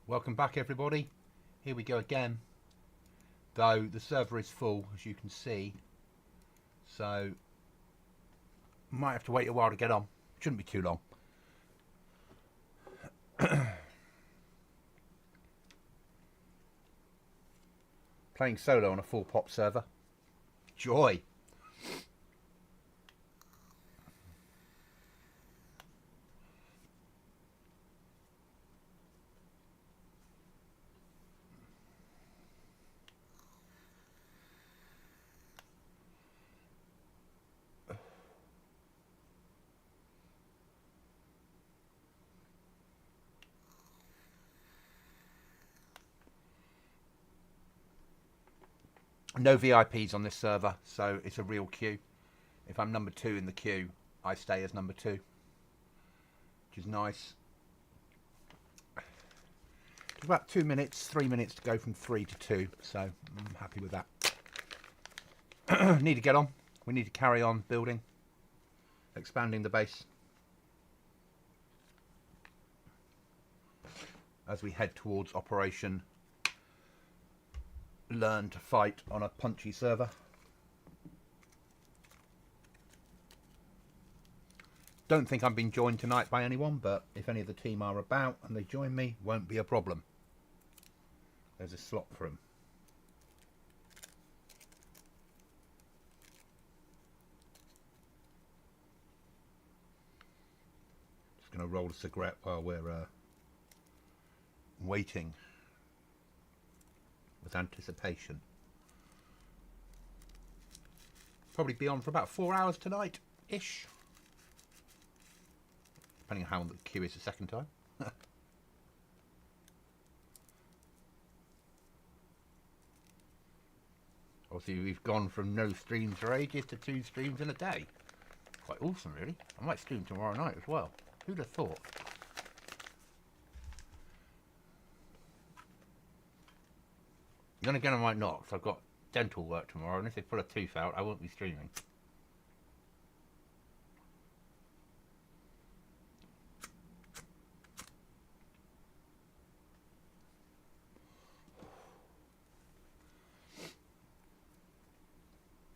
Welcome back, everybody. Here we go again. Though the server is full, as you can see, so might have to wait a while to get on. Shouldn't be too long. Playing solo on a full pop server. Joy. No VIPs on this server, so it's a real queue. If I'm number 2 in the queue, I stay as number 2, which is nice. It's about 2 minutes, 3 minutes to go from 3 to 2, so I'm happy with that. Need to get on. We need to carry on building, expanding the base as we head towards Operation Learn to Fight on a punchy server. Don't think I'm being joined tonight by anyone, but if any of the team are about and they join me, won't be a problem. There's a slot for them. Just going to roll a cigarette while we're waiting with anticipation. Probably be on for about 4 hours tonight-ish. Depending on how long the queue is the second time. Obviously, we've gone from no streams for ages to 2 streams in a day. Quite awesome, really. I might stream tomorrow night as well. Who'd have thought? Then again, I might not, because I've got dental work tomorrow, and if they pull a tooth out, I won't be streaming.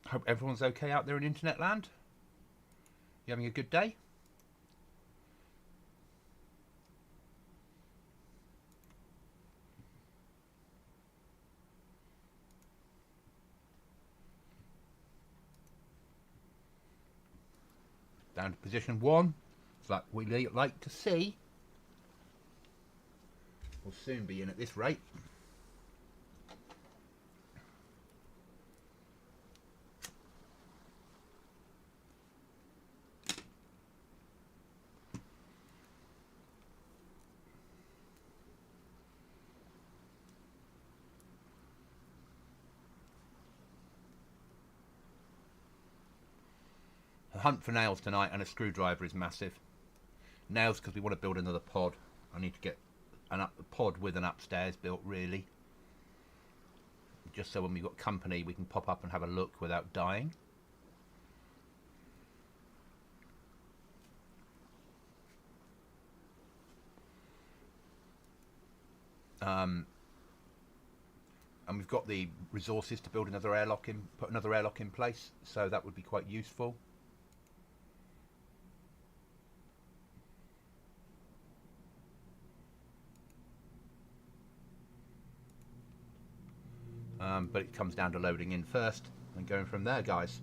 Hope everyone's okay out there in internet land. You having a good day? Down to position 1. It's like we like to see. We'll soon be in at this rate. The hunt for nails tonight and a screwdriver is massive. Nails because we want to build another pod. I need to get a pod with an upstairs built, really. Just so when we've got company we can pop up and have a look without dying. And we've got the resources to build another airlock in, put another airlock in place, so that would be quite useful. But it comes down to loading in first and going from there, guys.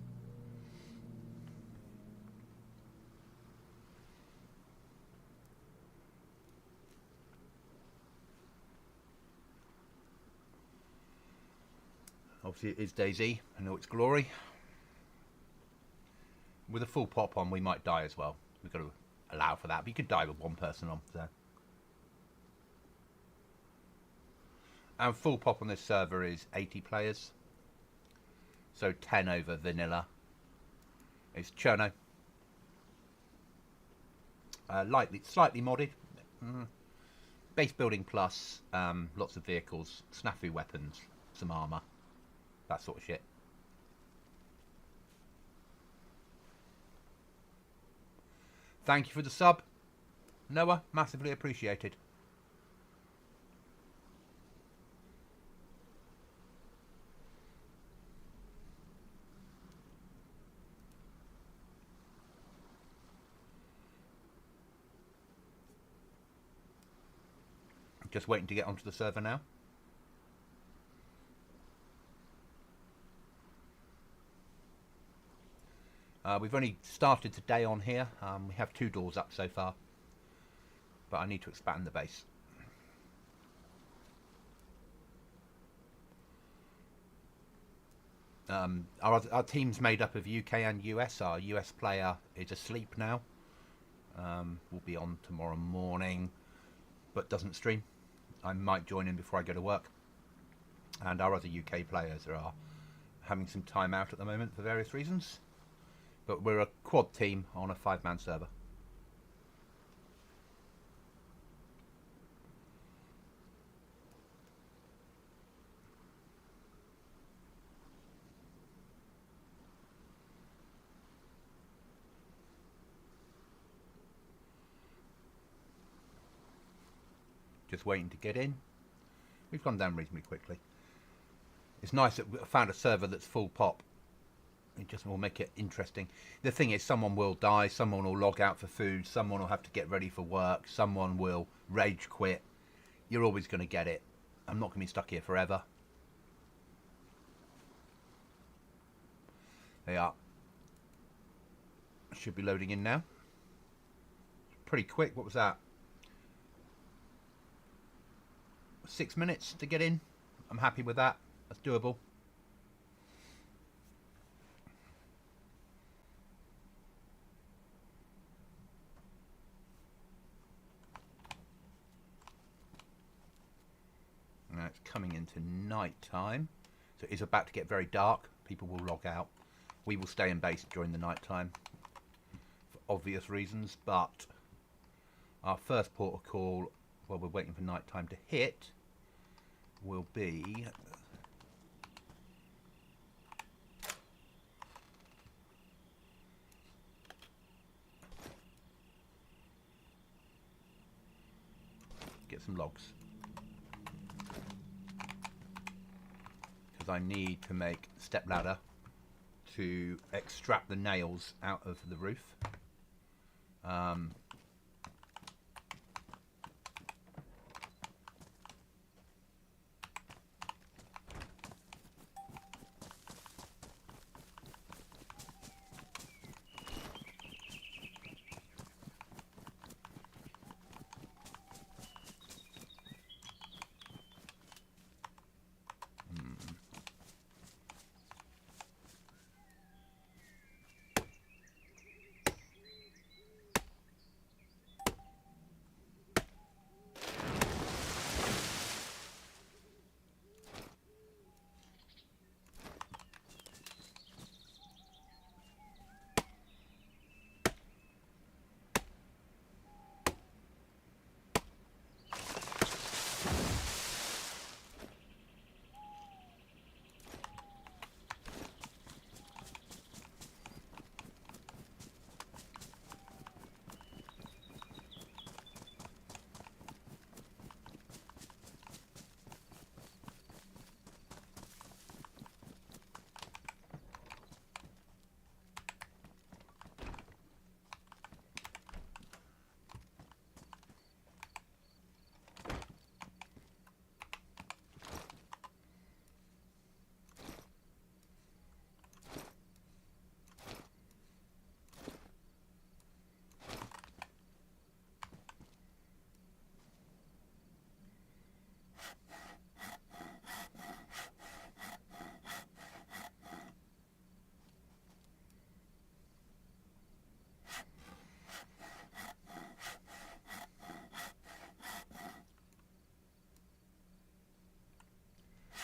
Obviously it is DayZ, I know its glory. With a full pop on we might die as well. We've got to allow for that, but you could die with 1 person on, so. And full pop on this server is 80 players. So 10 over vanilla. It's Cherno. Slightly modded. Base building plus, lots of vehicles, snafu weapons, some armour. That sort of shit. Thank you for the sub, Noah. Massively appreciated. Just waiting to get onto the server now. We've only started today on here. We have 2 doors up so far, but I need to expand the base. Our team's made up of UK and US. Our US player is asleep now. Will be on tomorrow morning, but doesn't stream. I might join in before I go to work. And our other UK players are having some time out at the moment for various reasons. But we're a quad team on a 5-man server. Just waiting to get in. We've gone down reasonably quickly. It's nice that we found a server that's full pop. It just will make it interesting. The thing is, someone will die, someone will log out for food, someone will have to get ready for work, someone will rage quit. You're always going to get it. I'm not going to be stuck here forever. They are. Should be loading in now. Pretty quick. What was that? 6 minutes to get in. I'm happy with that. That's doable. Now it's coming into night time, so it is about to get very dark. People will log out. We will stay in base during the night time for obvious reasons, but our first port of call while we're waiting for night time to hit will be get some logs, because I need to make step ladder to extract the nails out of the roof.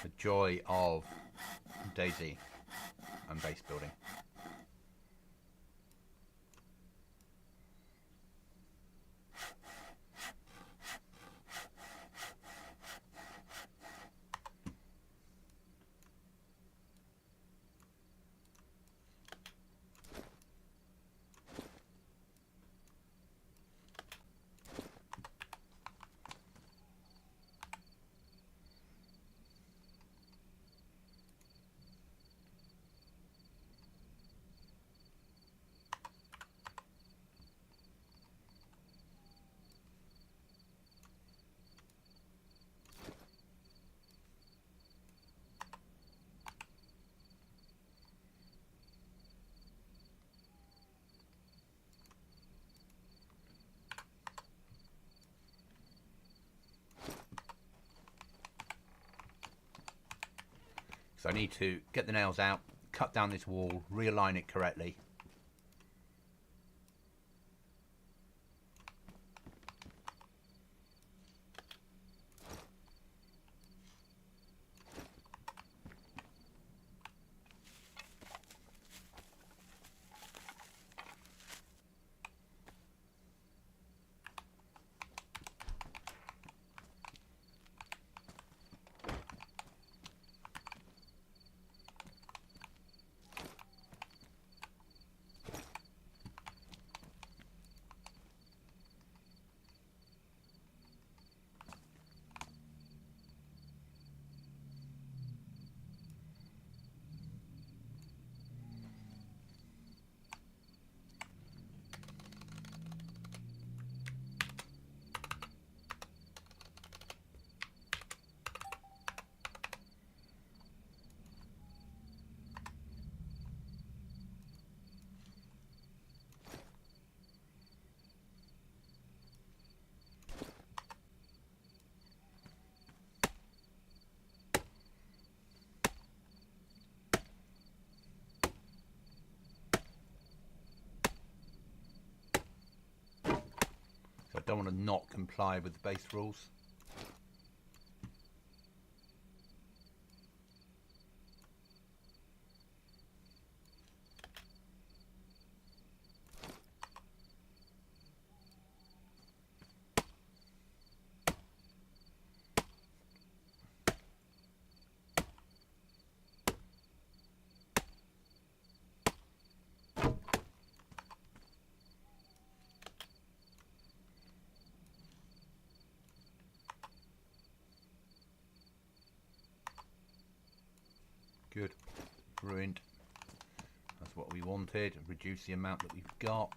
The joy of DayZ and base building. So I need to get the nails out, cut down this wall, realign it correctly. So I don't want to not comply with the base rules. Good. Ruined. That's what we wanted. Reduce the amount that we've got.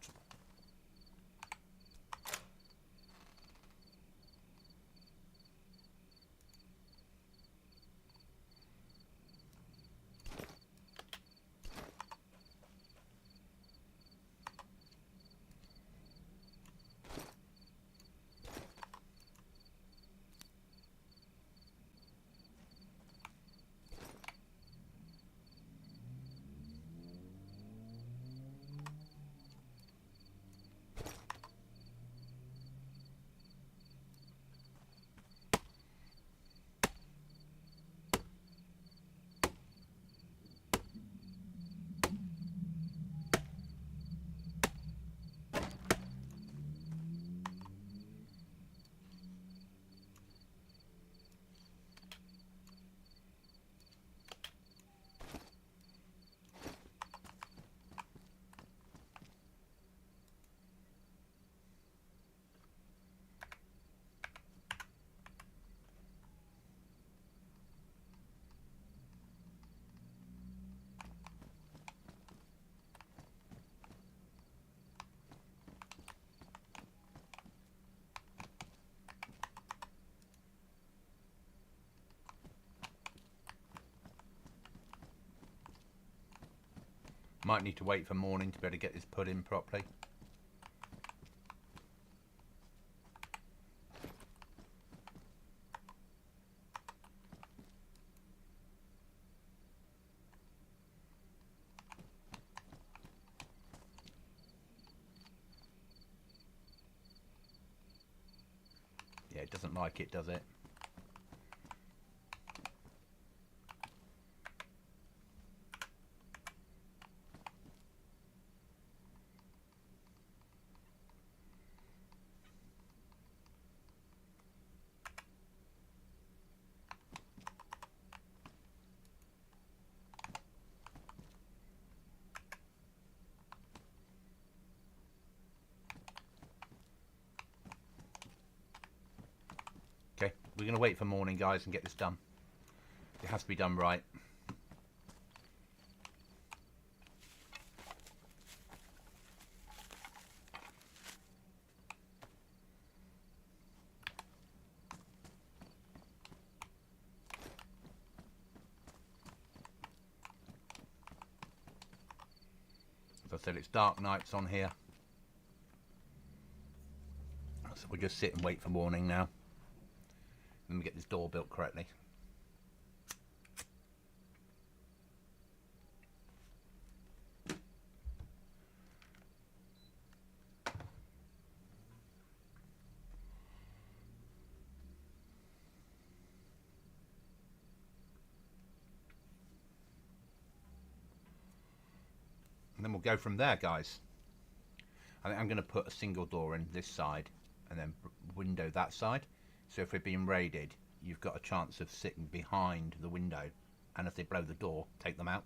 Might need to wait for morning to be able to get this put in properly. Yeah, it doesn't like it, does it? Okay, we're going to wait for morning, guys, and get this done. It has to be done right. As I said, it's dark nights on here. So we'll just sit and wait for morning now. Let me get this door built correctly. go from there, guys. I think I'm going to put a single door in this side and then window that side. So if we're being raided, you've got a chance of sitting behind the window, and if they blow the door, take them out.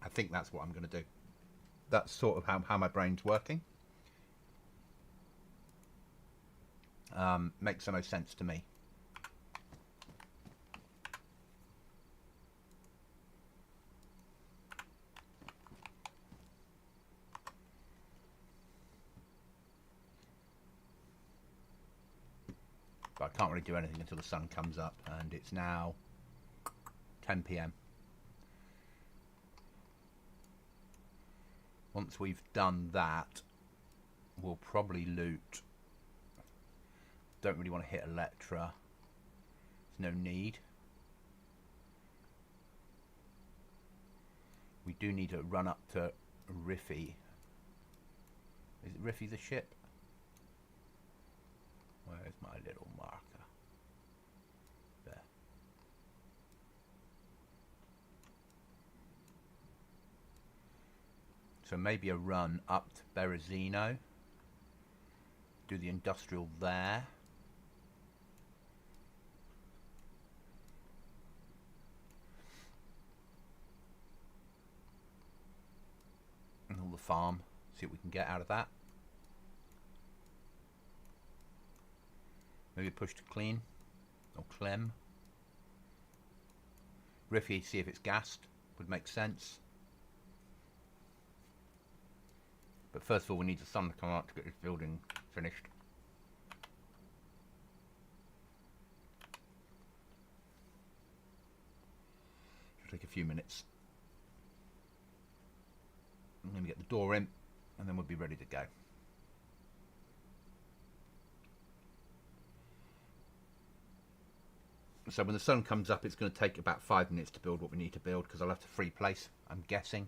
I think that's what I'm going to do. That's sort of how my brain's working. Makes the most sense to me. But I can't really do anything until the sun comes up, and it's now 10 PM. Once we've done that, we'll probably loot. Don't really want to hit Electra. There's no need. We do need to run up to Riffy. Is it Riffy the ship? Where's my little marker? There. So maybe a run up to Berezino. Do the industrial there. And all the farm. See what we can get out of that. Maybe push to clean or clem. Riffy, see if it's gassed. Would make sense. But first of all, we need the sun to come out to get this building finished. It'll take a few minutes. And then we get the door in, and then we'll be ready to go. So when the sun comes up, it's going to take about 5 minutes to build what we need to build, because I'll have to free place, I'm guessing.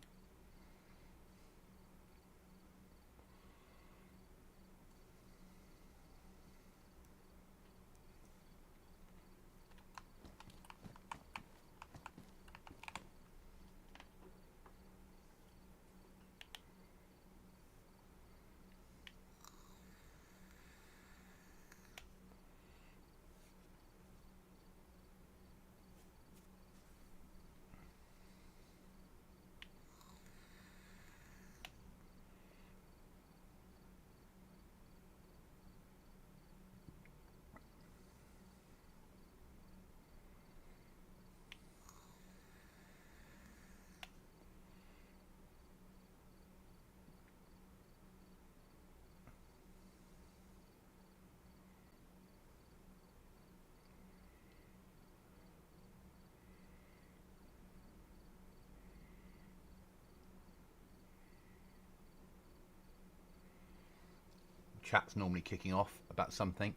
Chat's normally kicking off about something.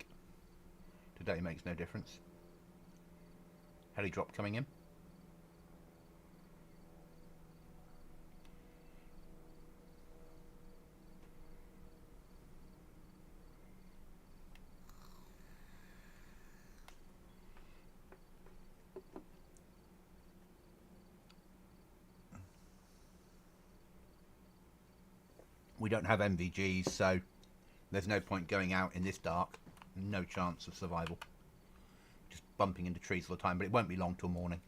Today makes no difference. Heli drop coming in. We don't have MVGs, so there's no point going out in this dark. No chance of survival. Just bumping into trees all the time, but it won't be long till morning.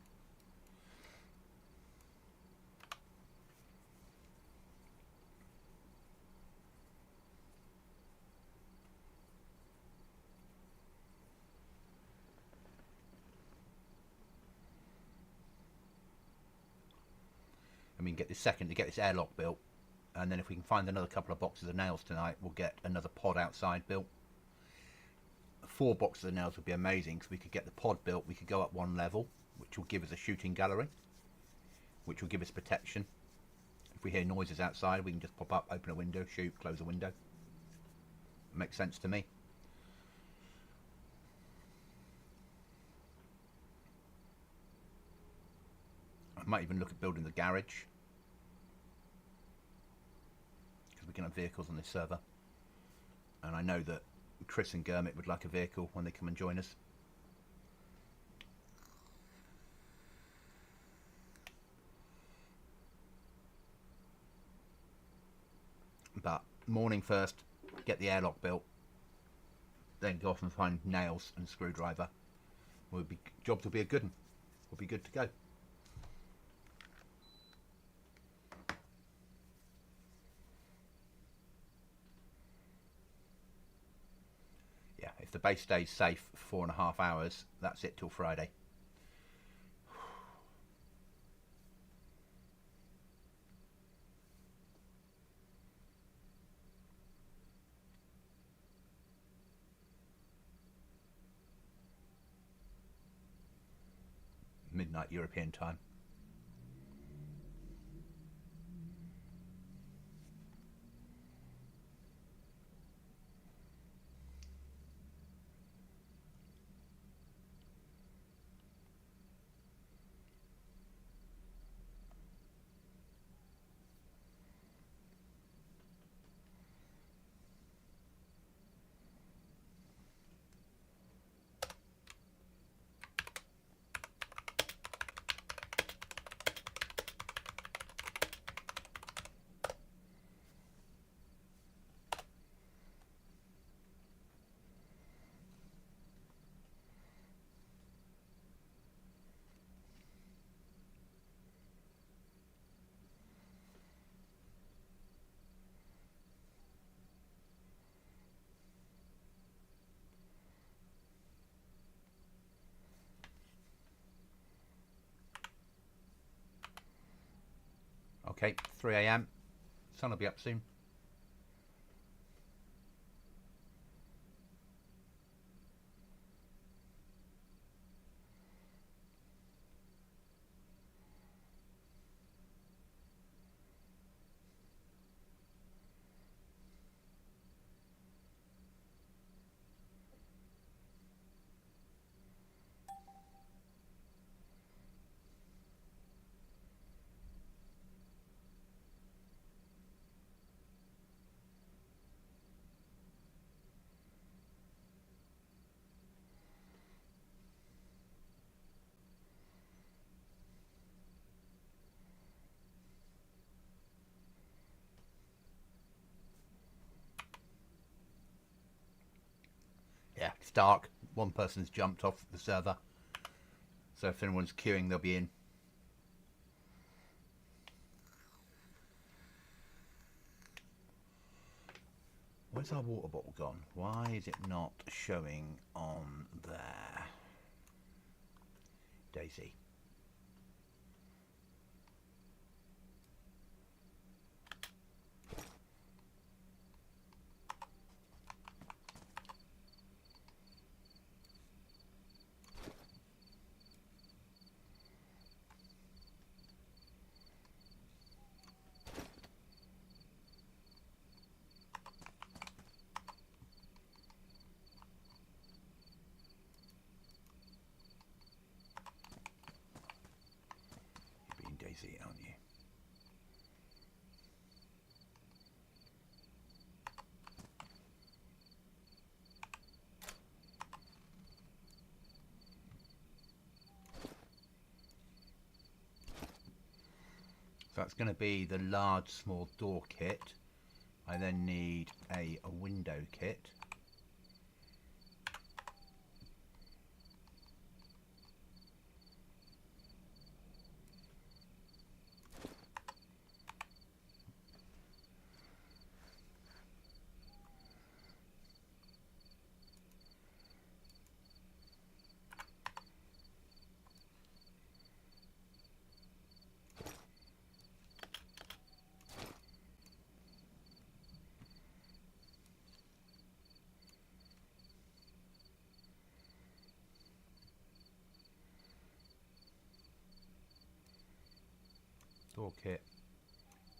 I mean, get this airlock built. And then if we can find another couple of boxes of nails tonight, we'll get another pod outside built. 4 boxes of nails would be amazing, because we could get the pod built. We could go up 1 level, which will give us a shooting gallery, which will give us protection. If we hear noises outside, we can just pop up, open a window, shoot, close a window. Makes sense to me. I might even look at building the garage, we can have vehicles on this server. And I know that Chris and Gurmit would like a vehicle when they come and join us. But morning first, get the airlock built, then go off and find nails and screwdriver. Jobs will be a good one. We'll be good to go. Yeah, if the base stays safe for 4.5 hours, that's it till Friday. Midnight European time. Okay, 3 AM. Sun will be up soon. Yeah, it's dark. One person's jumped off the server. So if anyone's queuing, they'll be in. Where's our water bottle gone? Why is it not showing on there? DayZ. DayZ, aren't you? So that's going to be the large small door kit. I then need a window kit. Door kit,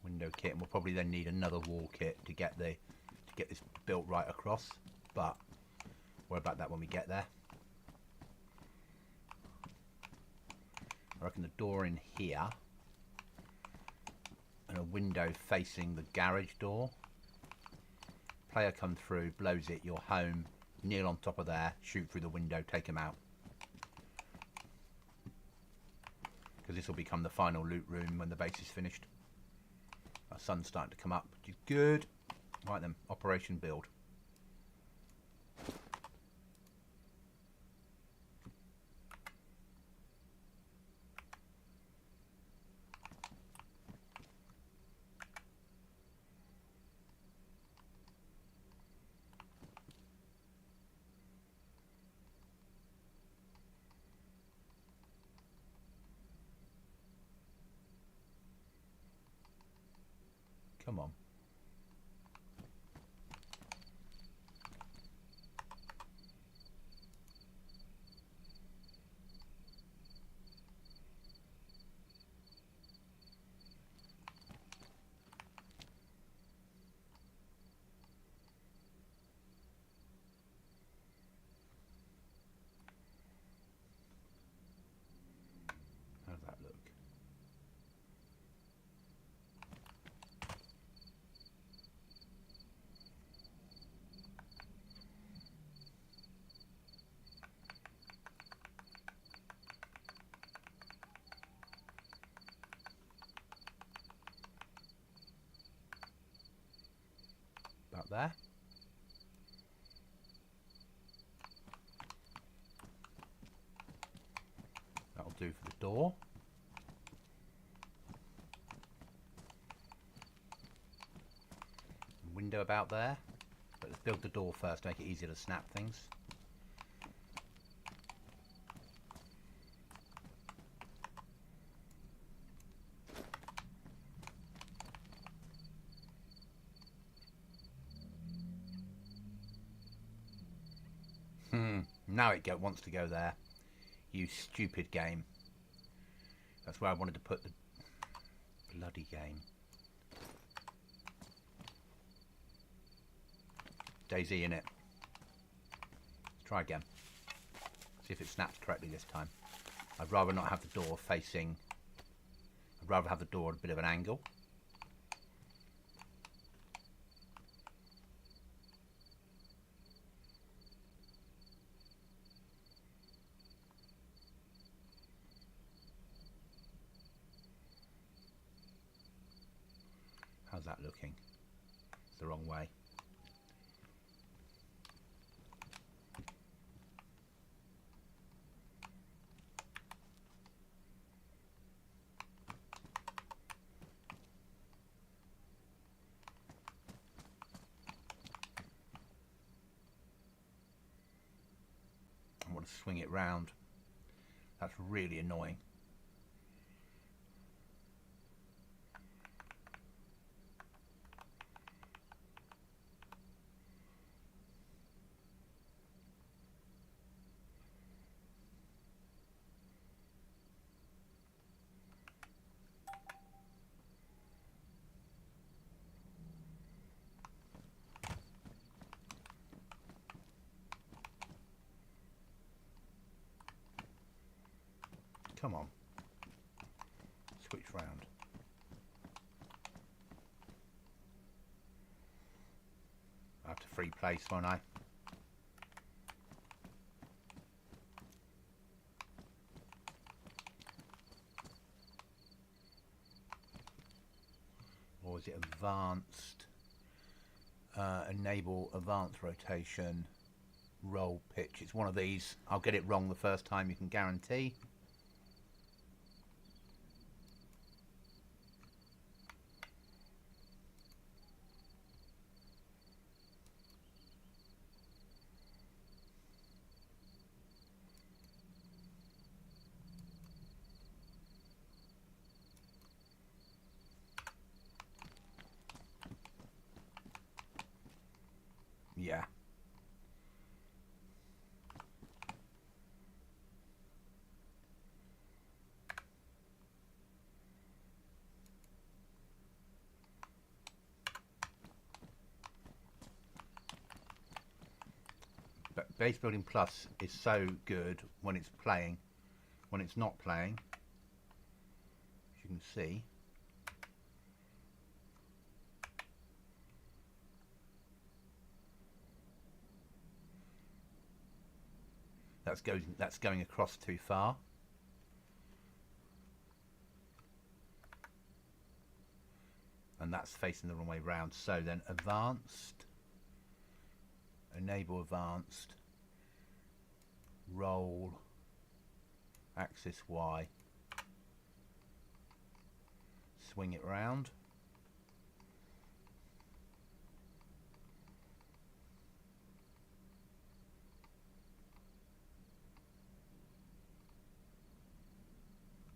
window kit, and we'll probably then need another wall kit to get this built right across. But worry about that when we get there. I reckon the door in here and a window facing the garage door Player comes through, blows it, you're home, kneel on top of there, shoot through the window, take him out. Because this will become the final loot room when the base is finished. Our sun's starting to come up, which is good. Right then, operation build. Come on. How's that look? About there. That'll do for the door. Window about there. But let's build the door first, make it easier to snap things. Now it wants to go there. You stupid game. That's where I wanted to put the bloody game. DayZ in it. Let's try again. See if it snaps correctly this time. I'd rather not have the door facing. I'd rather have the door at a bit of an angle. How's that looking? It's the wrong way. I want to swing it round. That's really annoying. Come on. Switch round. I have to free place, won't I? Or is it advanced? Enable advanced rotation. Roll pitch. It's one of these. I'll get it wrong the first time, you can guarantee. Yeah. But Base Building Plus is so good when it's playing. When it's not playing, as you can see, That's going across too far. And that's facing the wrong way round. So then advanced, enable advanced, roll, axis Y, swing it round.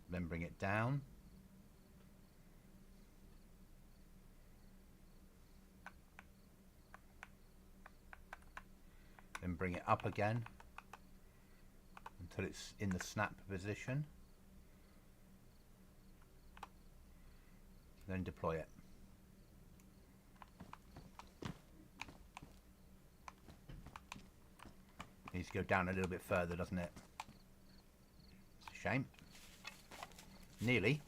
Then bring it down. Then bring it up again until it's in the snap position. Then deploy it. Needs to go down a little bit further, doesn't it? It's a shame. Nearly.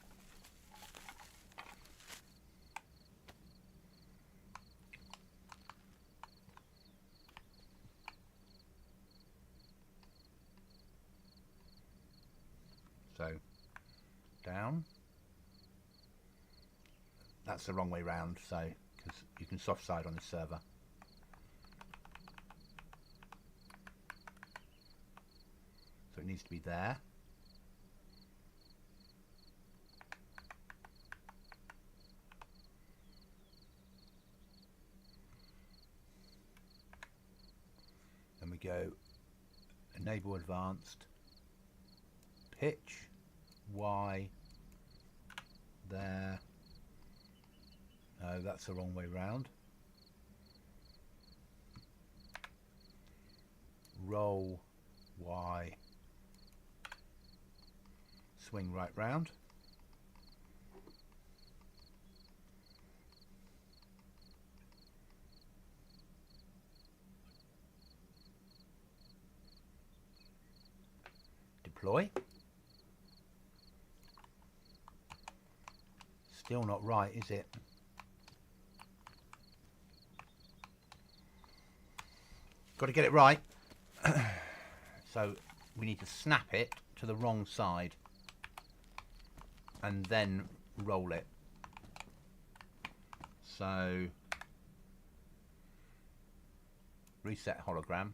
So, down. That's the wrong way round, so, because you can soft side on this server. So it needs to be there. Then we go enable advanced, pitch, Y, there. No, that's the wrong way round. Roll, Y, swing right round. Deploy. Still not right, is it? Got to get it right. So we need to snap it to the wrong side and then roll it. So reset hologram.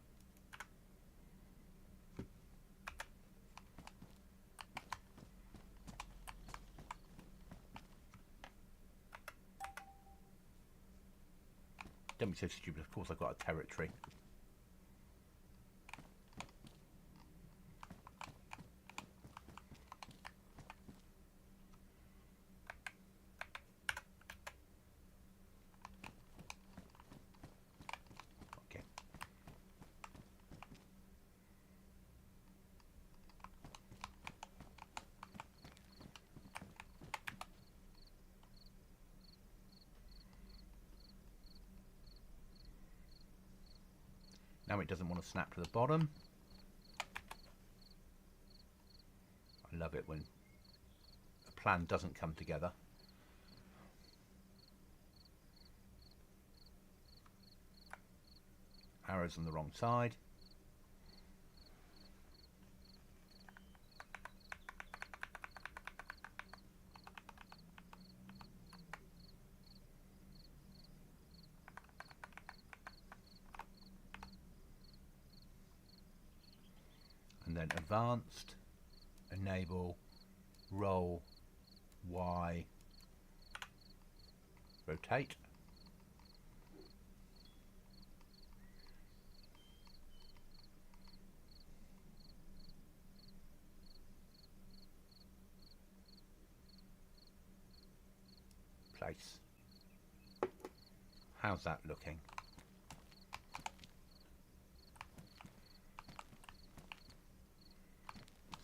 Don't be so stupid, of course I've got a territory. Okay. Now it doesn't want to snap to the bottom. I love it when a plan doesn't come together. Arrows on the wrong side. And then advanced, enable, roll, Y, rotate. Place. How's that looking?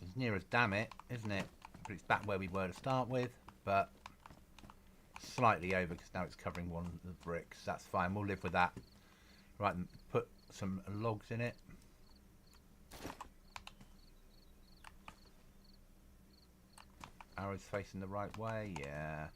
It's near as damn it, isn't it? But it's back where we were to start with, but slightly over because now it's covering one of the bricks. That's fine, we'll live with that. Right, put some logs in it. Arrows facing the right way, yeah.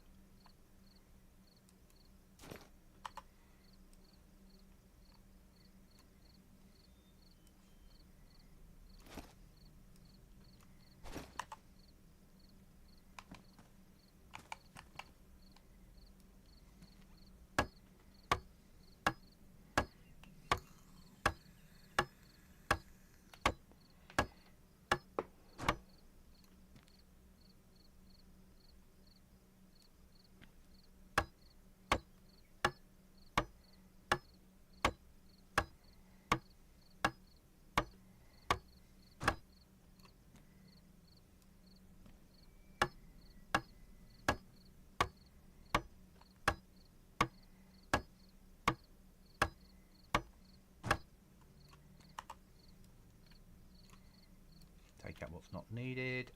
Take out what's not needed.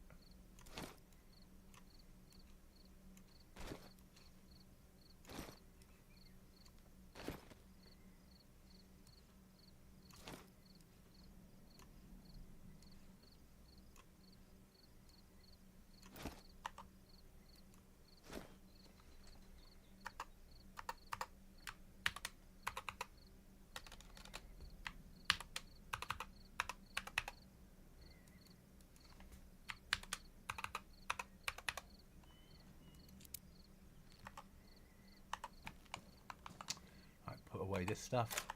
Put away this stuff.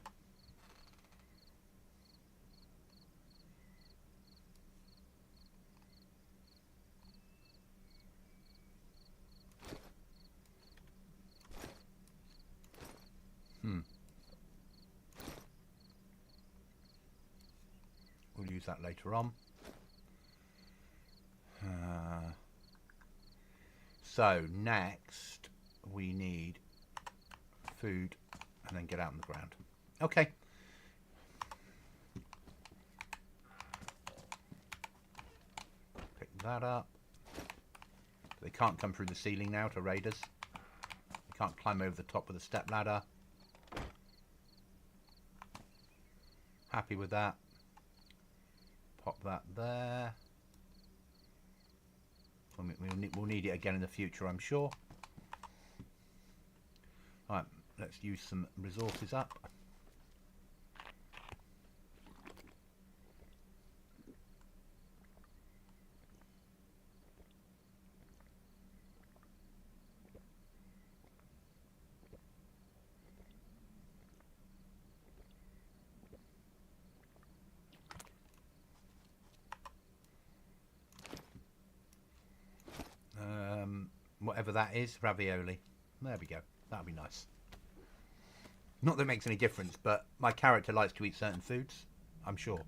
We'll use that later on. So next we need food and then get out on the ground. Okay. Pick that up. They can't come through the ceiling now to raiders. They can't climb over the top with a step ladder. Happy with that. Pop that there. We'll need it again in the future, I'm sure. Right, let's use some resources up. Whatever that is, ravioli. There we go. That'll be nice. Not that it makes any difference, but my character likes to eat certain foods, I'm sure.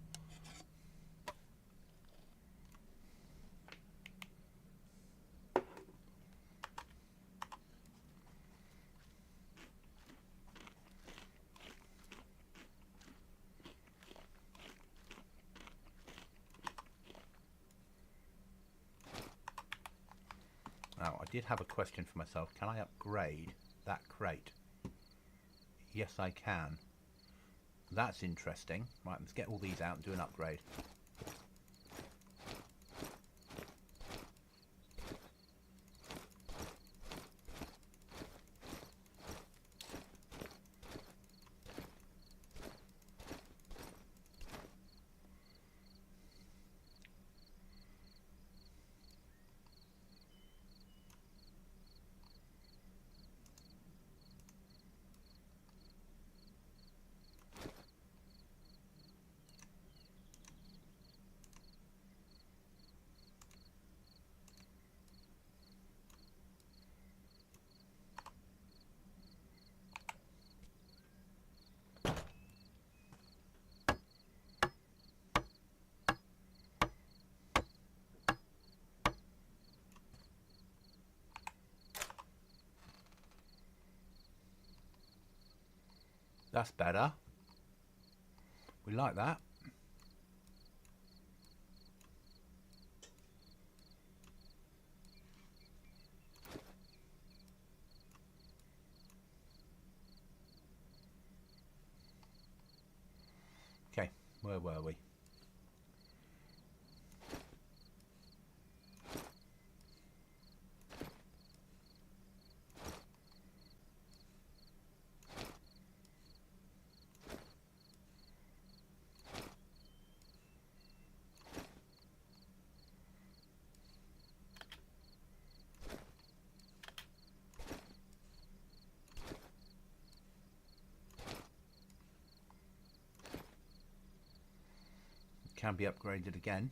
Now, I did have a question for myself. Can I upgrade that crate? Yes, I can. That's interesting. Right, let's get all these out and do an upgrade. That's better. We like that. Okay, where were we? Can be upgraded again.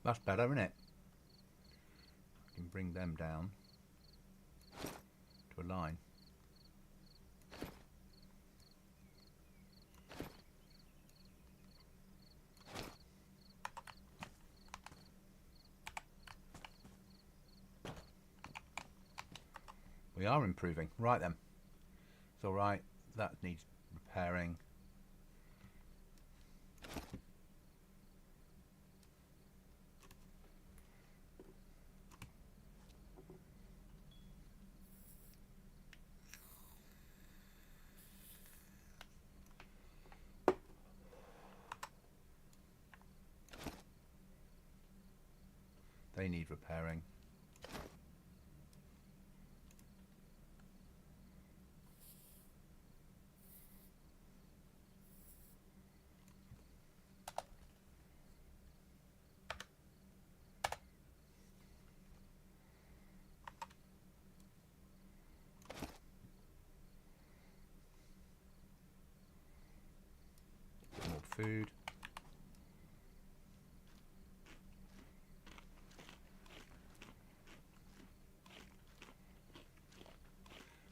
That's better, isn't it? I can bring them down to a line. We are improving. Right then. It's alright. That needs repairing. They need repairing. More food.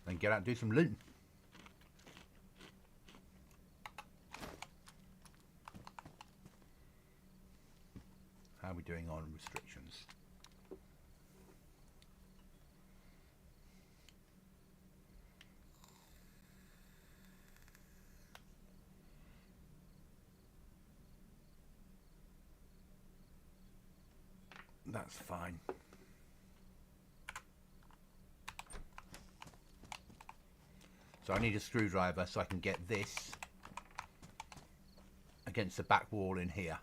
Then get out and do some looting. How are we doing on restrictions? That's fine. So I need a screwdriver so I can get this against the back wall in here.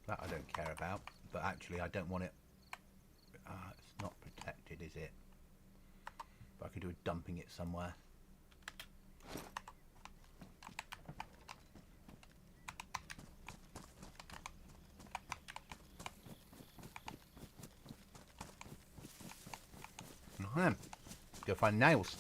That I don't care about, but actually I don't want it. It's not protected, is it? But I could do with dumping it somewhere. Go find nails.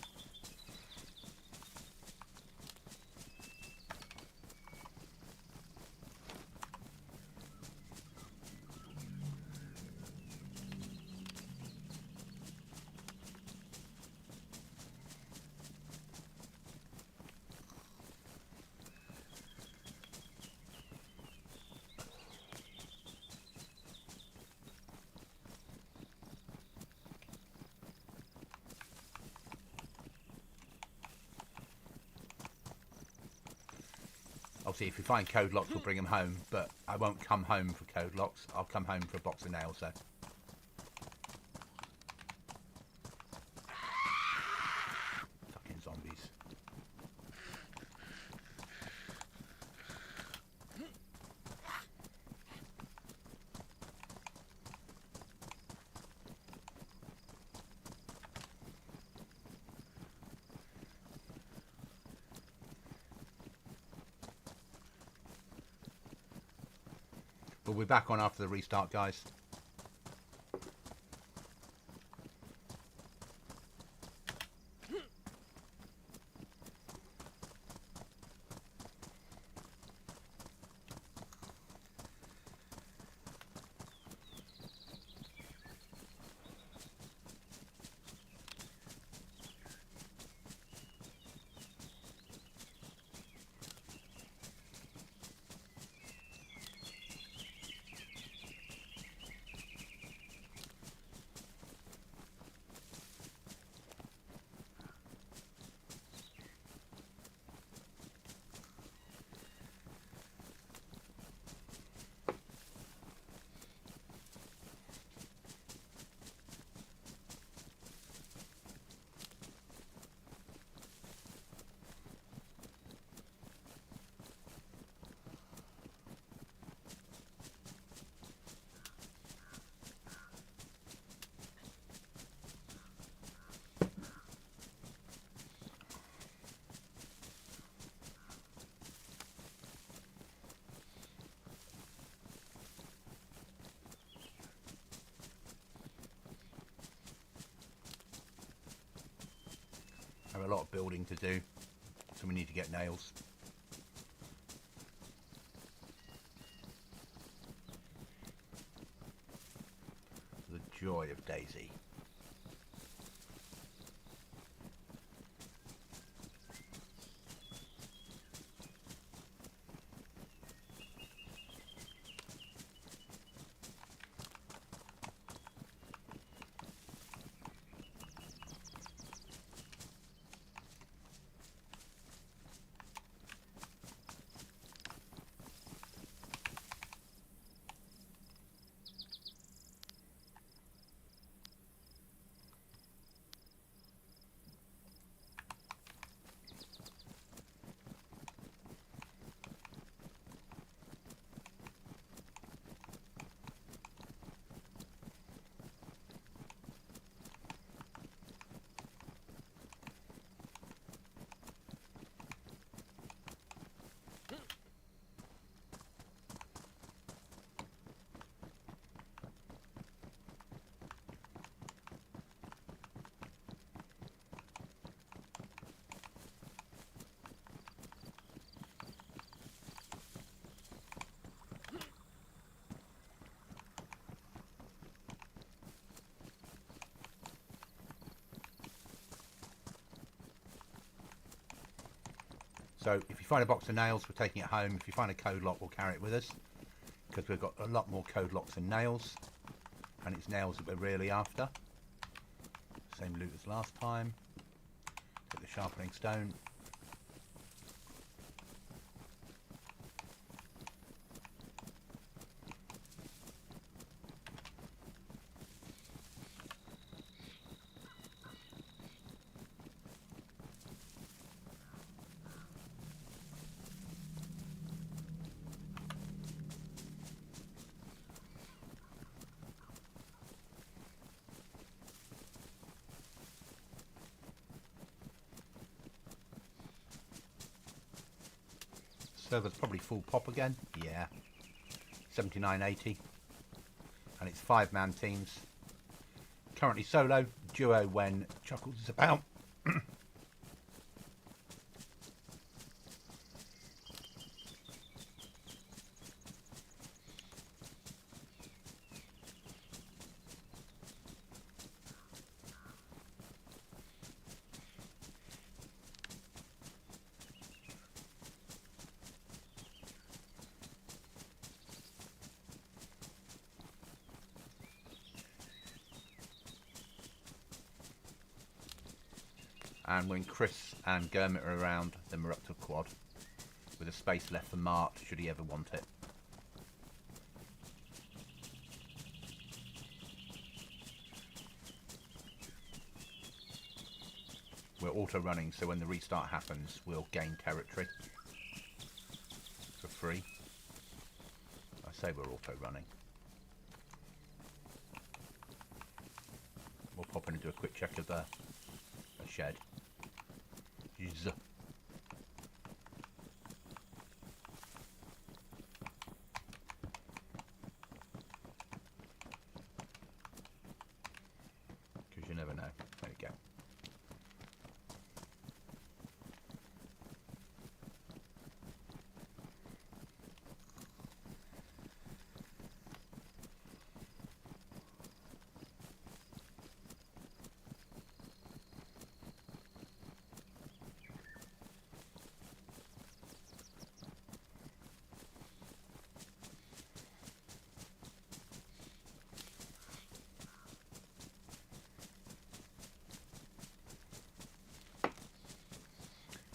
Obviously, if we find code locks, we'll bring them home, but I won't come home for code locks. I'll come home for a box of nails, though. Fucking zombies. We'll be back on after the restart, guys. I have a lot of building to do. So we need to get nails. The joy of DayZ. So if you find a box of nails, we're taking it home. If you find a code lock, we'll carry it with us, because we've got a lot more code locks than nails, and it's nails that we're really after. Same loot as last time. Get the sharpening stone. Server's probably full pop again. Yeah. 7980. And it's 5-man teams. Currently solo. Duo when Chuckles is about. And when Chris and Gurmit are around, then we're up to a quad, with a space left for Mart, should he ever want it. We're auto-running, so when the restart happens, we'll gain territory for free. I say we're auto-running. We'll pop in and do a quick check of the shed. Z. Because you never know. There you go.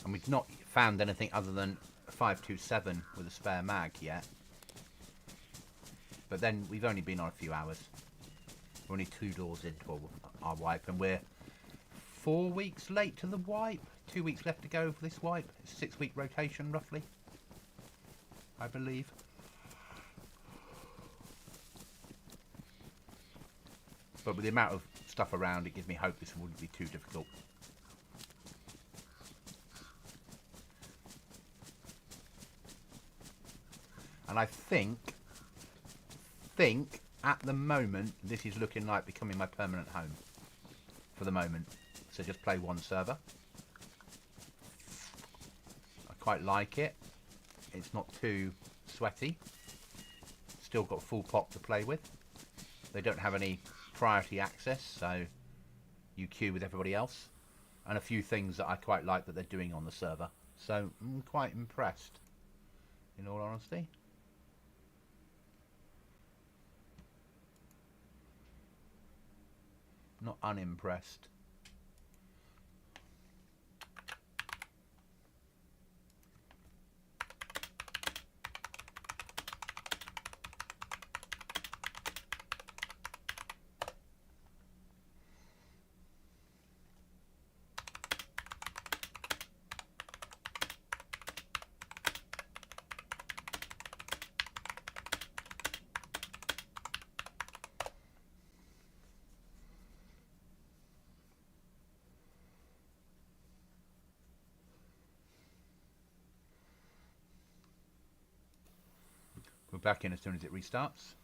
And we've not found anything other than a 527 with a spare mag yet. But then we've only been on a few hours. We're only 2 doors into our wipe, and we're 4 weeks late to the wipe. 2 weeks left to go for this wipe. It's a 6-week rotation roughly, I believe. But with the amount of stuff around, it gives me hope this wouldn't be too difficult. And I think at the moment this is looking like becoming my permanent home for the moment. So just play one server. quite like it. It's not too sweaty. Still got full pop to play with. They don't have any priority access, so you queue with everybody else. And a few things that I quite like that they're doing on the server. So I'm quite impressed, in all honesty. Not unimpressed. We're back in as soon as it restarts.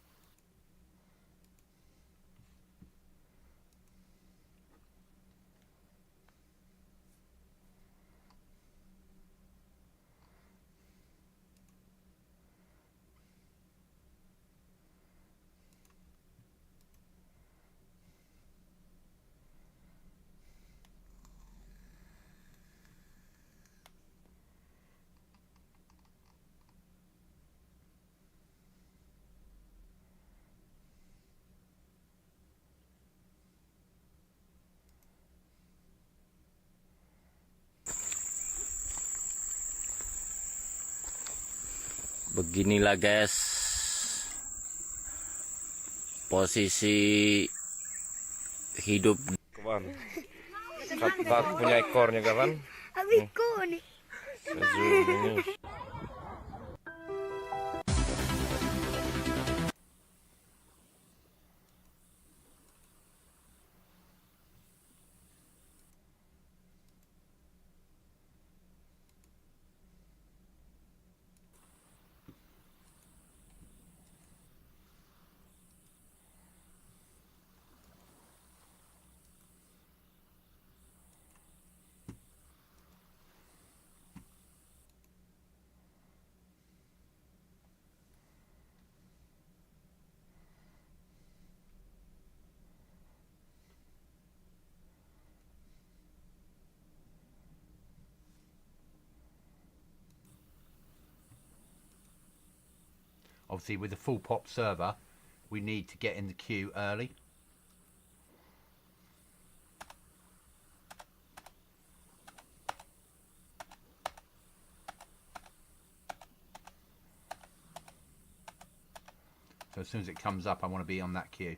Beginilah guys posisi hidup kawan. Katak punya ekornya kawan. Zoom ini. Obviously, with the full pop server, we need to get in the queue early. So as soon as it comes up, I want to be on that queue.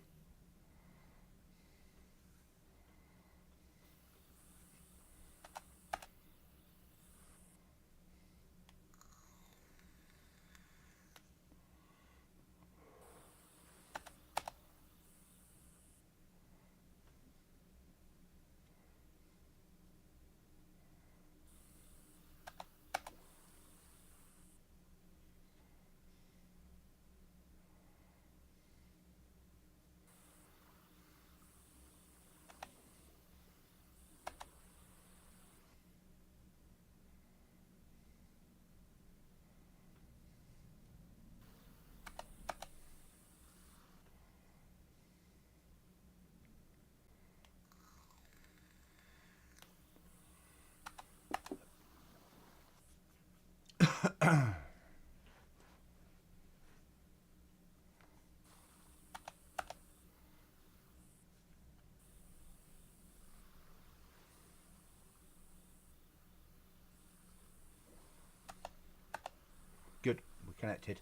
Good, we're connected.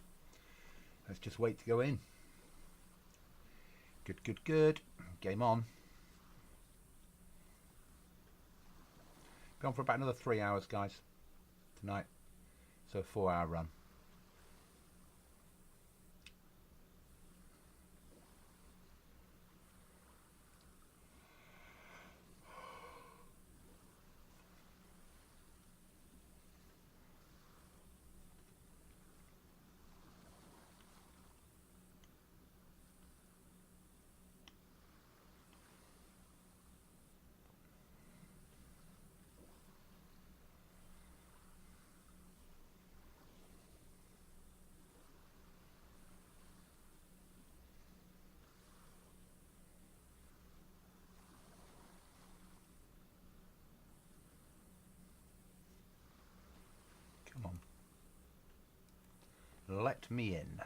Let's just wait to go in. Good, good, good. Game on. Gone for about another 3 hours, guys, tonight. So a 4-hour run. Let me in.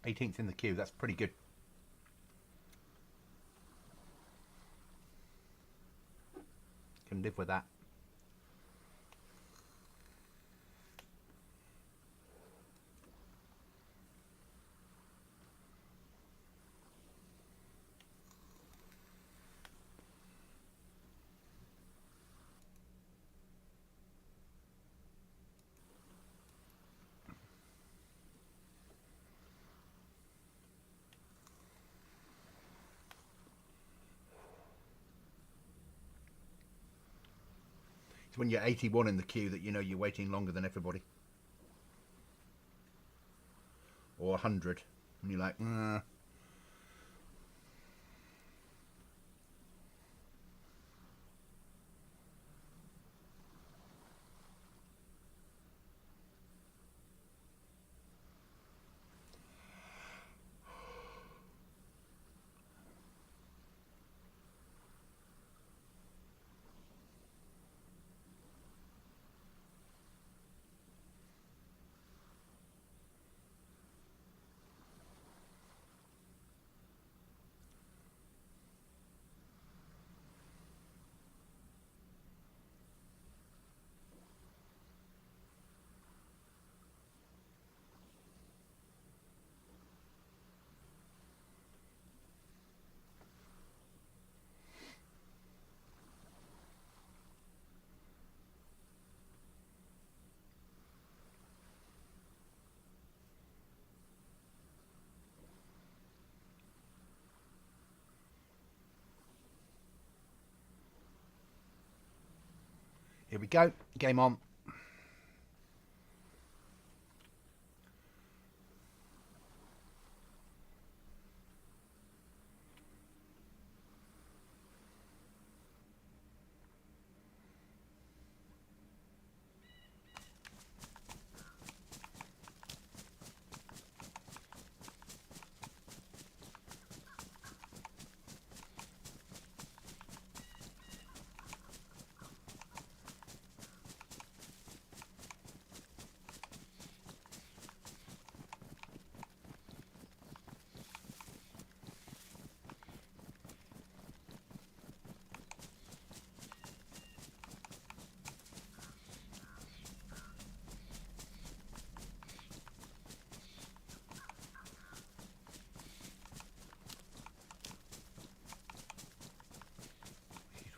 '18th in the queue, that's pretty good. Can live with that. It's when you're 81 in the queue that you know you're waiting longer than everybody. Or 100. And you're like, here we go. Game on.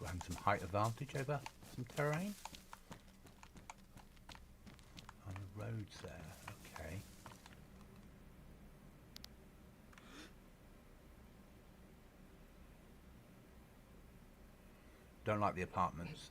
We're having some height advantage over some terrain. On the roads there, okay. Don't like the apartments.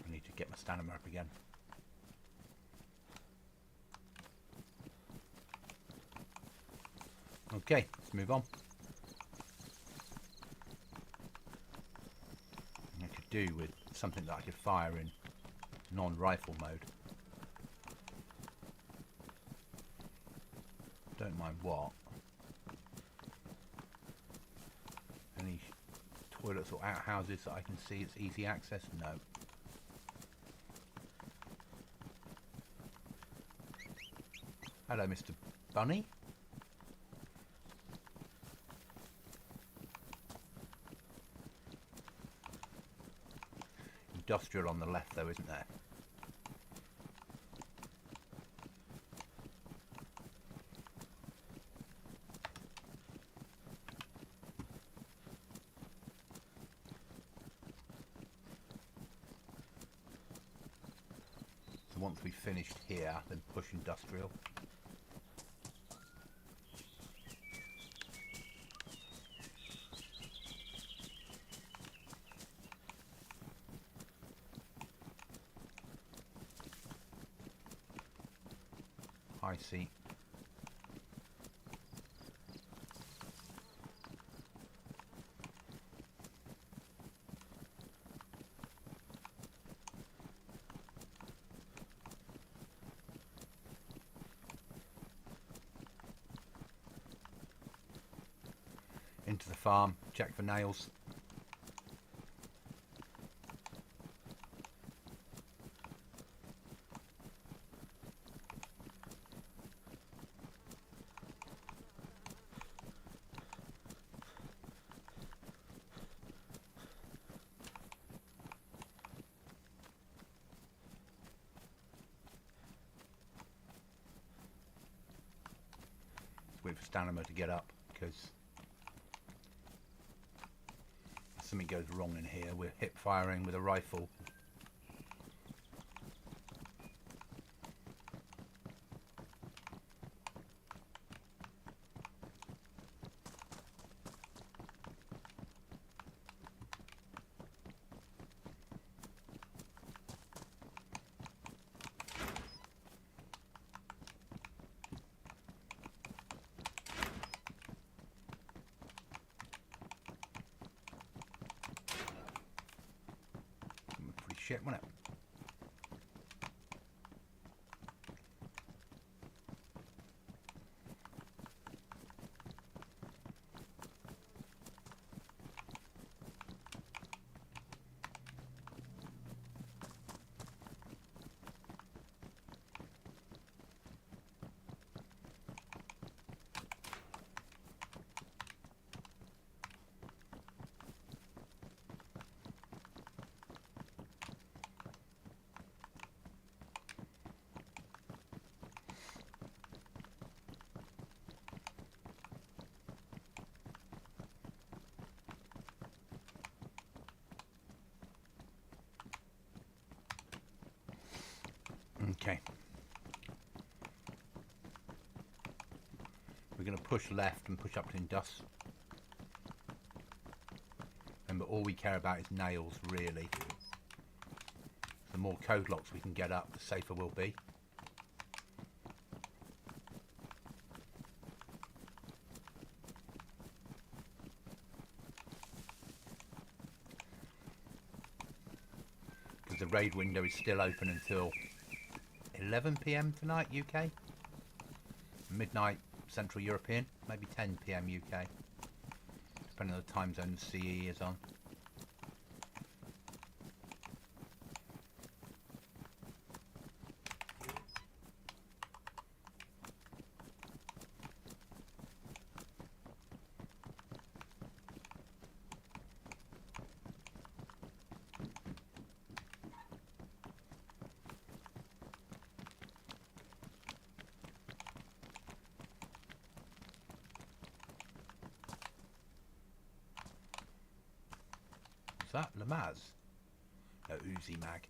I need to get my stamina up again. Okay, let's move on. I could do with something that I could fire in non-rifle mode. Don't mind what. Any toilets or outhouses that I can see it's easy access? No. Hello, Mr. Bunny. Industrial on the left though, isn't there? So once we've finished here, then push industrial. high seat. Into the farm, check for nails. Wait for Stanimo to get up, because if something goes wrong in here, we're hip firing with a rifle. Pretty shit, wasn't it? Okay. We're going to push left and push up to Indus. Remember, all we care about is nails, really. The more code locks we can get up, the safer we'll be. Because the raid window is still open until 11 PM tonight, UK. Midnight Central European, maybe 10 PM UK, depending on the time zone CE is on. What's that? Lamaz? No, Uzi Mag.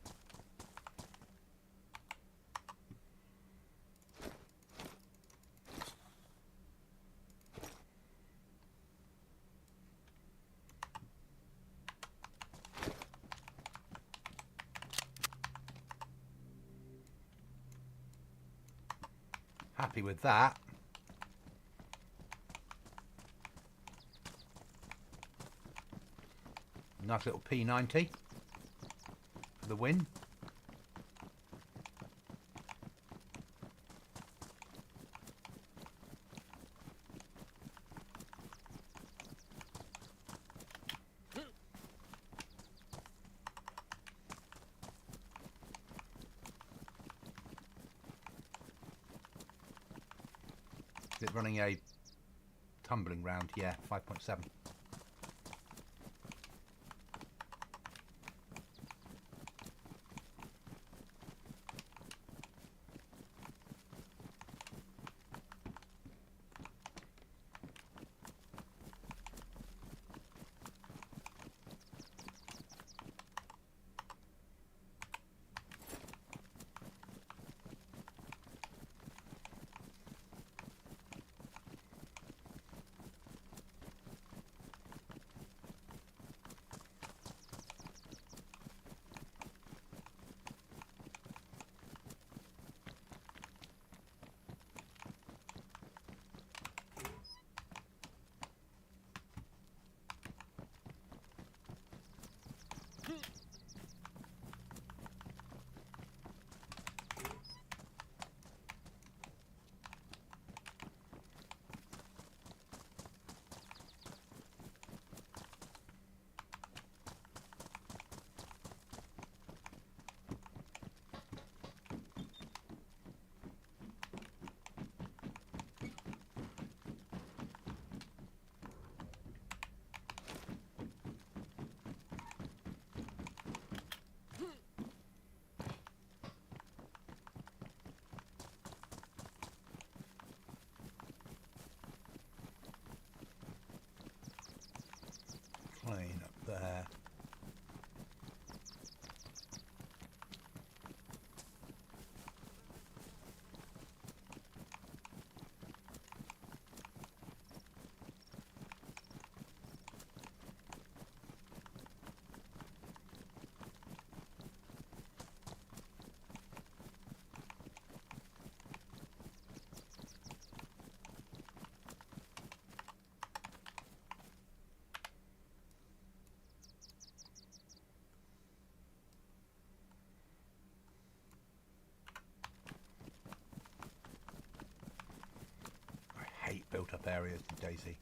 Happy with that. Nice little P90 for the win. Is it running a tumbling round? Yeah, 5.7. built up areas in DayZ.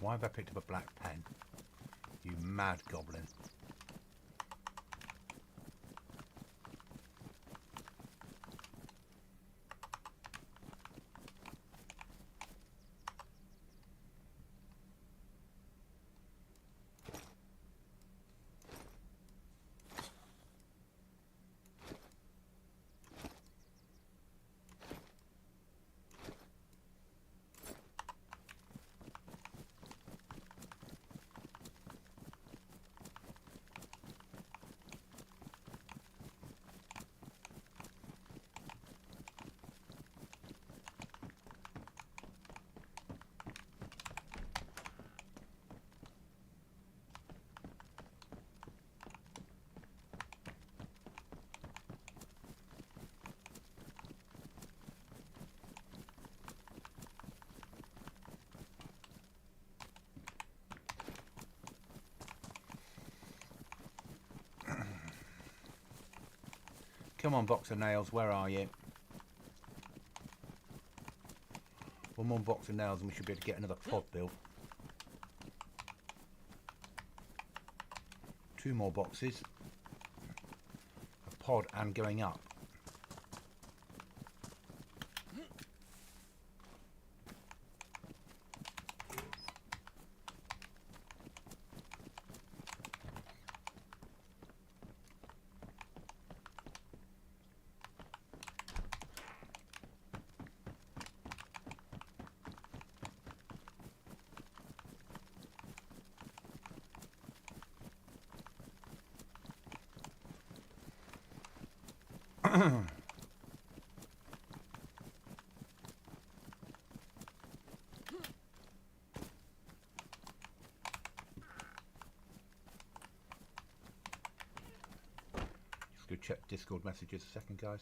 Why have I picked up a black pen? You mad goblin. Come on, box of nails, where are you? One more box of nails and we should be able to get another pod built. 2 more boxes. A pod and going up. Just go check Discord messages a second, guys.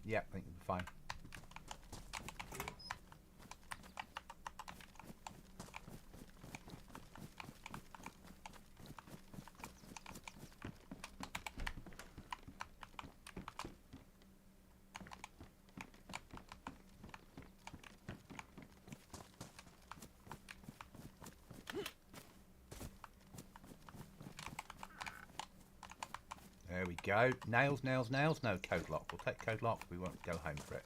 Yeah, I think we'll be fine. There we go. Nails, nails, nails. No, code lock. We'll take code lock. We won't go home for it.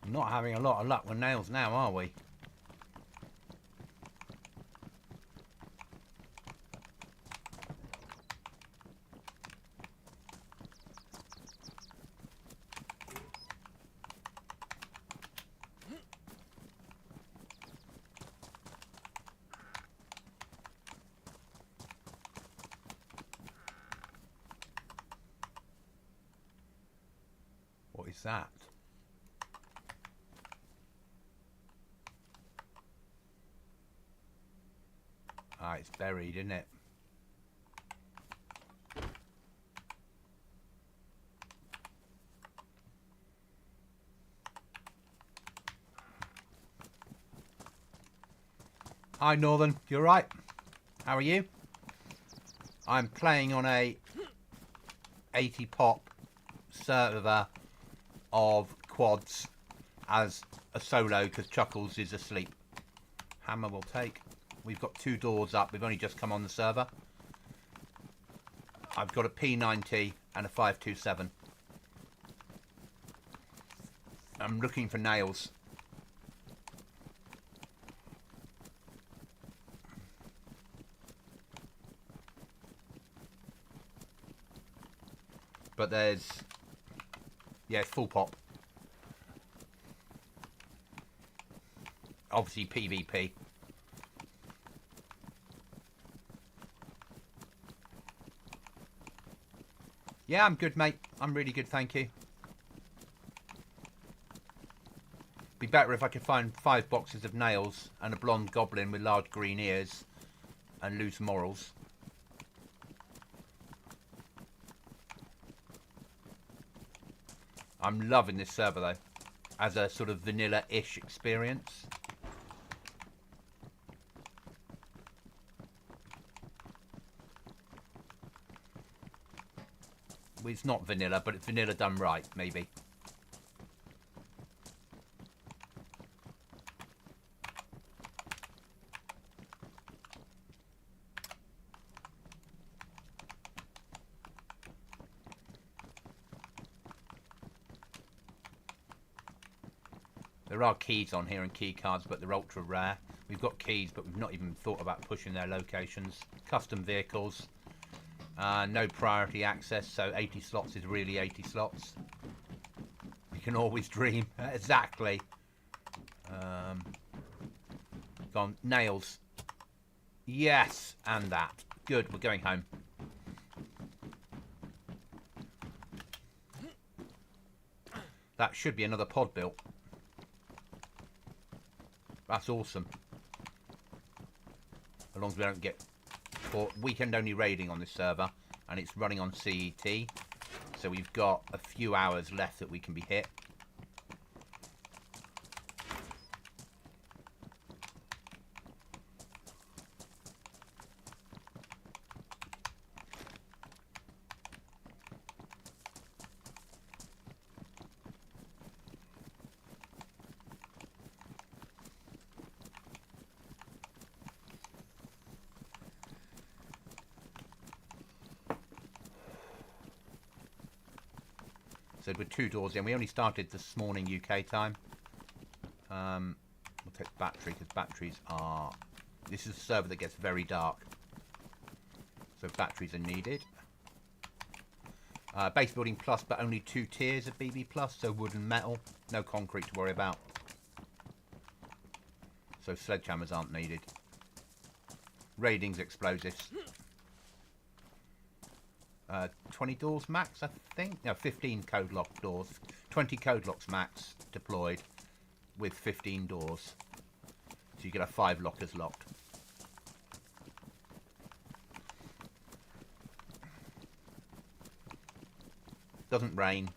Not having a lot of luck with nails now, are we? What is that? Ah, it's buried, isn't it? Hi Northern, you alright? How are you? I'm playing on a 80 pop server of quads as a solo because Chuckles is asleep. Hammer will take. We've got 2 doors up. We've only just come on the server. I've got a P90 and a 527. I'm looking for nails. But there's... yeah, it's full pop. Obviously PvP. Yeah, I'm good, mate. I'm really good, thank you. Be better if I could find 5 boxes of nails and a blonde goblin with large green ears and loose morals. I'm loving this server though, as a sort of vanilla-ish experience. Well, it's not vanilla, but it's vanilla done right, maybe. There are keys on here and key cards, but they're ultra rare. We've got keys, but we've not even thought about pushing their locations. Custom vehicles. No priority access, so 80 slots is really 80 slots. You can always dream. Exactly. Gone. Nails. Yes, and that. Good, we're going home. That should be another pod built. That's awesome. As long as we don't get caught. Weekend only raiding on this server, and it's running on CET. So we've got a few hours left that we can be hit. So we're 2 doors in. We only started this morning UK time. We'll take battery because batteries are... This is a server that gets very dark. So batteries are needed. Base building plus, but only 2 tiers of BB plus, so wood and metal. No concrete to worry about. So sledgehammers aren't needed. Raiding's explosives. 20 doors max, I think. No, 15 code lock doors. 20 code locks max deployed with 15 doors. So you could have 5 lockers locked. Doesn't rain.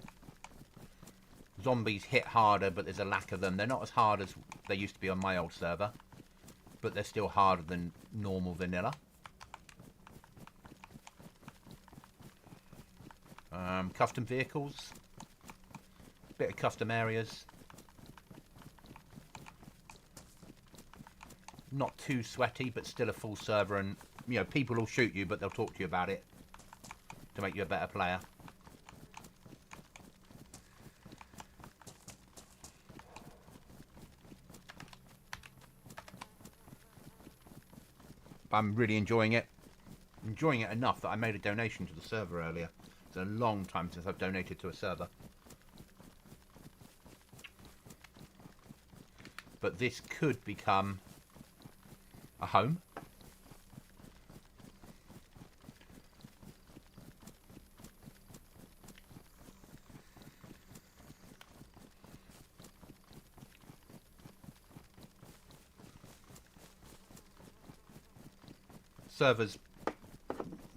Zombies hit harder, but there's a lack of them. They're not as hard as they used to be on my old server, but they're still harder than normal vanilla. Custom vehicles, bit of custom areas, not too sweaty, but still a full server, and you know, people will shoot you, but they'll talk to you about it to make you a better player. I'm really enjoying it. Enjoying it enough that I made a donation to the server earlier. It's a long time since I've donated to a server. But this could become a home. server's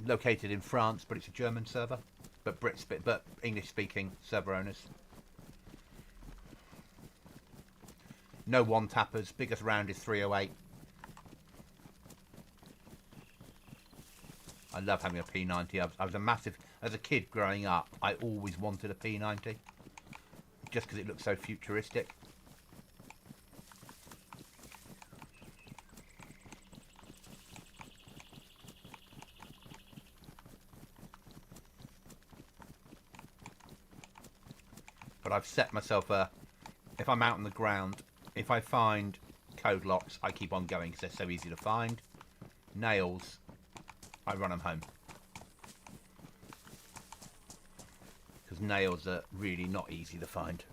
located in France, but it's a German server. But English-speaking server owners. No one-tappers. Biggest round is 308. I love having a P90. I was a massive... As a kid growing up, I always wanted a P90. Just because it looks so futuristic. But I've set myself a... If I'm out on the ground, if I find code locks, I keep on going because they're so easy to find. Nails, I run them home. Because nails are really not easy to find.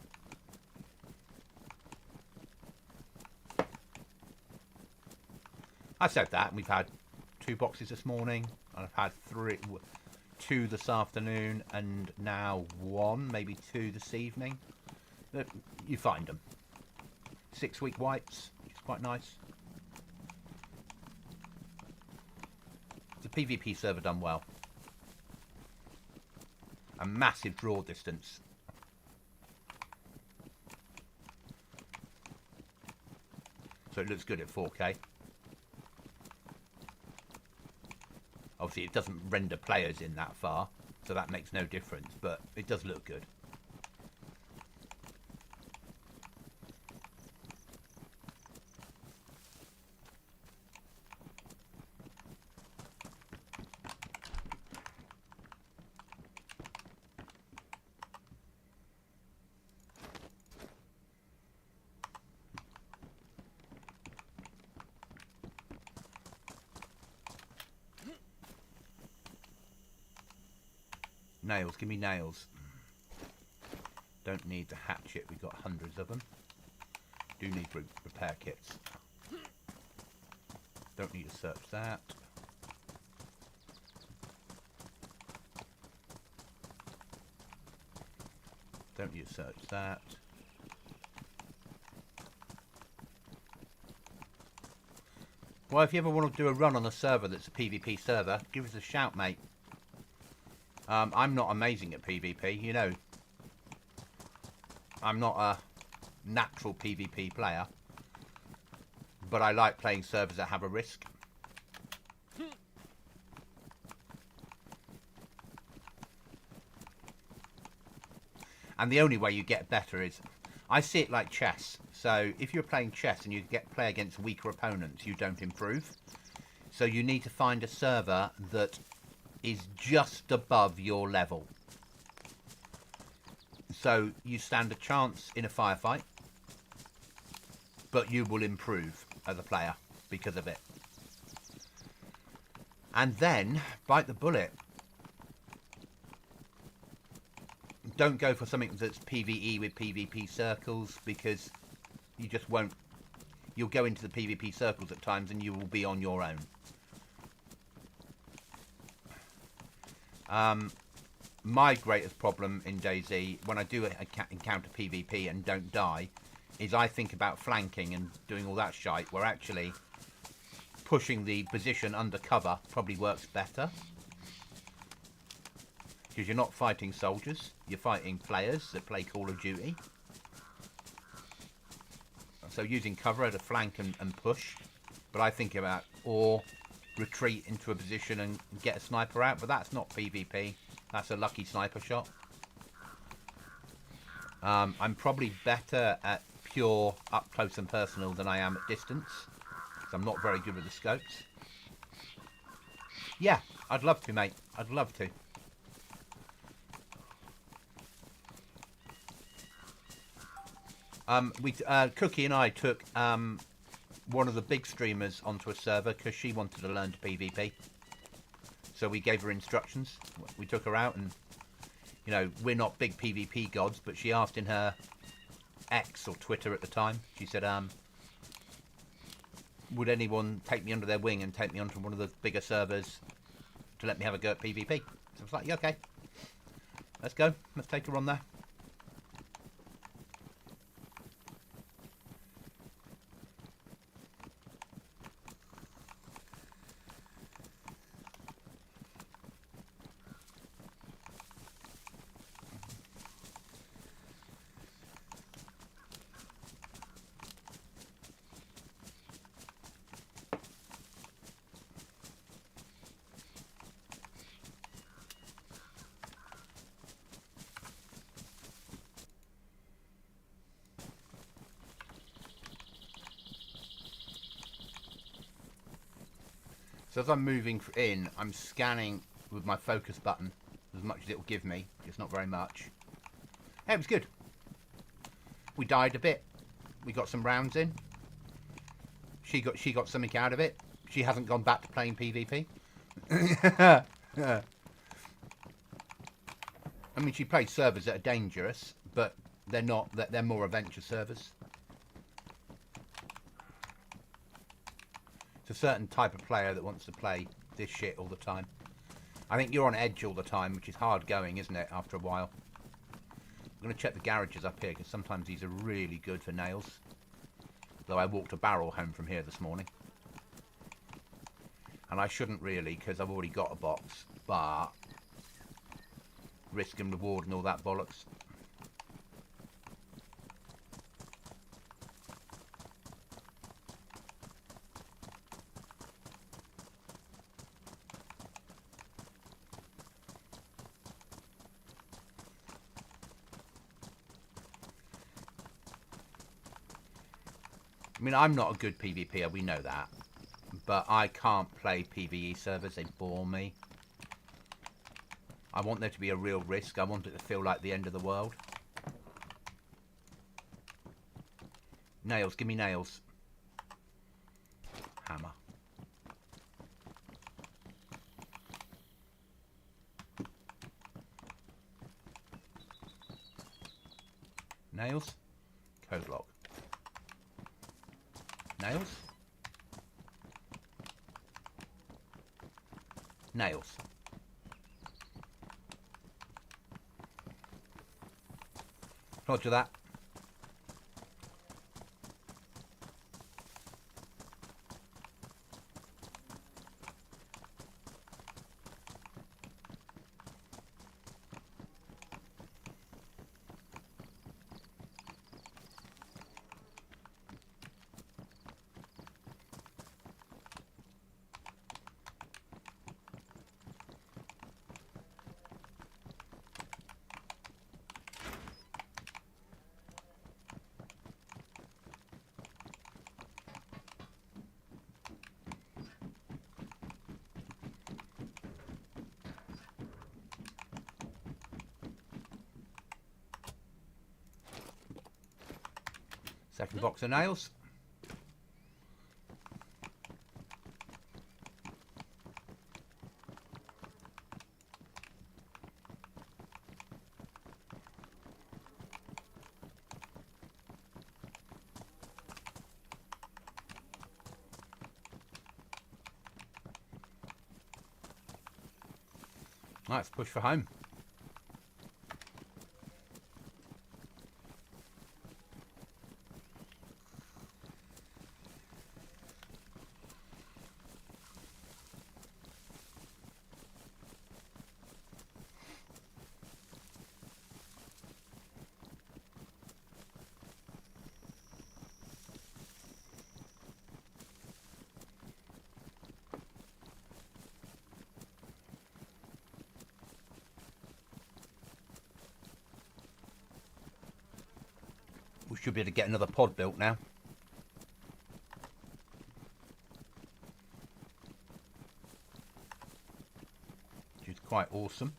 I said that, and we've had 2 boxes this morning, and I've had 2 this afternoon, and now 1, maybe 2 this evening. You find them. 6-week whites, which is quite nice. The PvP server done well. A massive draw distance. So it looks good at 4K. Obviously it doesn't render players in that far, so that makes no difference, but it does look good. Nails, give me nails. Don't need the hatchet, we've got hundreds of them. Do need repair kits. Don't need to search that. Don't need to search that. Well, if you ever want to do a run on a server that's a PvP server, give us a shout, mate. I'm not amazing at PvP, you know. I'm not a natural PvP player. But I like playing servers that have a risk. And the only way you get better is... I see it like chess. So if you're playing chess and you play against weaker opponents, you don't improve. So you need to find a server that is just above your level. So you stand a chance in a firefight, but you will improve as a player because of it. And then bite the bullet. Don't go for something that's PvE with PvP circles, because you just won't. You'll go into the PvP circles at times and you will be on your own. My greatest problem in DayZ, when I do encounter PvP and don't die, is I think about flanking and doing all that shite, where actually pushing the position under cover probably works better. Because you're not fighting soldiers, you're fighting players that play Call of Duty. So using cover to flank and push. But I think about, or retreat into a position and get a sniper out, but that's not PvP. That's a lucky sniper shot. I'm probably better at pure up close and personal than I am at distance, because I'm not very good with the scopes. Yeah, I'd love to, mate. I'd love to. Cookie and I took one of the big streamers onto a server because she wanted to learn to PvP. So we gave her instructions. We took her out, and you know, we're not big PvP gods, but she asked in her X or Twitter at the time. She said, would anyone take me under their wing and take me onto one of the bigger servers to let me have a go at PvP? So I was like, yeah, okay, let's go. Let's take her on there. So as I'm moving in, I'm scanning with my focus button as much as it will give me. It's not very much. Hey, it was good. We died a bit. We got some rounds in. She got something out of it. She hasn't gone back to playing PvP. I mean, she plays servers that are dangerous, but they're not. They're more adventure servers. It's a certain type of player that wants to play this shit all the time. I think you're on edge all the time, which is hard going, isn't it, after a while? I'm going to check the garages up here, because sometimes these are really good for nails. Though I walked a barrel home from here this morning. And I shouldn't really, because I've already got a box. But risk and reward and all that bollocks. I mean, I'm not a good PvPer, we know that. But I can't play PvE servers, they bore me. I want there to be a real risk. I want it to feel like the end of the world. Nails, give me nails. Hammer. Nails. Code lock. Nails. Nails. Roger that. Second box of nails. Let's push for home. We should be able to get another pod built now. Which is quite awesome.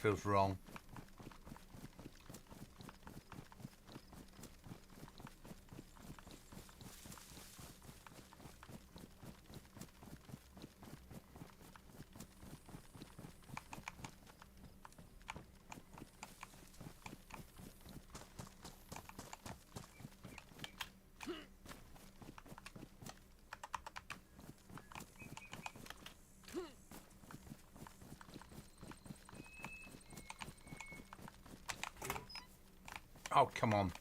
Feels wrong. Oh, come on.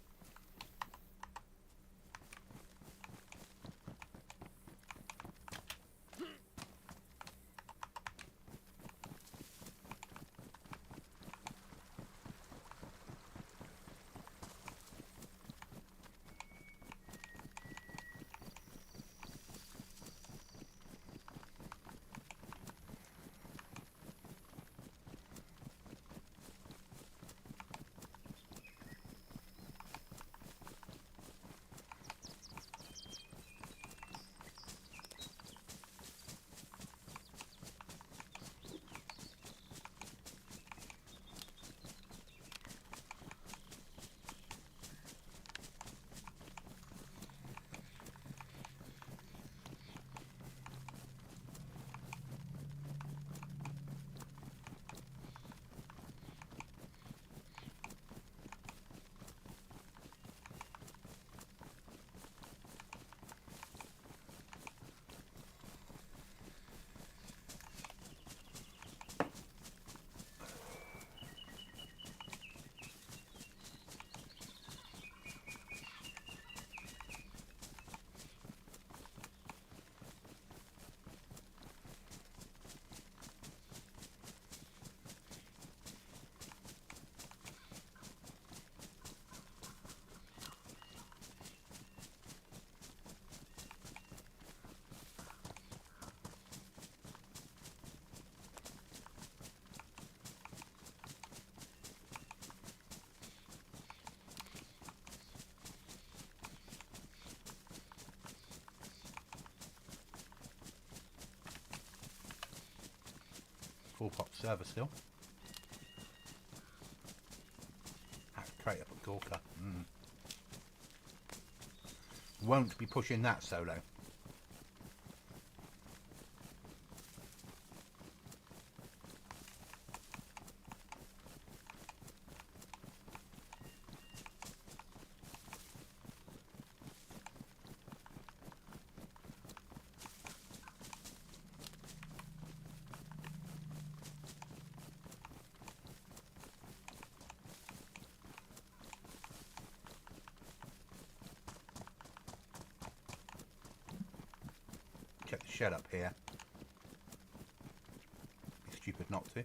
Full pop server still. Hack crate up a Gorka. Won't be pushing that solo. Check the shed up here. Be stupid not to.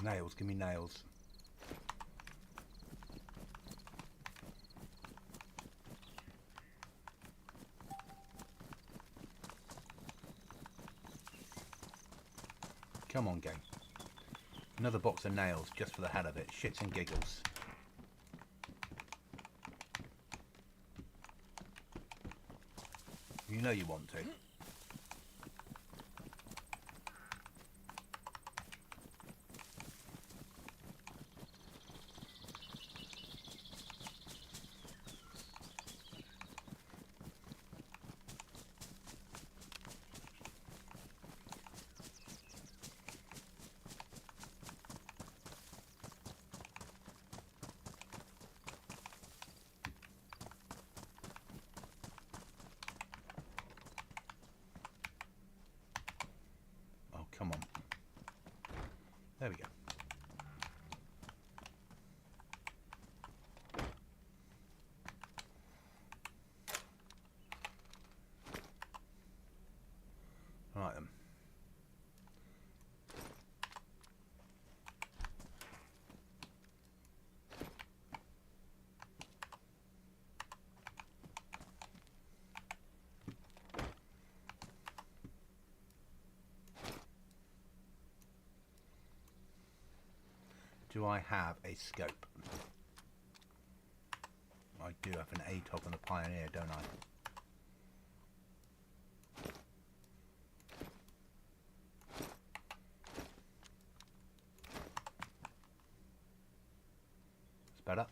Nails, give me nails. Come on, gang. Another box of nails, just for the hell of it. Shits and giggles. You know you want to. Come on. There we go. Do I have a scope? I do have an ATOG and a Pioneer, don't I? It's better.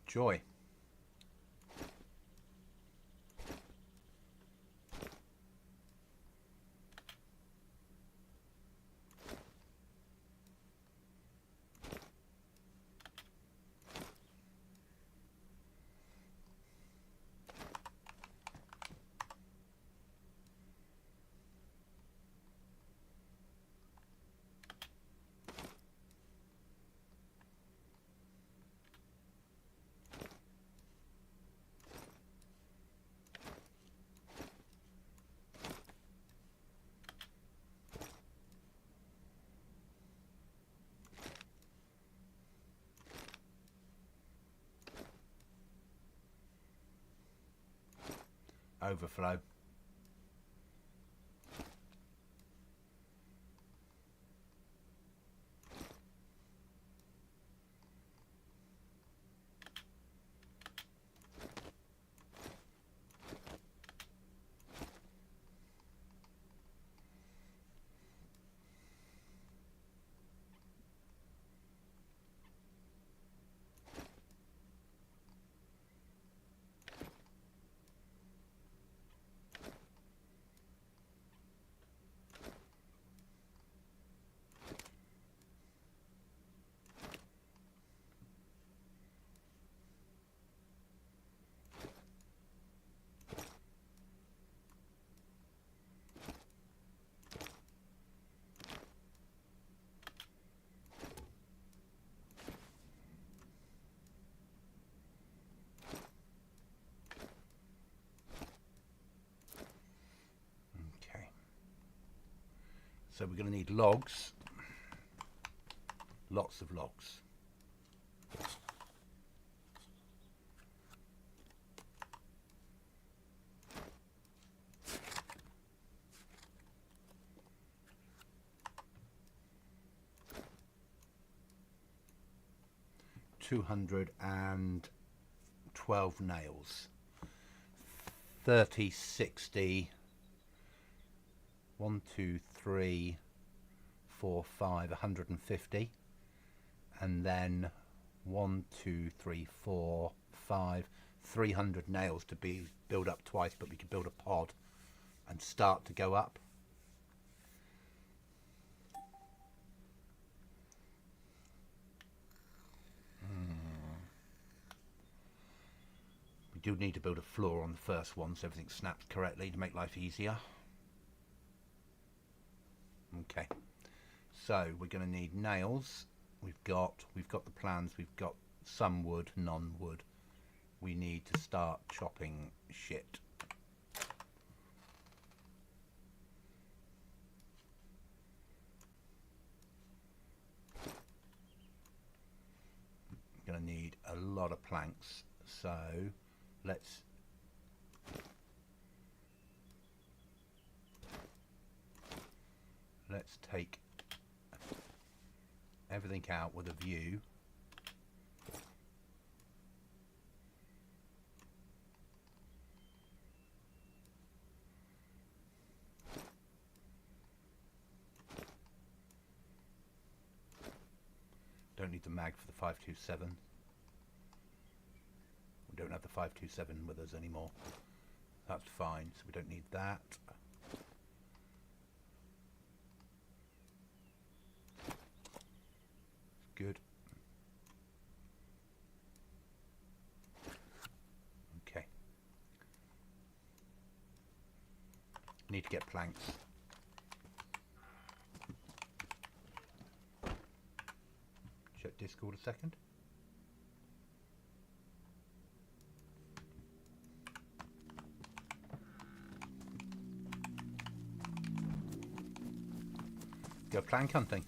Joy. Overflow. So we're going to need logs, lots of logs. $212 nails. 30, 60. 1, 2, 3, 4, 5, 150, and then 1, 2, 3, 4, 5, 300 nails to build up twice, but we could build a pod and start to go up. We do need to build a floor on the first one so everything snaps correctly to make life easier. Okay, so we're going to need nails. We've got the plans. We've got some wood, non-wood. We need to start chopping shit. I'm going to need a lot of planks. So let's take everything out with a view. Don't need the mag for the 527. We don't have the 527 with us anymore. That's fine, so we don't need that. Good. Okay. Need to get planks. Discord a second. Go plank hunting.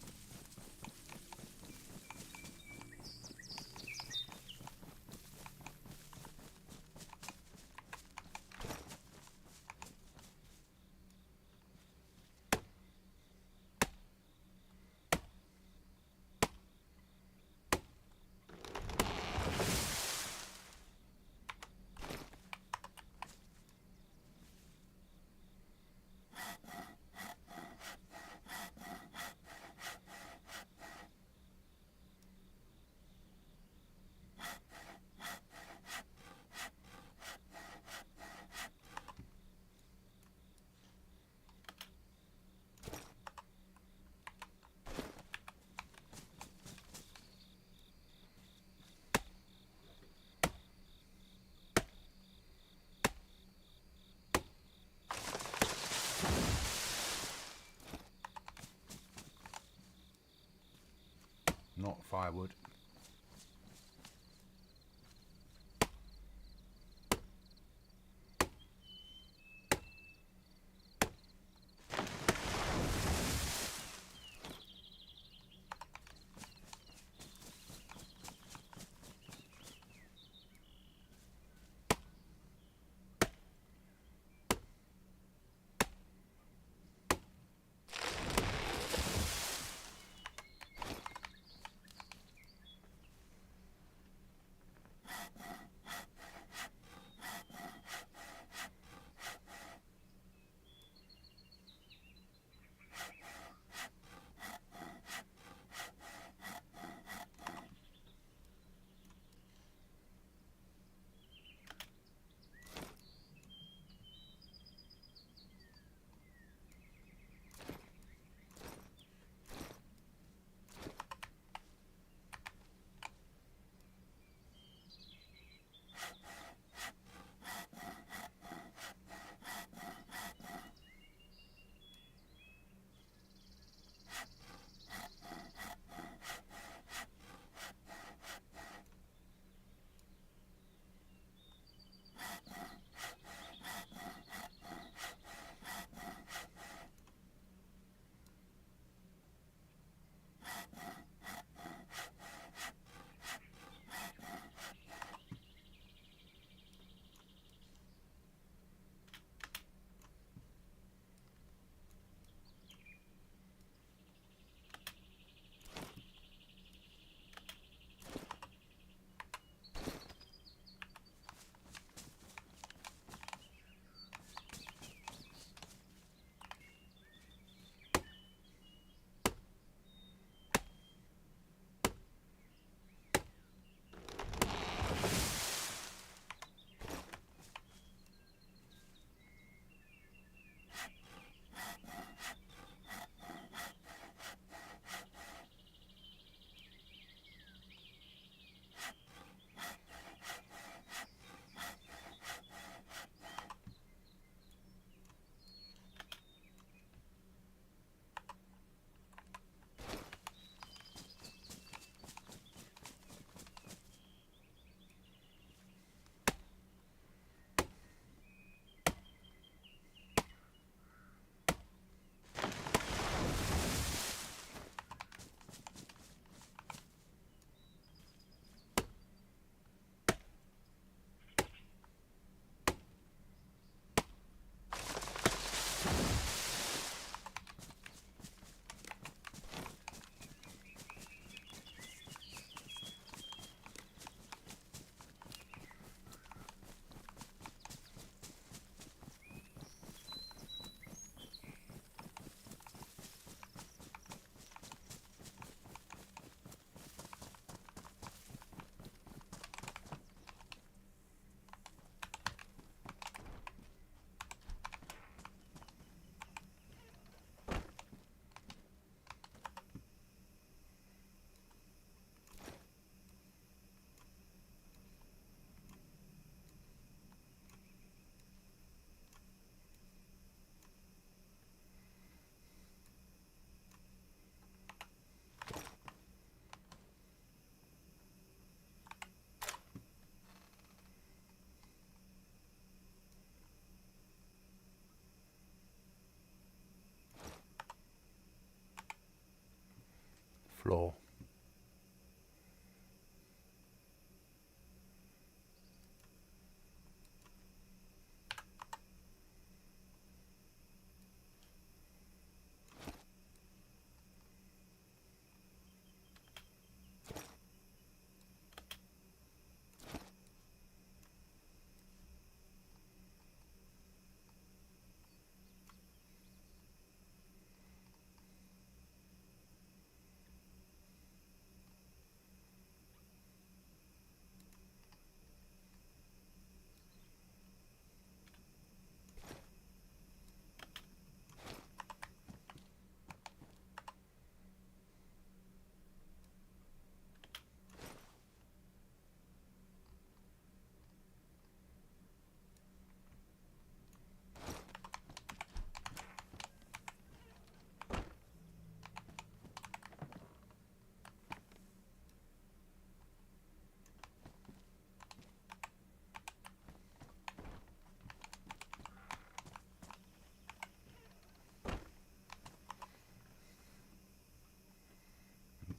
Not firewood. floor.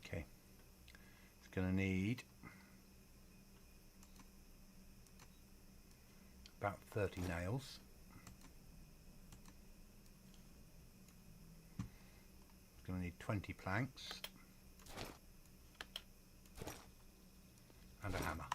Okay, it's going to need about 30 nails. It's going to need 20 planks and a hammer.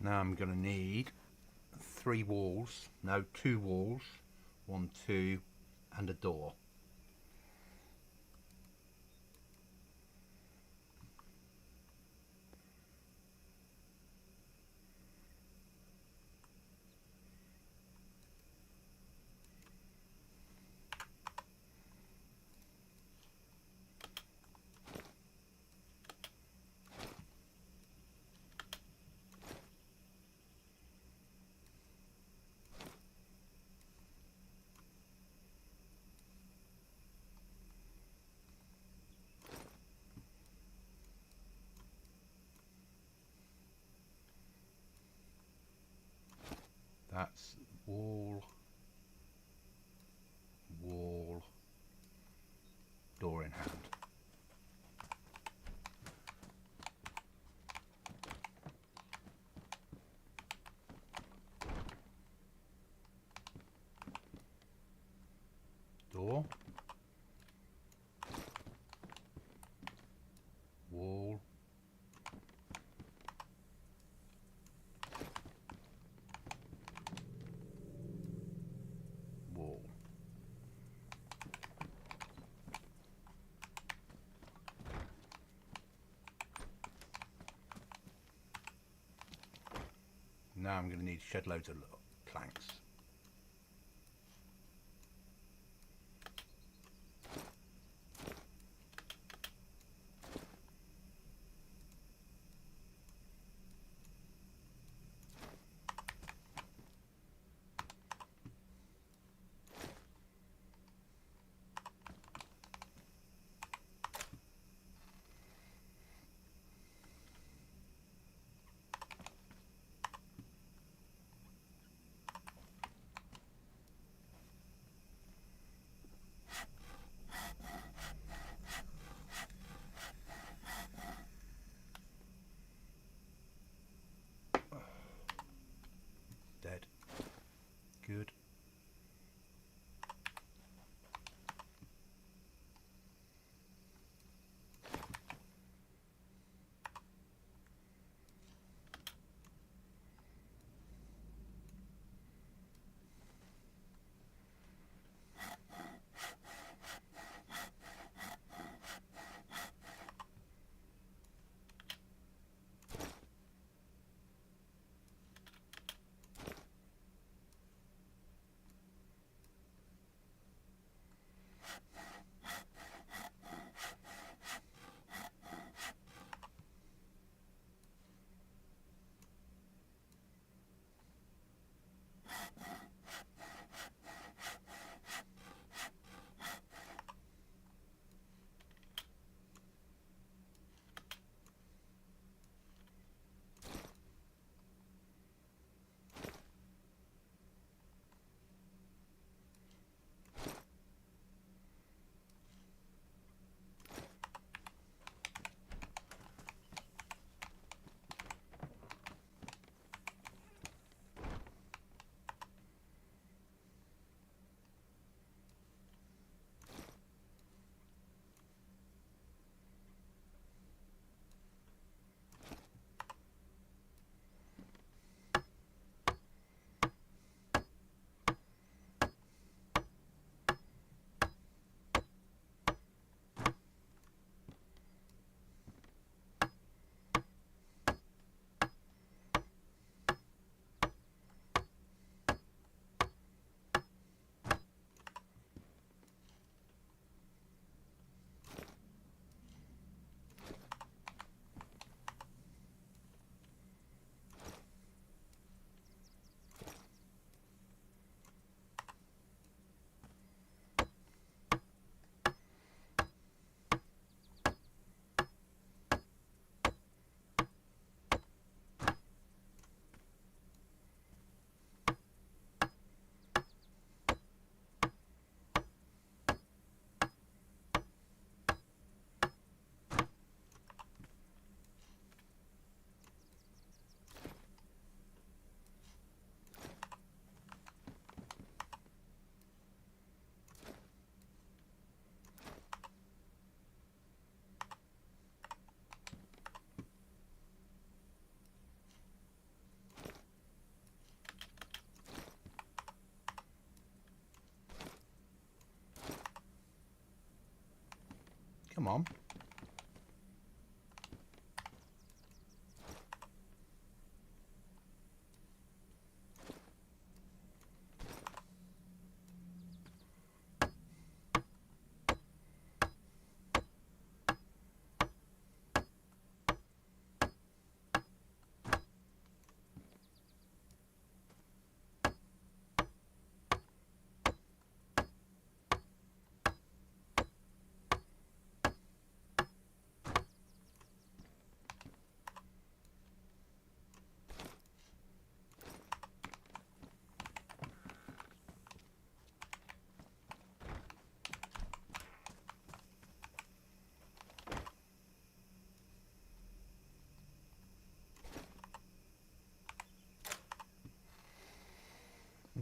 Now I'm going to need 3 walls, no 2 walls, 1, 2 and a door. That's wall, wall, door in hand. Door, wall, wall. Now I'm going to need shed loads of planks. Come on.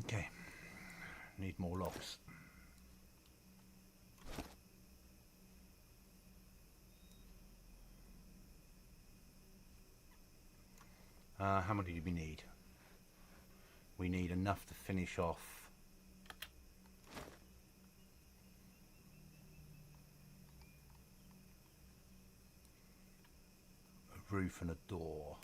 Okay, need more logs. How many do we need? We need enough to finish off a roof and a door.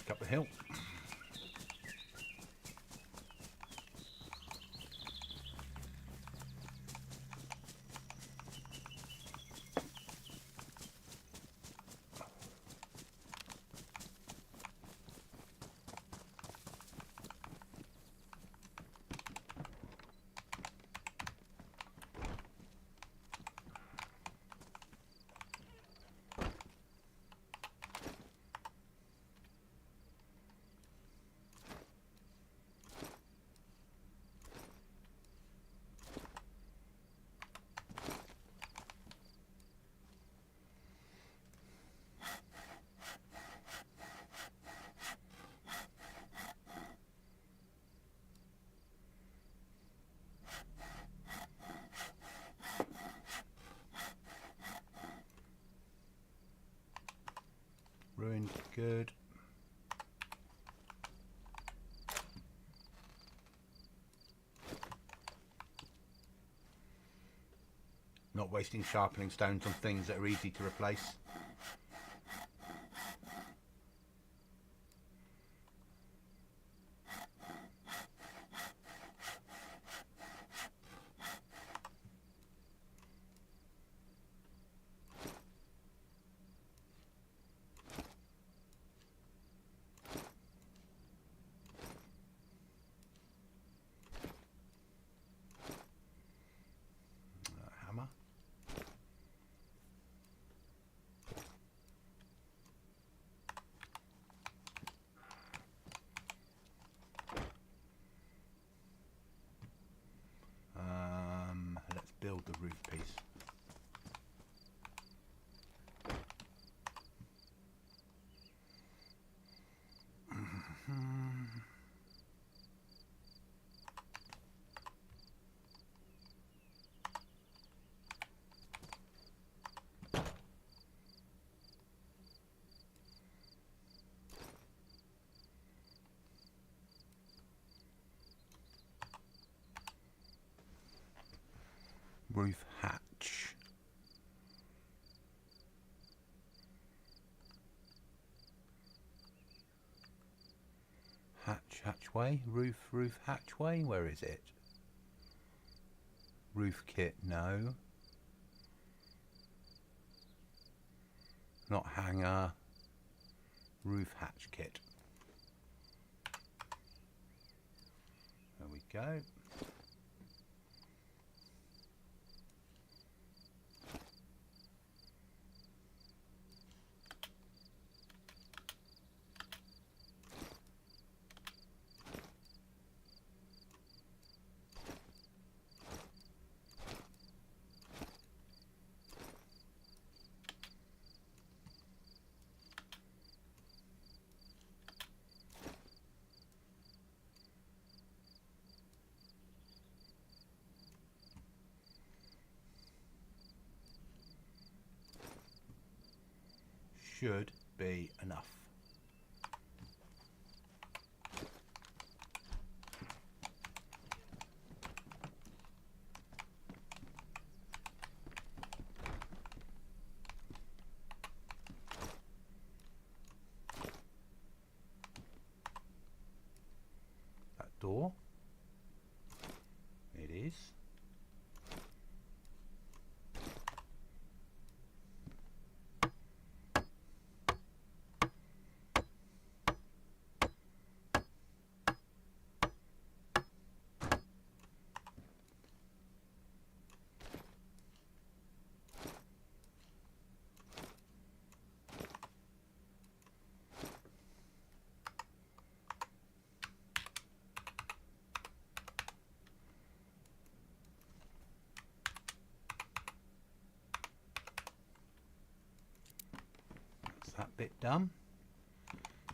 Up the hill. good. Not wasting sharpening stones on things that are easy to replace. Hammer. Let's build the roof piece. Roof hatch. Hatchway, roof hatchway, where is it? Roof kit, no. Not hanger. Roof hatch kit. There we go. Should be enough. That door. It is. That bit done.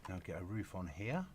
Now get a roof on here.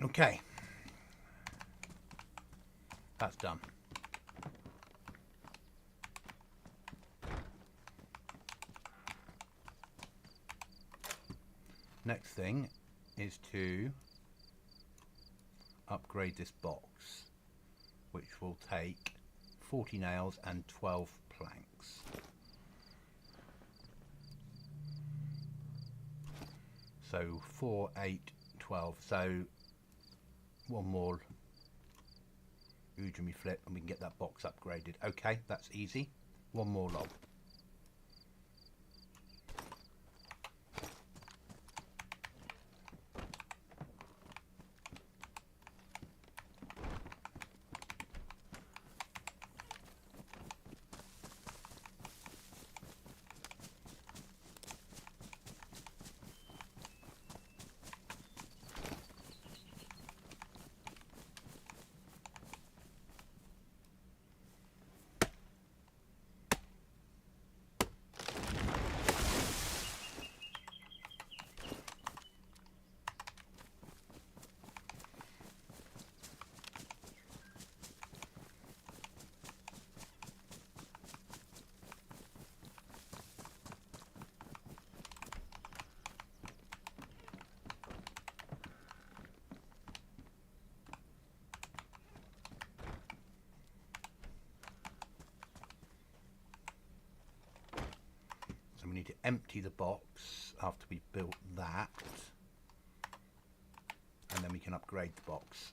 Okay. That's done. Next thing is to upgrade this box, which will take 40 nails and 12 planks. So 4, 8, 12. So one more Udemy flip and we can get that box upgraded. Okay, that's easy. One more log. So we need to empty the box after we've built that, and then we can upgrade the box.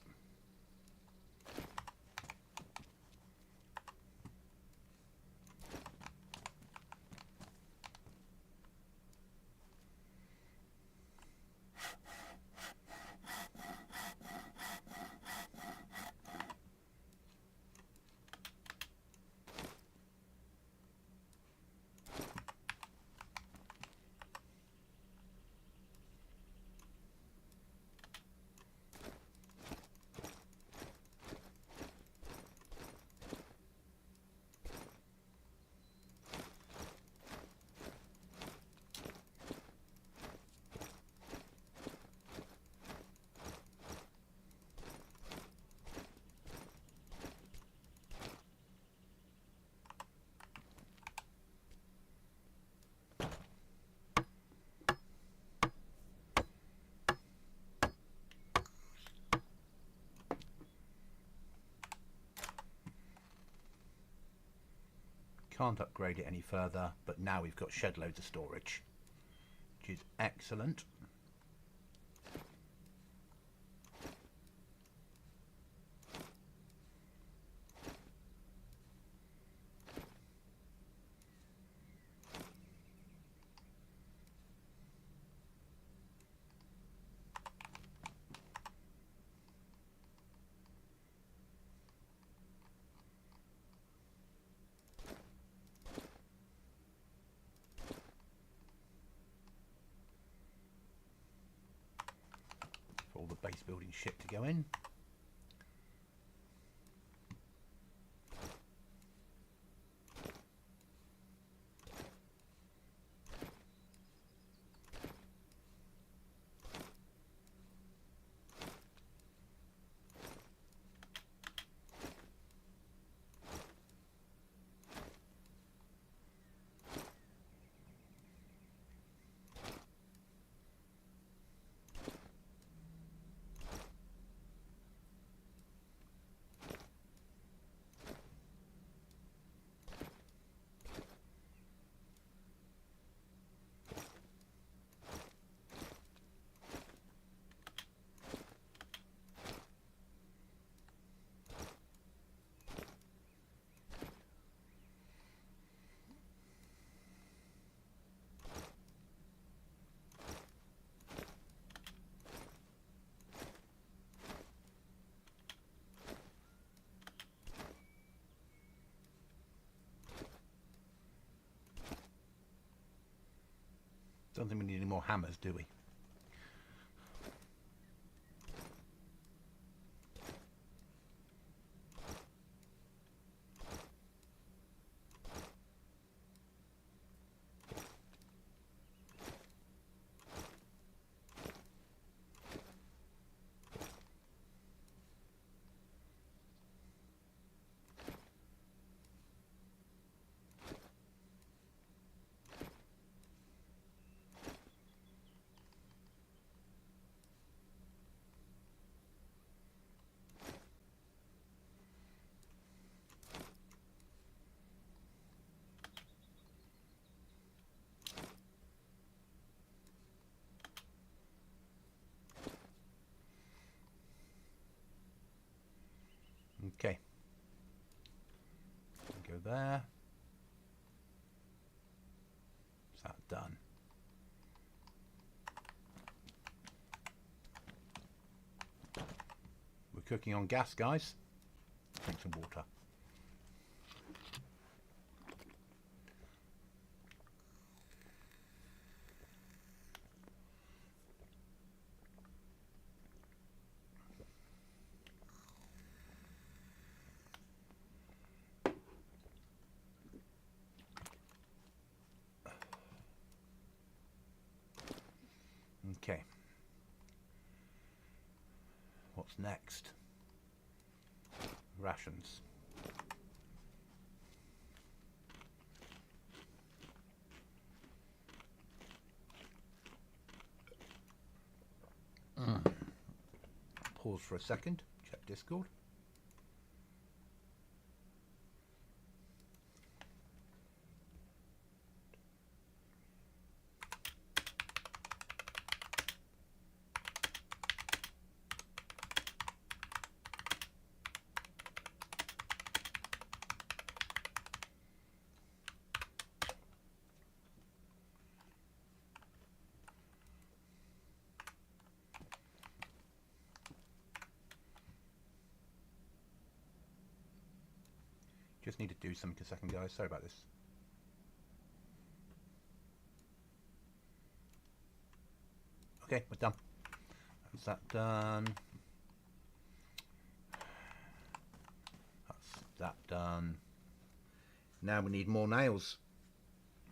Can't upgrade it any further, but now we've got shed loads of storage, which is excellent. All the base building shit to go in. Don't think we need any more hammers, do we? Go there. Is that done? We're cooking on gas, guys. Drink some water. Okay. What's next? Rations. Pause for a second. Check Discord. Just need to do something a second, guys. Sorry about this. Okay, we're done. That's that done. That's that done. Now we need more nails.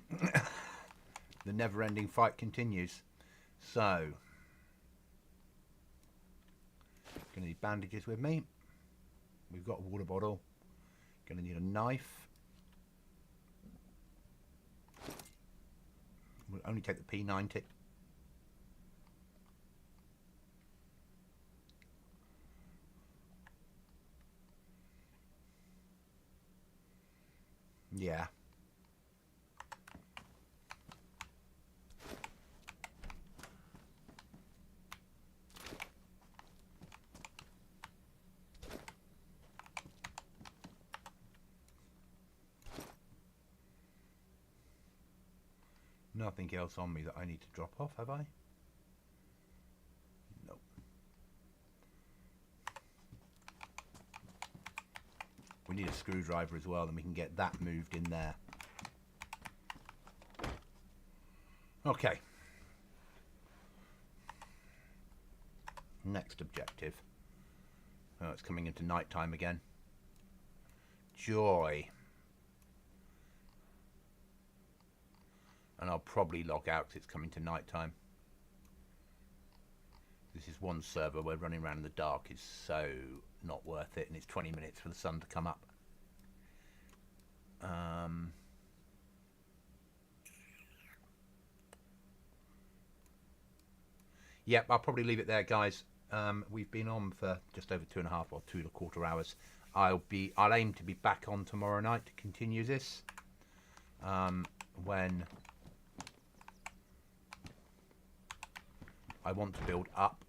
The never-ending fight continues. So, gonna need bandages with me. We've got a water bottle. Gonna need a knife. We'll only take the P90. Yeah. Nothing else on me that I need to drop off, have I? Nope. We need a screwdriver as well, and we can get that moved in there. Okay. Next objective. Oh, it's coming into night time again. Joy. And I'll probably log out because it's coming to night time. This is one server where running around in the dark is so not worth it, and it's 20 minutes for the sun to come up. Yep, I'll probably leave it there, guys. We've been on for just over 2.5 or 2.25 hours. I'll aim to be back on tomorrow night to continue this. When I want to build up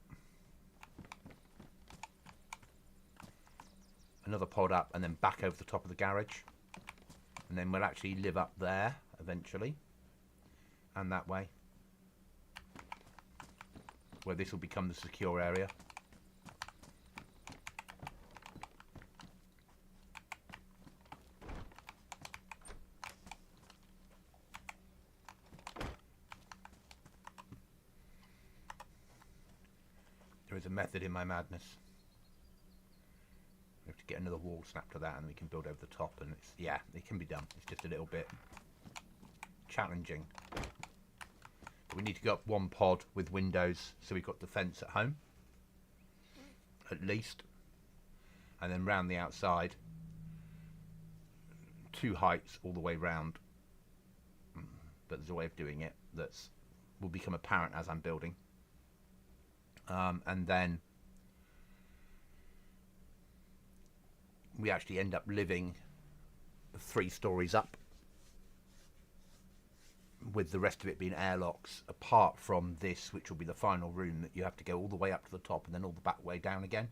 another pod up and then back over the top of the garage, and then we'll actually live up there eventually, and that way, where this will become the secure area. There is a method in my madness. We have to get another wall snapped to that, and we can build over the top, and it's, yeah, it can be done. It's just a little bit challenging. But we need to go up one pod with windows, so we've got defence at home, at least. And then round the outside, 2 heights all the way round. But there's a way of doing it that's will become apparent as I'm building. And then we actually end up living 3 stories up, with the rest of it being airlocks, apart from this, which will be the final room that you have to go all the way up to the top and then all the back way down again,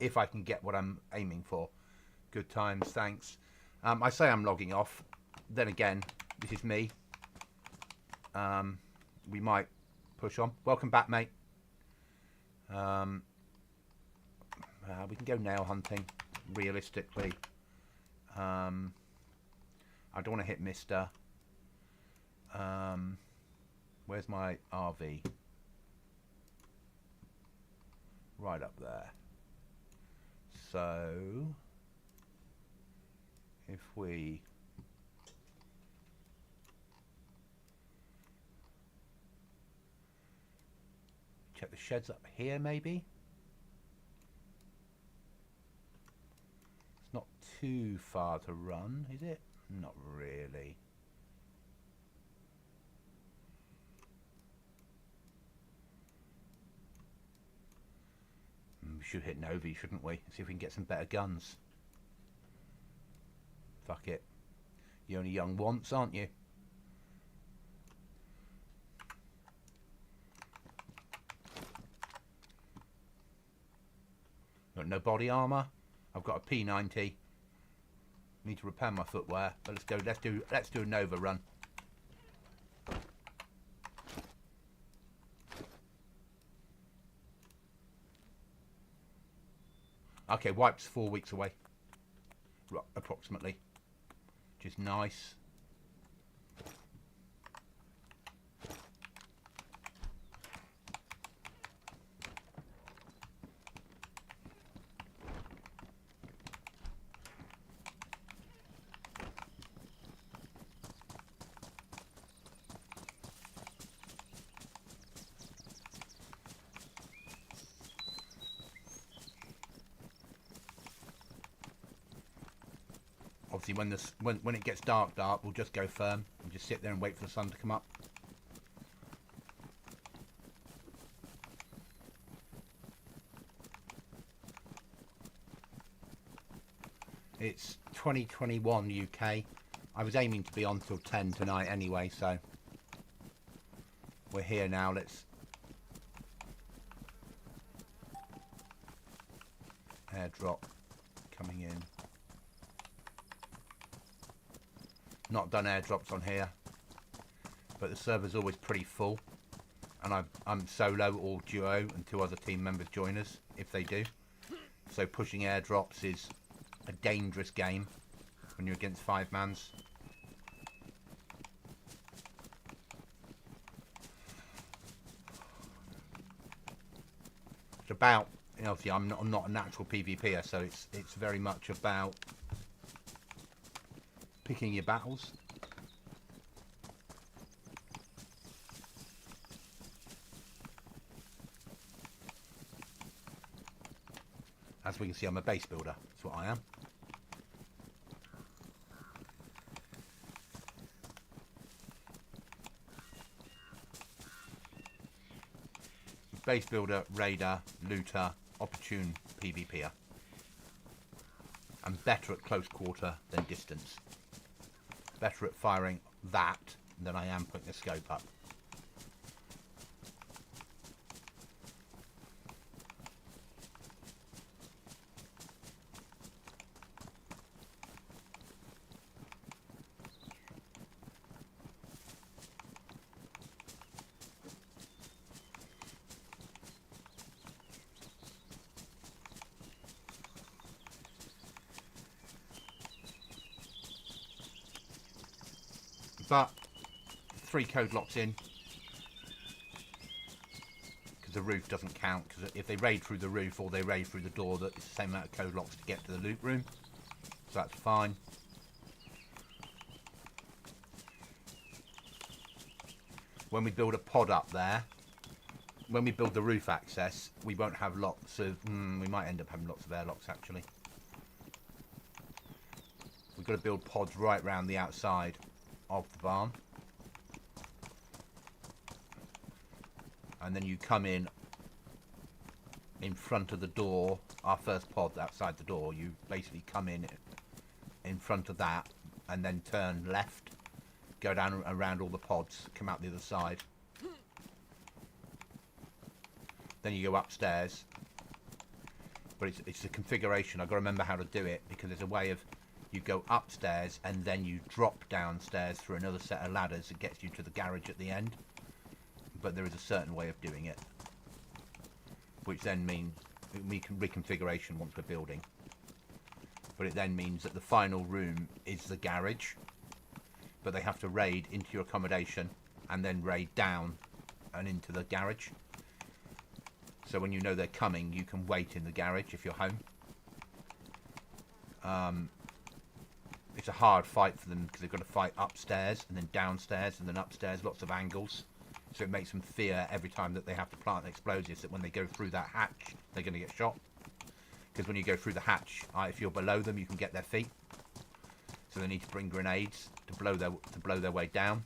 if I can get what I'm aiming for. Good times, thanks. I say I'm logging off. Then again, this is me. We might push on. Welcome back, mate. We can go nail hunting. Realistically, I don't want to hit Mister. Where's my RV? Right up there. So if we check the sheds up here, maybe it's not too far to run, is it? Not really. We should hit Novi, shouldn't we? See if we can get some better guns. Fuck it. You're only young once, aren't you? Got no body armor. I've got a P90. Need to repair my footwear, but let's go. Let's do a Nova run. Okay, wipe's 4 weeks away, approximately, which is nice. Obviously, when it gets dark, we'll just go firm and just sit there and wait for the sun to come up. It's 2021 UK. I was aiming to be on till 10 tonight anyway, so we're here now. Let's airdrop coming in. Not done airdrops on here, but the server's always pretty full, and I'm solo or duo, and 2 other team members join us if they do. So pushing airdrops is a dangerous game when you're against 5-mans. It's about, you know, obviously I'm not a natural PvPer, so it's very much about picking your battles. As we can see, I'm a base builder. That's what I am. Base builder, raider, looter, opportune PvPer. I'm better at close quarter than distance. Better at firing that than I am putting the scope up. But 3 code locks in, because the roof doesn't count, because if they raid through the roof or they raid through the door, it's the same amount of code locks to get to the loot room, so that's fine. When we build a pod up there, when we build the roof access, we won't have lots of, we might end up having lots of airlocks actually. We've got to build pods right round the outside of the barn, and then you come in front of the door. Our first pod outside the door, you basically come in front of that and then turn left, go down around all the pods, come out the other side, then you go upstairs. But it's the configuration. I've got to remember how to do it, because there's a way of You go upstairs and then you drop downstairs through another set of ladders that gets you to the garage at the end. But there is a certain way of doing it, which then means reconfiguration once we're building. But it then means that the final room is the garage, but they have to raid into your accommodation and then raid down and into the garage. So when you know they're coming, you can wait in the garage if you're home. It's a hard fight for them because they've got to fight upstairs and then downstairs and then upstairs, lots of angles. So it makes them fear every time that they have to plant explosives, that when they go through that hatch, they're going to get shot. Because when you go through the hatch, if you're below them, you can get their feet. So they need to bring grenades to blow their way down.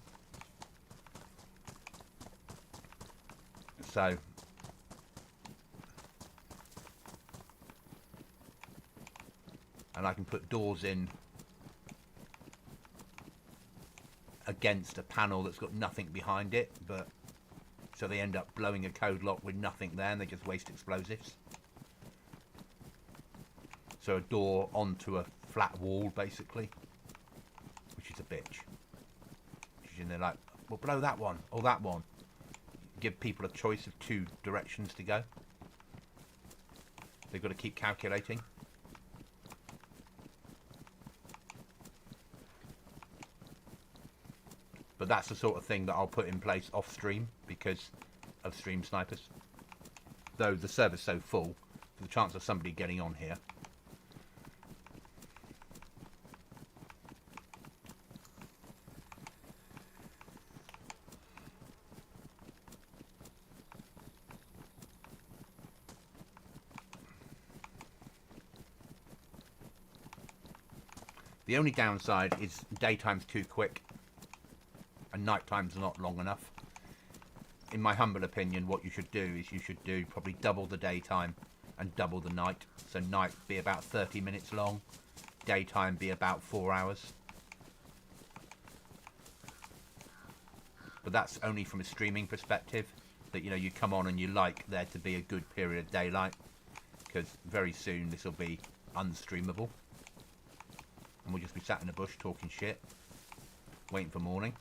So and I can put doors in against a panel that's got nothing behind it, but so they end up blowing a code lock with nothing there and they just waste explosives. So a door onto a flat wall basically, which is a bitch. And they're like, well, blow that one or that one. Give people a choice of 2 directions to go. They've got to keep calculating. But that's the sort of thing that I'll put in place off stream because of stream snipers. Though the server's so full, the chance of somebody getting on here. The only downside is daytime's too quick and nighttime's not long enough. In my humble opinion, what you should do is you should do probably double the daytime and double the night. So night be about 30 minutes long, daytime be about 4 hours. But that's only from a streaming perspective, that you know you come on and you like there to be a good period of daylight, because very soon this will be unstreamable. And we'll just be sat in the bush talking shit, waiting for morning.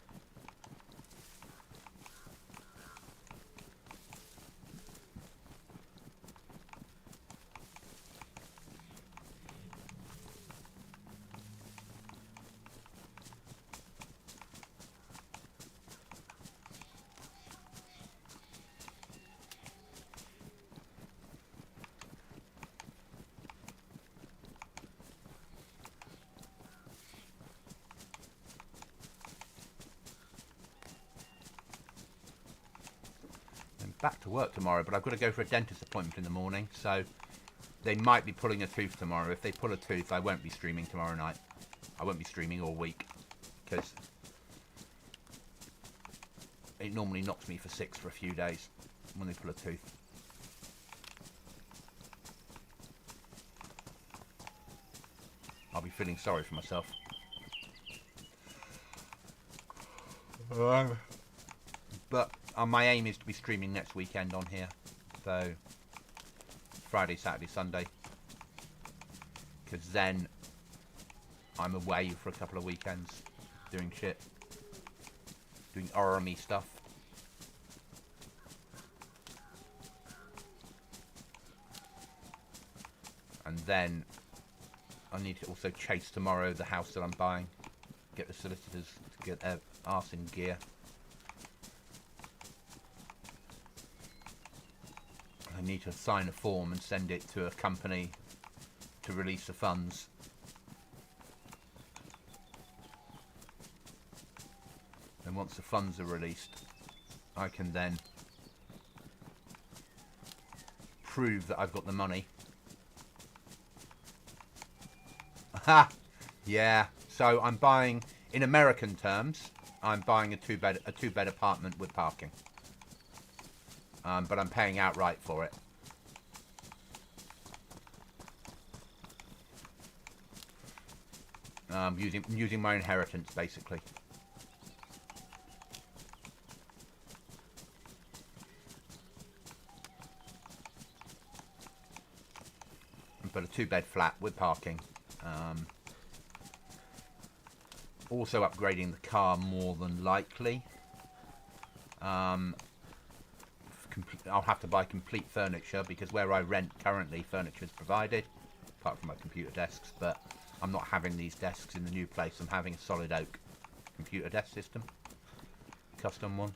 Back to work tomorrow, but I've got to go for a dentist appointment in the morning, so they might be pulling a tooth tomorrow. If they pull a tooth, I won't be streaming tomorrow night. I won't be streaming all week because it normally knocks me for 6 for a few days when they pull a tooth. I'll be feeling sorry for myself. But my aim is to be streaming next weekend on here, so Friday, Saturday, Sunday, because then I'm away for a couple of weekends doing shit, doing army stuff. And then I need to also chase tomorrow the house that I'm buying, get the solicitors to get their arse in gear. I need to sign a form and send it to a company to release the funds. And once the funds are released, I can then prove that I've got the money. Ha! Yeah. So I'm buying, in American terms, I'm buying a two bed apartment with parking. But I'm paying outright for it. Using my inheritance, basically. But a 2-bed flat with parking. Also upgrading the car more than likely. I'll have to buy complete furniture because where I rent currently, furniture is provided, apart from my computer desks. But I'm not having these desks in the new place. I'm having a solid oak computer desk system, custom one.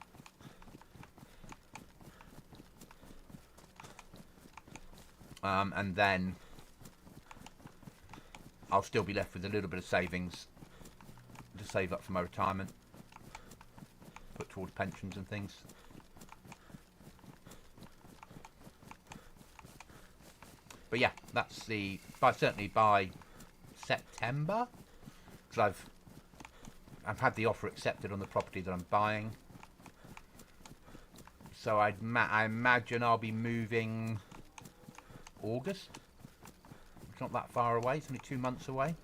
And then I'll still be left with a little bit of savings to save up for my retirement, put towards pensions and things. But yeah, that's certainly by September, because I've had the offer accepted on the property that I'm buying. So I imagine I'll be moving August. It's not that far away. It's only 2 months away.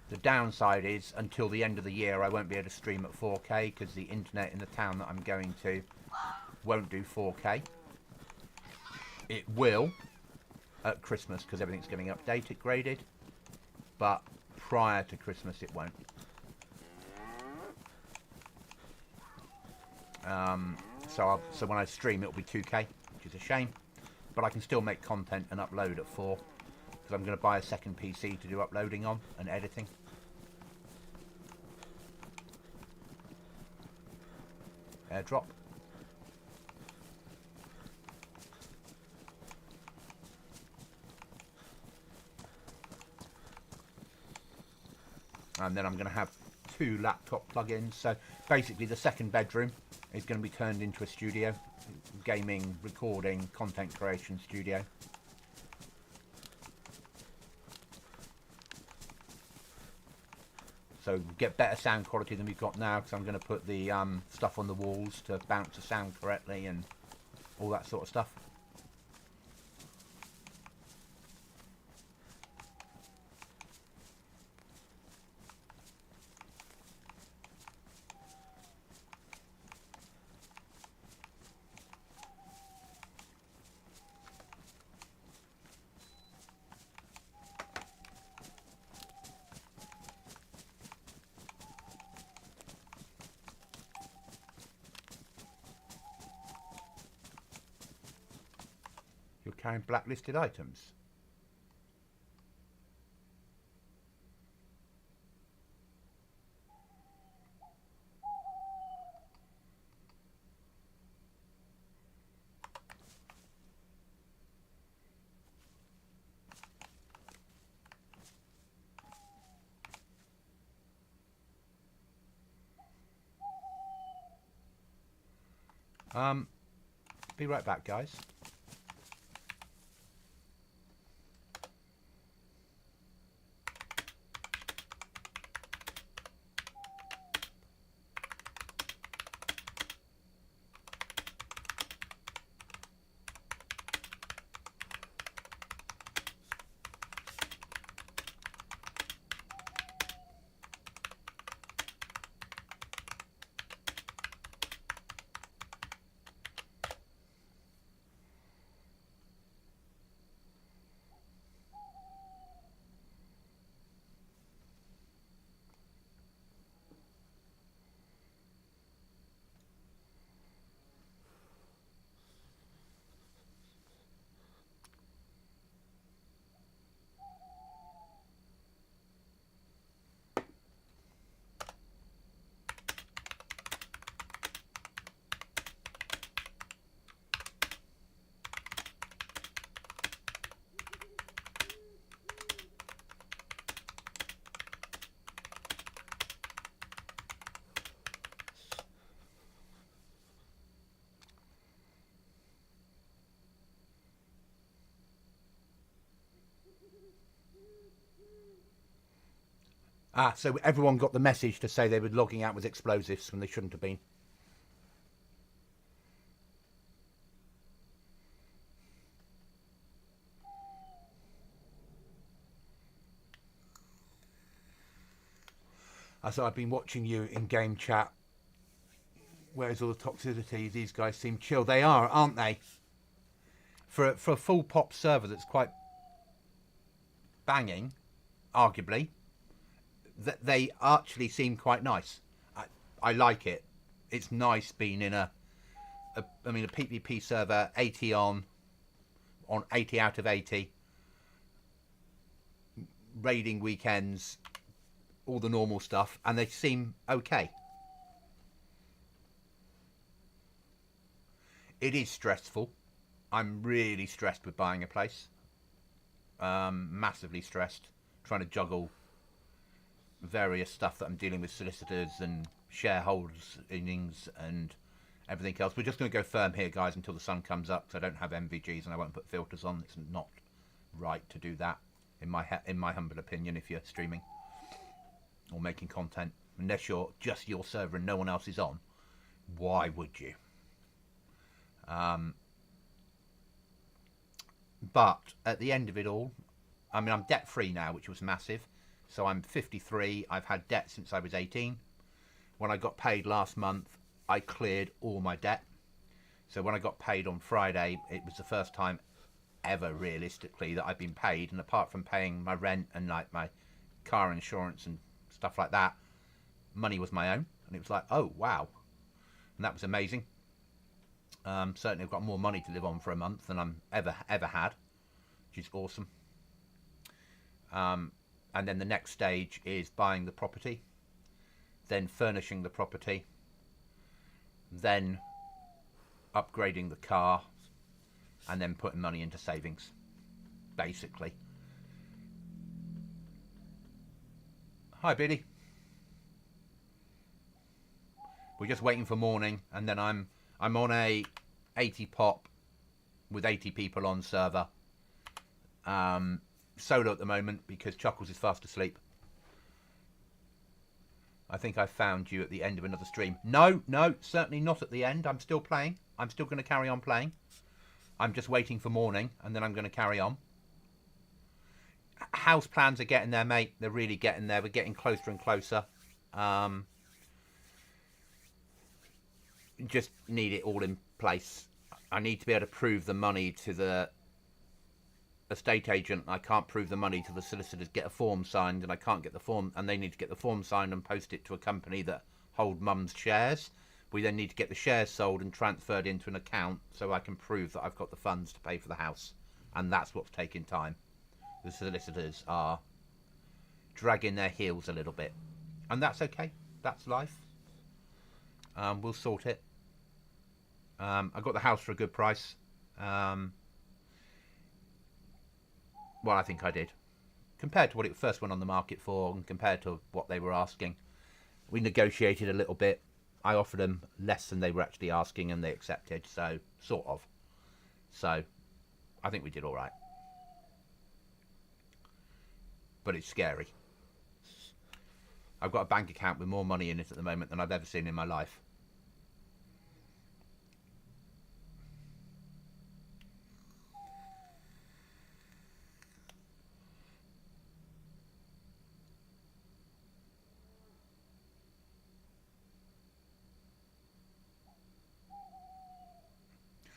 The downside is until the end of the year I won't be able to stream at 4K because the internet in the town that I'm going to won't do 4K. It will at Christmas because everything's getting updated, graded, but prior to Christmas it won't. So when I stream it'll be 2K, which is a shame, but I can still make content and upload at 4 because I'm going to buy a second PC to do uploading on and editing. Airdrop. And then I'm going to have 2 laptop plugins. So basically the second bedroom is going to be turned into a studio. Gaming, recording, content creation studio. So we'll get better sound quality than we've got now because I'm going to put the stuff on the walls to bounce the sound correctly and all that sort of stuff. You're carrying blacklisted items. Be right back, guys. So everyone got the message to say they were logging out with explosives when they shouldn't have been. So I've been watching you in game chat. Where's all the toxicity? These guys seem chill. They are, aren't they? For a full pop server that's quite banging, arguably, they actually seem quite nice. I like it. It's nice being in a PvP server, 80 on 80 out of 80, raiding weekends, all the normal stuff, and they seem okay. It is stressful. I'm really stressed with buying a place. Massively stressed, trying to juggle various stuff that I'm dealing with, solicitors and shareholders innings and everything else. We're just going to go firm here, guys, until the sun comes up, because I don't have MVGs and I won't put filters on. It's not right to do that, in my humble opinion, if you're streaming or making content. Unless you're just your server and no one else is on, why would you? But at the end of it all, I mean, I'm debt free now, which was massive. So I'm 53. I've had debt since I was 18. When I got paid last month, I cleared all my debt. So when I got paid on Friday, it was the first time ever, realistically, that I've been paid. And apart from paying my rent and like my car insurance and stuff like that, money was my own. And it was like, oh, wow. And that was amazing. Certainly I've got more money to live on for a month than I'm ever had, which is awesome. And then the next stage is buying the property, then furnishing the property, then upgrading the car, and then putting money into savings, basically. Hi, Biddy. We're just waiting for morning, and then I'm on a 80 pop with 80 people on server. Solo at the moment because Chuckles is fast asleep. I think I found you at the end of another stream. No, certainly not at the end. I'm still playing. I'm still going to carry on playing. I'm just waiting for morning, and then I'm going to carry on. House plans are getting there, mate. They're really getting there. We're getting closer and closer. Just need it all in place. I need to be able to prove the money to the estate agent. I can't prove the money to the solicitors. Get a form signed, and I can't get the form, and they need to get the form signed and post it to a company that hold mum's shares. We then need to get the shares sold and transferred into an account so I can prove that I've got the funds to pay for the house. And that's what's taking time. The solicitors are dragging their heels a little bit, and that's okay. That's life. We'll sort it. I got the house for a good price. Well, I think I did. Compared to what it first went on the market for and compared to what they were asking. We negotiated a little bit. I offered them less than they were actually asking and they accepted. So, sort of. So, I think we did all right. But it's scary. I've got a bank account with more money in it at the moment than I've ever seen in my life.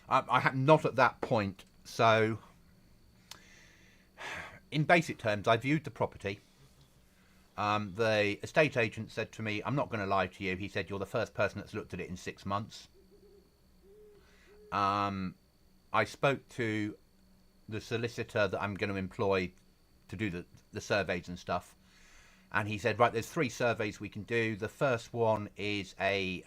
I'm not at that point, so in basic terms, I viewed the property. The estate agent said to me, I'm not going to lie to you, he said, you're the first person that's looked at it in 6 months. I spoke to the solicitor that I'm going to employ to do the surveys and stuff, and he said, right, there's 3 surveys we can do. The first one is a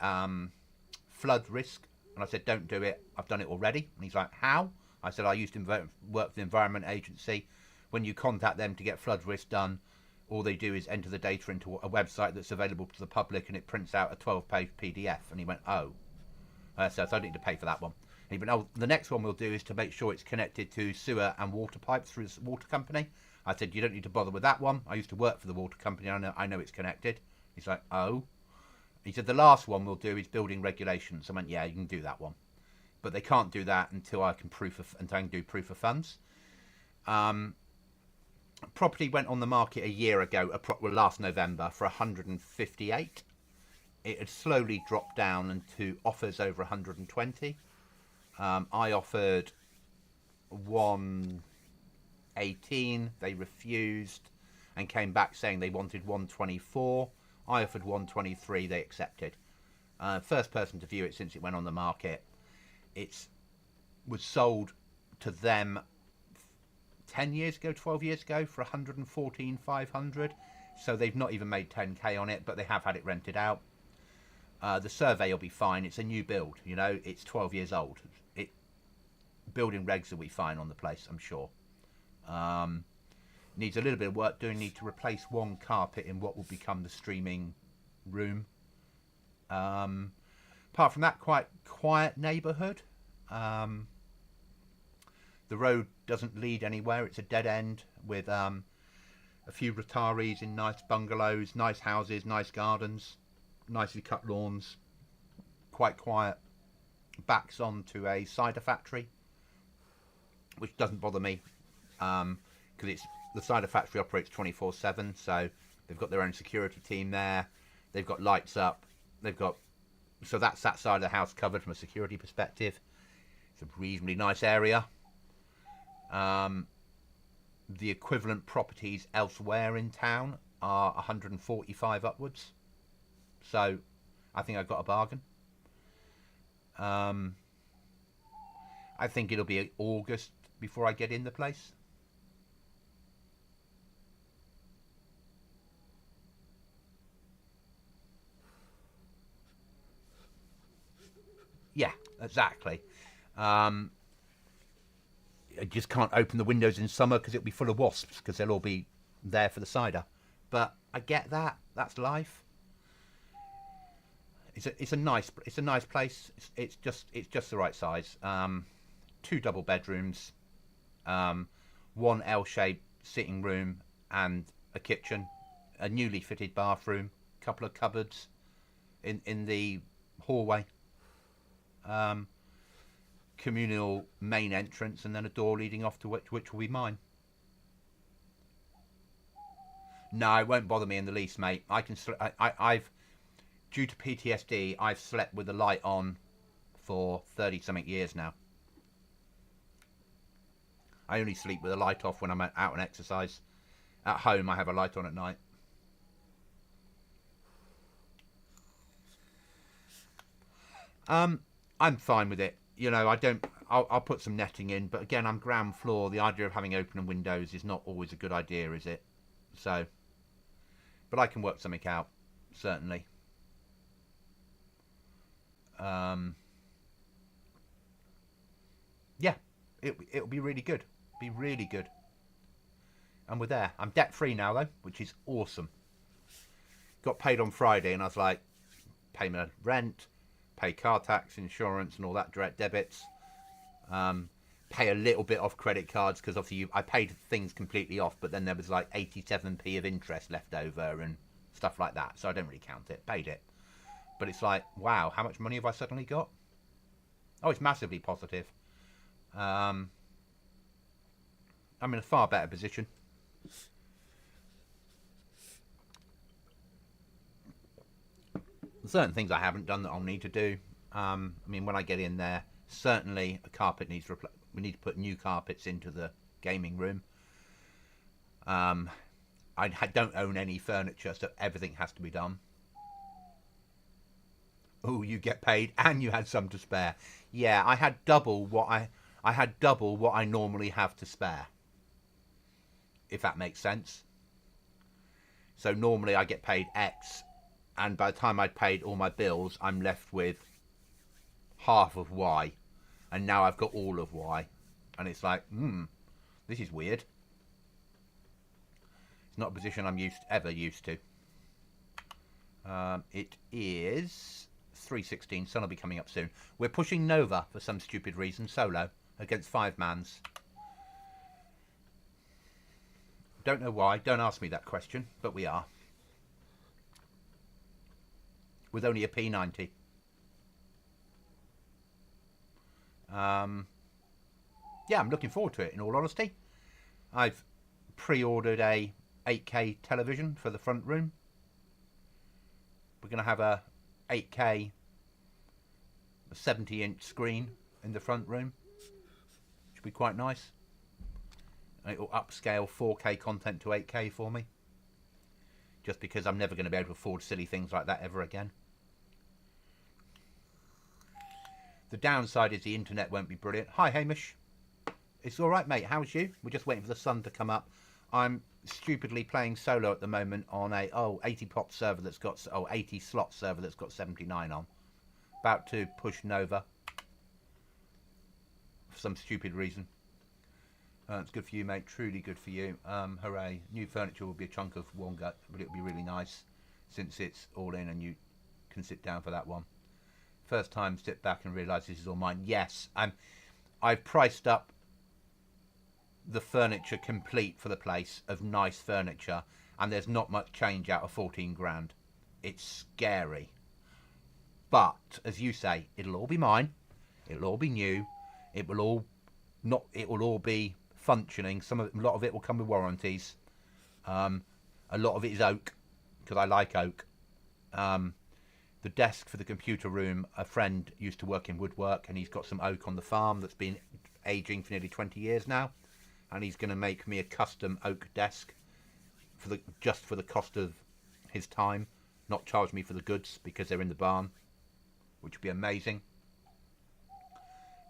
flood risk. And I said, don't do it. I've done it already. And he's like, how? I said, I used to work for the Environment Agency. When you contact them to get flood risk done, all they do is enter the data into a website that's available to the public, and it prints out a 12-page PDF. And he went, oh. So I don't need to pay for that one. And he went, oh, the next one we'll do is to make sure it's connected to sewer and water pipes through the water company. I said, you don't need to bother with that one. I used to work for the water company. I know it's connected. He's like, oh. He said, the last one we'll do is building regulations. I went, yeah, you can do that one. But they can't do that until I can do proof of funds. Property went on the market a year ago, last November, for 158. It had slowly dropped down into offers over 120. I offered 118. They refused. and came back saying they wanted 124. I offered 123. They accepted. First person to view it since it went on the market. It was sold to them 10 years ago, 12 years ago for 114,500. So they've not even made 10k on it, but they have had it rented out. The survey will be fine. It's a new build, you know. It's 12 years old. Building regs will be fine on the place, I'm sure. Needs a little bit of work doing. Need to replace one carpet in what will become the streaming room. Apart from that, quite quiet neighbourhood. The road doesn't lead anywhere. It's a dead end with a few retirees in nice bungalows, nice houses, nice gardens, nicely cut lawns. Quite quiet. Backs onto a cider factory, which doesn't bother me because the cider factory operates 24/7, so they've got their own security team there. They've got lights up. So that's that side of the house covered from a security perspective. It's a reasonably nice area. The equivalent properties elsewhere in town are 145 upwards. So I think I've got a bargain. I think it'll be August before I get in the place. Yeah, exactly. I just can't open the windows in summer because it'll be full of wasps because they'll all be there for the cider. But I get that. That's life. It's a nice place. It's just the right size. 2 double bedrooms, 1 L-shaped sitting room and a kitchen, a newly fitted bathroom, a couple of cupboards in the hallway. Communal main entrance, and then a door leading off to which will be mine. No, it won't bother me in the least, mate. I've due to PTSD, I've slept with the light on for 30-something years now. I only sleep with the light off when I'm out on exercise. At home, I have a light on at night. I'm fine with it. You know, I'll put some netting in, but again, I'm ground floor. The idea of having open windows is not always a good idea, is it? So, but I can work something out, certainly. Yeah, it'll be really good. Be really good. And we're there. I'm debt free now though, which is awesome. Got paid on Friday, and I was like, pay my rent, pay car tax, insurance, and all that direct debits. Pay a little bit off credit cards because obviously I paid things completely off, but then there was like 87p of interest left over and stuff like that. So I don't really count it. Paid it. But it's like, wow, how much money have I suddenly got? Oh, it's massively positive. I'm in a far better position. Certain things I haven't done that I'll need to do. I mean, when I get in there, certainly a carpet needs we need to put new carpets into the gaming room. I don't own any furniture, so everything has to be done. Oh, you get paid and you had some to spare. Yeah, I had double what I normally have to spare. If that makes sense. So normally I get paid X, and by the time I'd paid all my bills, I'm left with half of Y. And now I've got all of Y. And it's like, this is weird. It's not a position I'm ever used to. It is 3:16. Sun will be coming up soon. We're pushing Nova for some stupid reason, solo, against 5-mans. Don't know why. Don't ask me that question, but we are. With only a P90. Yeah, I'm looking forward to it, in all honesty. I've pre-ordered a 8K television for the front room. We're going to have a 8K 70-inch screen in the front room. Should be quite nice. And it will upscale 4K content to 8K for me. just because I'm never going to be able to afford silly things like that ever again. The downside is the internet won't be brilliant. Hi, Hamish. It's all right, mate. How's you? We're just waiting for the sun to come up. I'm stupidly playing solo at the moment on a 80 pop server that's got 80 slot server that's got 79 on. About to push Nova for some stupid reason. It's good for you, mate. Truly good for you. Hooray! New furniture will be a chunk of Wonga, but it'll be really nice since it's all in and you can sit down for that one. First time, sit back and realise this is all mine. Yes, I've priced up the furniture complete for the place of nice furniture, and there's not much change out of 14 grand. It's scary, but as you say, it'll all be mine. It'll all be new. It will all be functioning. A lot of it will come with warranties. A lot of it is oak because I like oak. The desk for the computer room, a friend used to work in woodwork, and he's got some oak on the farm that's been aging for nearly 20 years now, and he's going to make me a custom oak desk just for the cost of his time, not charge me for the goods because they're in the barn, which would be amazing.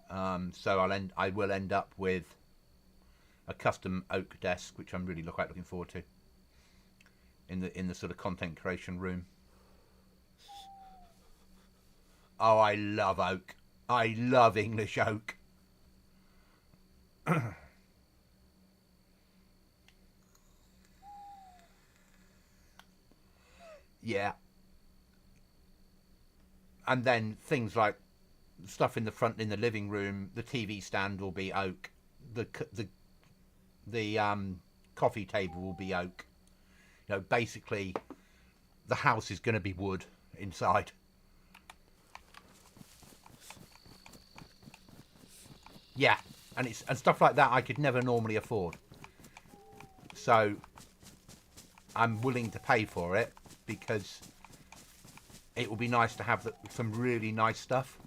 So I will end up with a custom oak desk, which I'm really quite looking forward to in the sort of content creation room. Oh, I love oak. I love English oak. Yeah. And then things like stuff in the living room, the TV stand will be oak. The coffee table will be oak. You know, basically the house is going to be wood inside. Yeah, and stuff like that I could never normally afford. So I'm willing to pay for it because it will be nice to have some really nice stuff.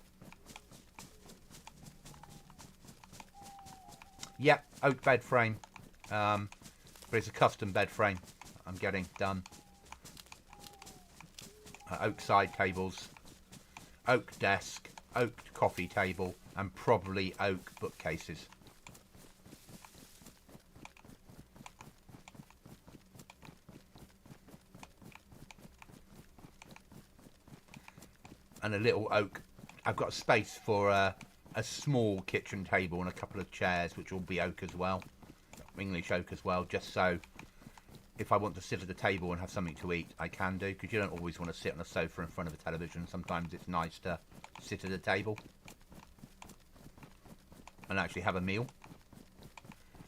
Yep, oak bed frame. But it's a custom bed frame I'm getting done. Oak side tables, oak desk, oak coffee table, and probably oak bookcases. And a little oak. I've got space for a small kitchen table and a couple of chairs, which will be oak as well. English oak as well, just so if I want to sit at the table and have something to eat, I can do, because you don't always want to sit on a sofa in front of a television. Sometimes it's nice to sit at a table and actually have a meal.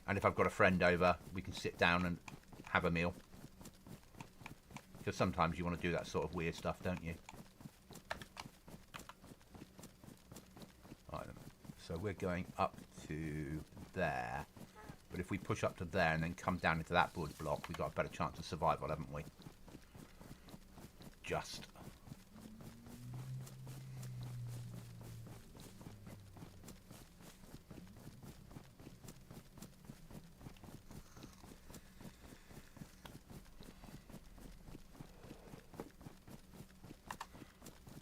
And if I've got a friend over, we can sit down and have a meal. Because sometimes you want to do that sort of weird stuff, don't you? Right, so we're going up to there. But if we push up to there and then come down into that wood block, we've got a better chance of survival, haven't we? Just.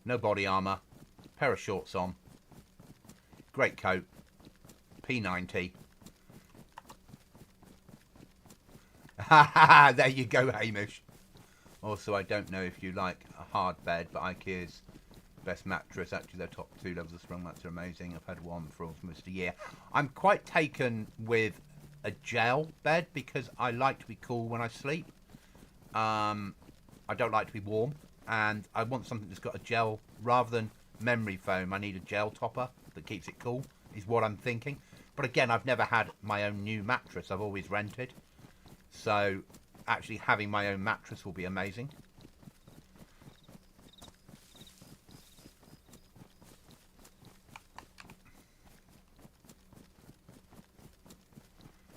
No body armour. Pair of shorts on. Great coat. P90. There you go, Hamish. Also, I don't know if you like a hard bed, but IKEA's best mattress. Actually, their top 2 levels of sprung mats are amazing. I've had one for almost a year. I'm quite taken with a gel bed because I like to be cool when I sleep. I don't like to be warm, and I want something that's got a gel rather than memory foam. I need a gel topper that keeps it cool, is what I'm thinking. But again, I've never had my own new mattress. I've always rented. So actually having my own mattress will be amazing.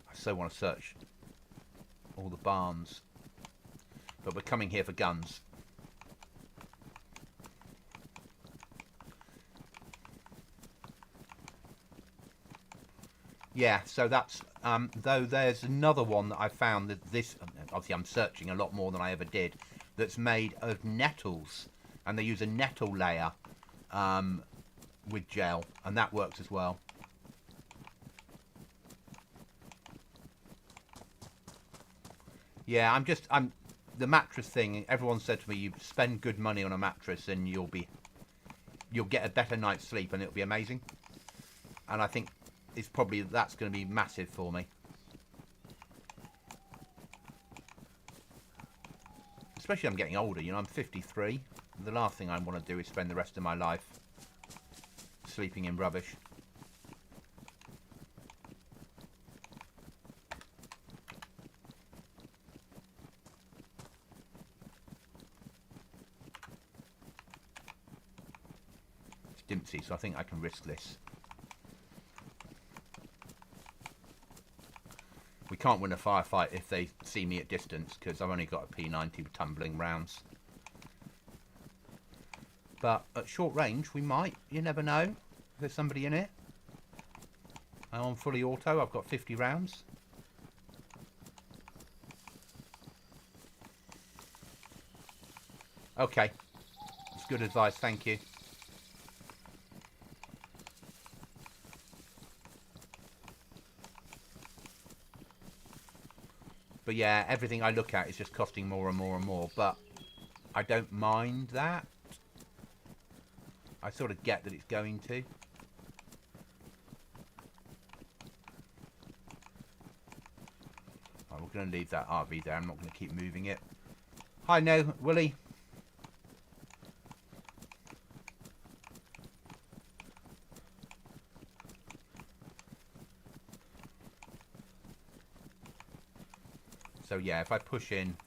I so want to search all the barns, but we're coming here for guns. Yeah, so that's though there's another one that I found that this obviously I'm searching a lot more than I ever did, that's made of nettles, and they use a nettle layer with gel, and that works as well. Yeah, I'm the mattress thing. Everyone said to me, you spend good money on a mattress and you'll get a better night's sleep and it'll be amazing. And I think that's going to be massive for me. Especially I'm getting older, you know, I'm 53. The last thing I want to do is spend the rest of my life sleeping in rubbish. It's Dimpsey, so I think I can risk this. We can't win a firefight if they see me at distance, because I've only got a P90 with tumbling rounds. But at short range, we might. You never know if there's somebody in it. I'm on fully auto. I've got 50 rounds. Okay. That's good advice. Thank you. But yeah, everything I look at is just costing more and more and more. But I don't mind that. I sort of get that it's going to. Oh, we're going to leave that RV there. I'm not going to keep moving it. Hi, no, Willie. So yeah, if I push in,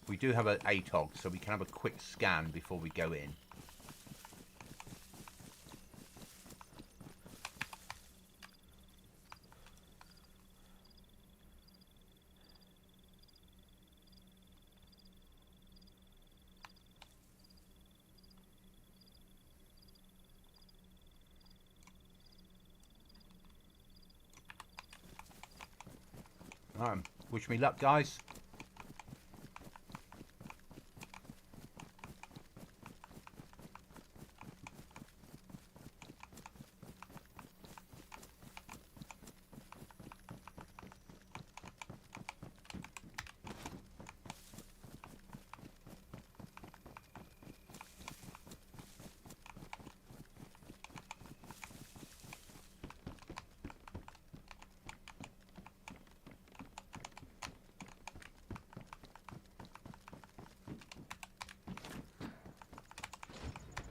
we do have an ATOG, so we can have a quick scan before we go in. Wish me luck, guys.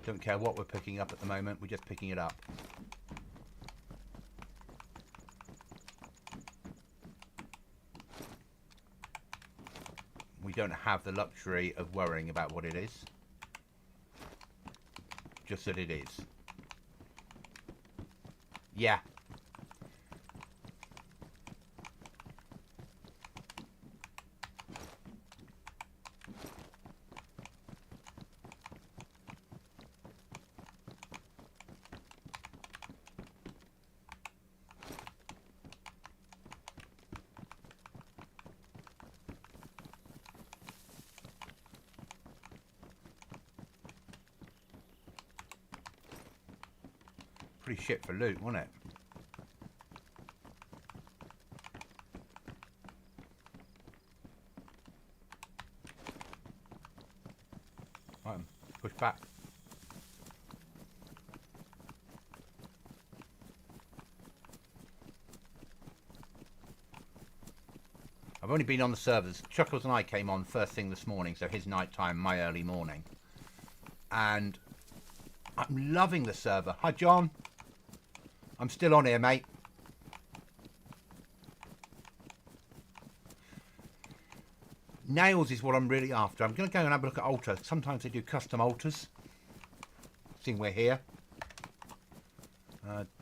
Don't care what we're picking up at the moment, we're just picking it up. We don't have the luxury of worrying about what it is. Just that it is. Yeah. Pretty shit for loot, wasn't it? Right, push back. I've only been on the servers. Chuckles and I came on first thing this morning, so his night time, my early morning. And I'm loving the server. Hi, John. I'm still on here, mate. Nails is what I'm really after. I'm going to go and have a look at altars. Sometimes they do custom altars. Seeing we're here.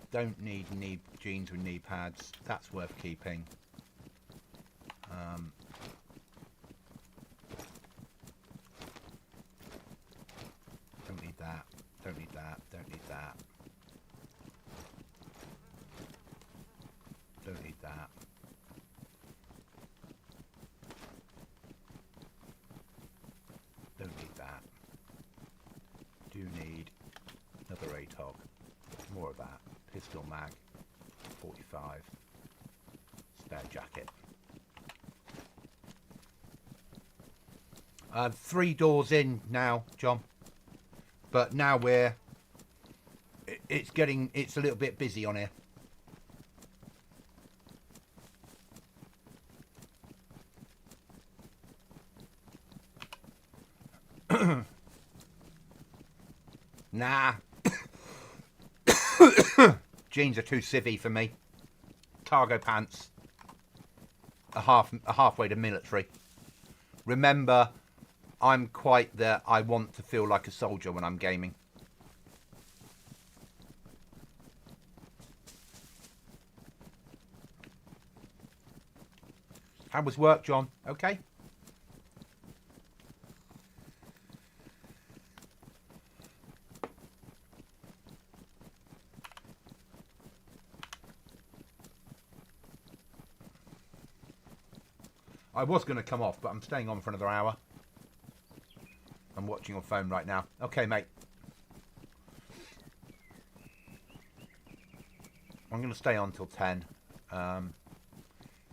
Don't need knee jeans with knee pads. That's worth keeping. Don't need that. Don't need that. Don't need that. pistol mag. 45. Spare jacket. 3 doors in now, John. But now it's a little bit busy on here. Nah. Jeans are too civvy for me. Cargo pants are halfway to military. Remember, I'm quite there. I want to feel like a soldier when I'm gaming. How was work, John? Okay? I was going to come off, but I'm staying on for another hour. I'm watching your phone right now. Okay, mate. I'm going to stay on till 10.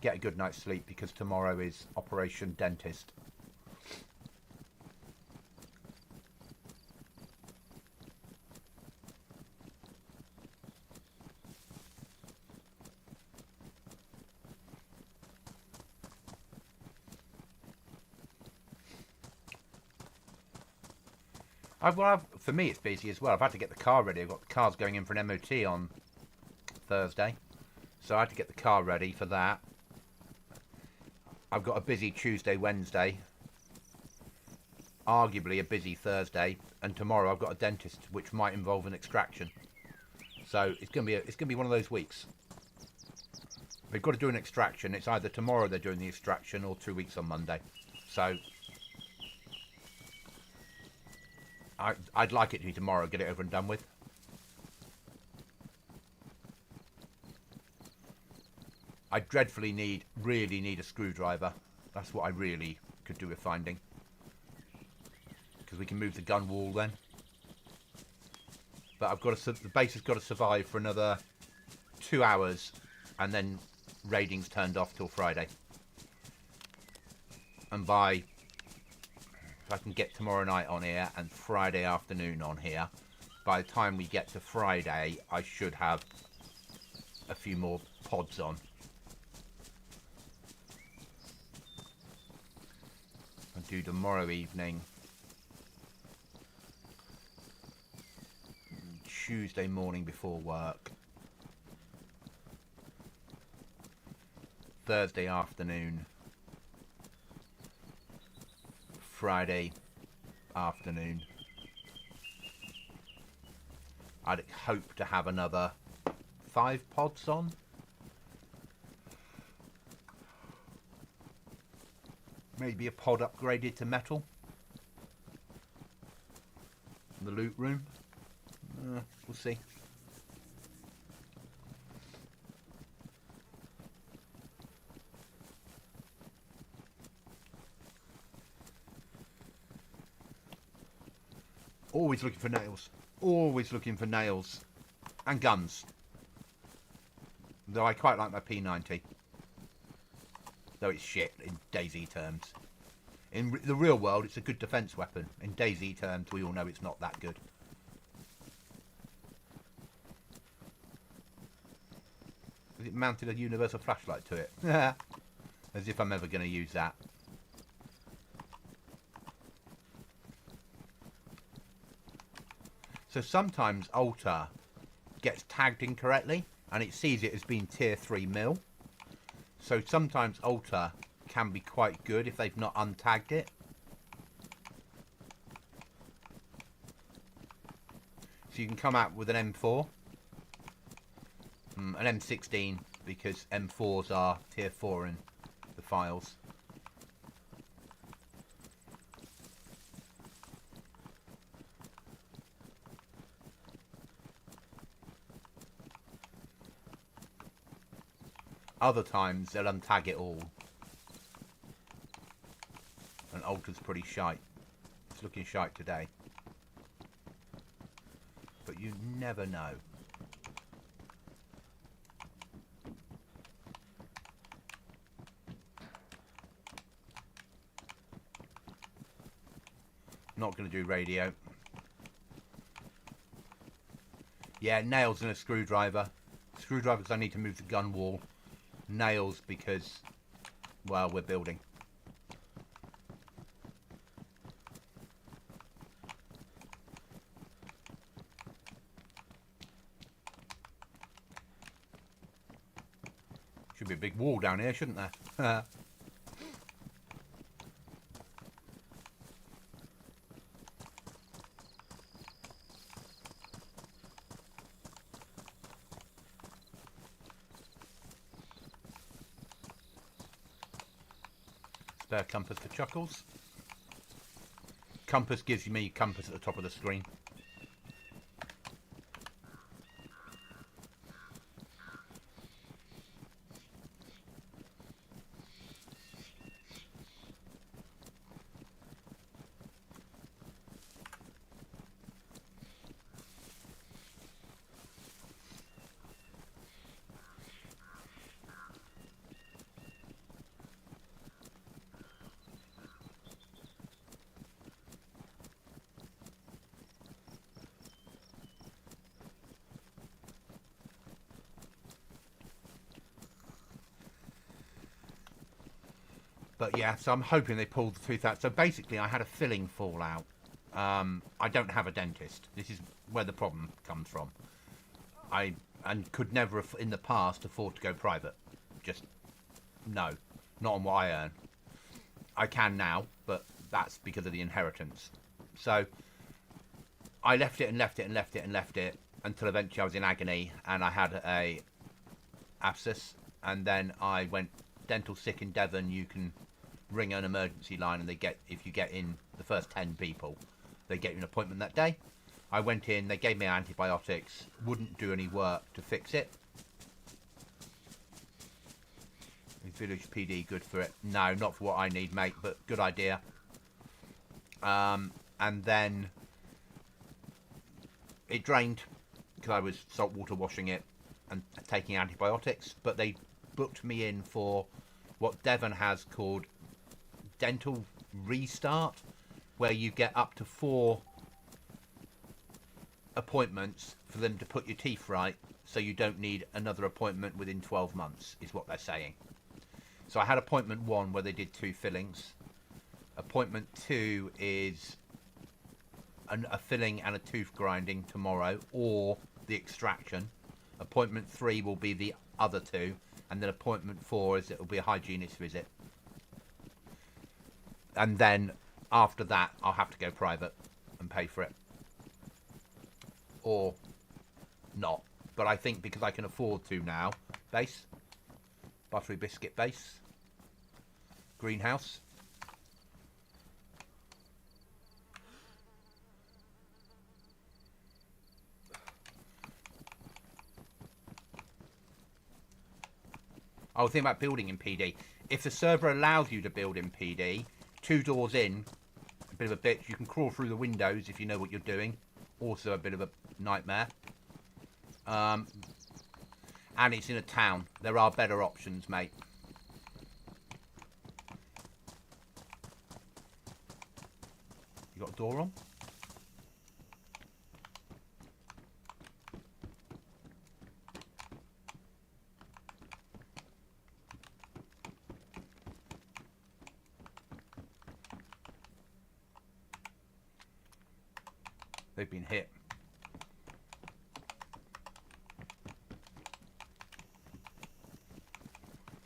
Get a good night's sleep because tomorrow is Operation Dentist. For me, it's busy as well. I've had to get the car ready. I've got the cars going in for an MOT on Thursday. So I had to get the car ready for that. I've got a busy Tuesday, Wednesday. Arguably a busy Thursday. And tomorrow I've got a dentist, which might involve an extraction. So it's going to be one of those weeks. They've got to do an extraction. It's either tomorrow they're doing the extraction or 2 weeks on Monday. So I'd like it to be tomorrow, get it over and done with. I dreadfully really need a screwdriver. That's what I really could do with finding. Because we can move the gun wall then. But the base has got to survive for another 2 hours. And then raiding's turned off till Friday. And if I can get tomorrow night on here and Friday afternoon on here, by the time we get to Friday, I should have a few more pods on. I'll do tomorrow evening, Tuesday morning before work, Thursday afternoon, Friday afternoon. I'd hope to have another 5 pods on. Maybe a pod upgraded to metal. The loot room. We'll see. Always looking for nails. Always looking for nails. And guns. Though I quite like my P90. Though it's shit in DayZ terms. In the real world, it's a good defence weapon. In DayZ terms, we all know it's not that good. Has it mounted a universal flashlight to it? As if I'm ever going to use that. So sometimes Alta gets tagged incorrectly and it sees it as being tier 3 mil. So sometimes Alta can be quite good if they've not untagged it. So you can come out with an M4, an M16 because M4s are tier 4 in the files. Other times they'll untag it all. And Alta's pretty shite. It's looking shite today. But you never know. Not going to do radio. Yeah, nails and a screwdriver. Screwdriver because I need to move the gun wall. Nails because, well, we're building. Should be a big wall down here, shouldn't there? Spare compass for Chuckles. Compass gives me compass at the top of the screen. But yeah, so I'm hoping they pulled the tooth out. So basically, I had a filling fall out. I don't have a dentist. This is where the problem comes from. I could never, in the past, afford to go private. Just, no. Not on what I earn. I can now, but that's because of the inheritance. So, I left it and left it and left it and left it until eventually I was in agony and I had a abscess. And then I went dental sick in Devon. You can ring an emergency line and they get, if you get in the first 10 people, they get you an appointment that day. I went in, they gave me antibiotics, wouldn't do any work to fix it. Is Village PD good for it? No, not for what I need, mate, but good idea. And then it drained because I was saltwater washing it and taking antibiotics, but they booked me in for what Devon has called dental restart, where you get up to 4 appointments for them to put your teeth right, so you don't need another appointment within 12 months, is what they're saying. So I had appointment 1 where they did 2 fillings. Appointment 2 is a filling and a tooth grinding tomorrow, or the extraction. Appointment 3 will be the other 2, and then appointment 4 is it will be a hygienist visit. And then after that, I'll have to go private and pay for it. Or not. But I think because I can afford to now. Base. Buttery biscuit base. Greenhouse. Oh, think about building in PD. If the server allows you to build in PD, 2 doors in, a bit of a bitch. You can crawl through the windows if you know what you're doing. Also a bit of a nightmare. And it's in a town. There are better options, mate. You got a door on? They've been hit.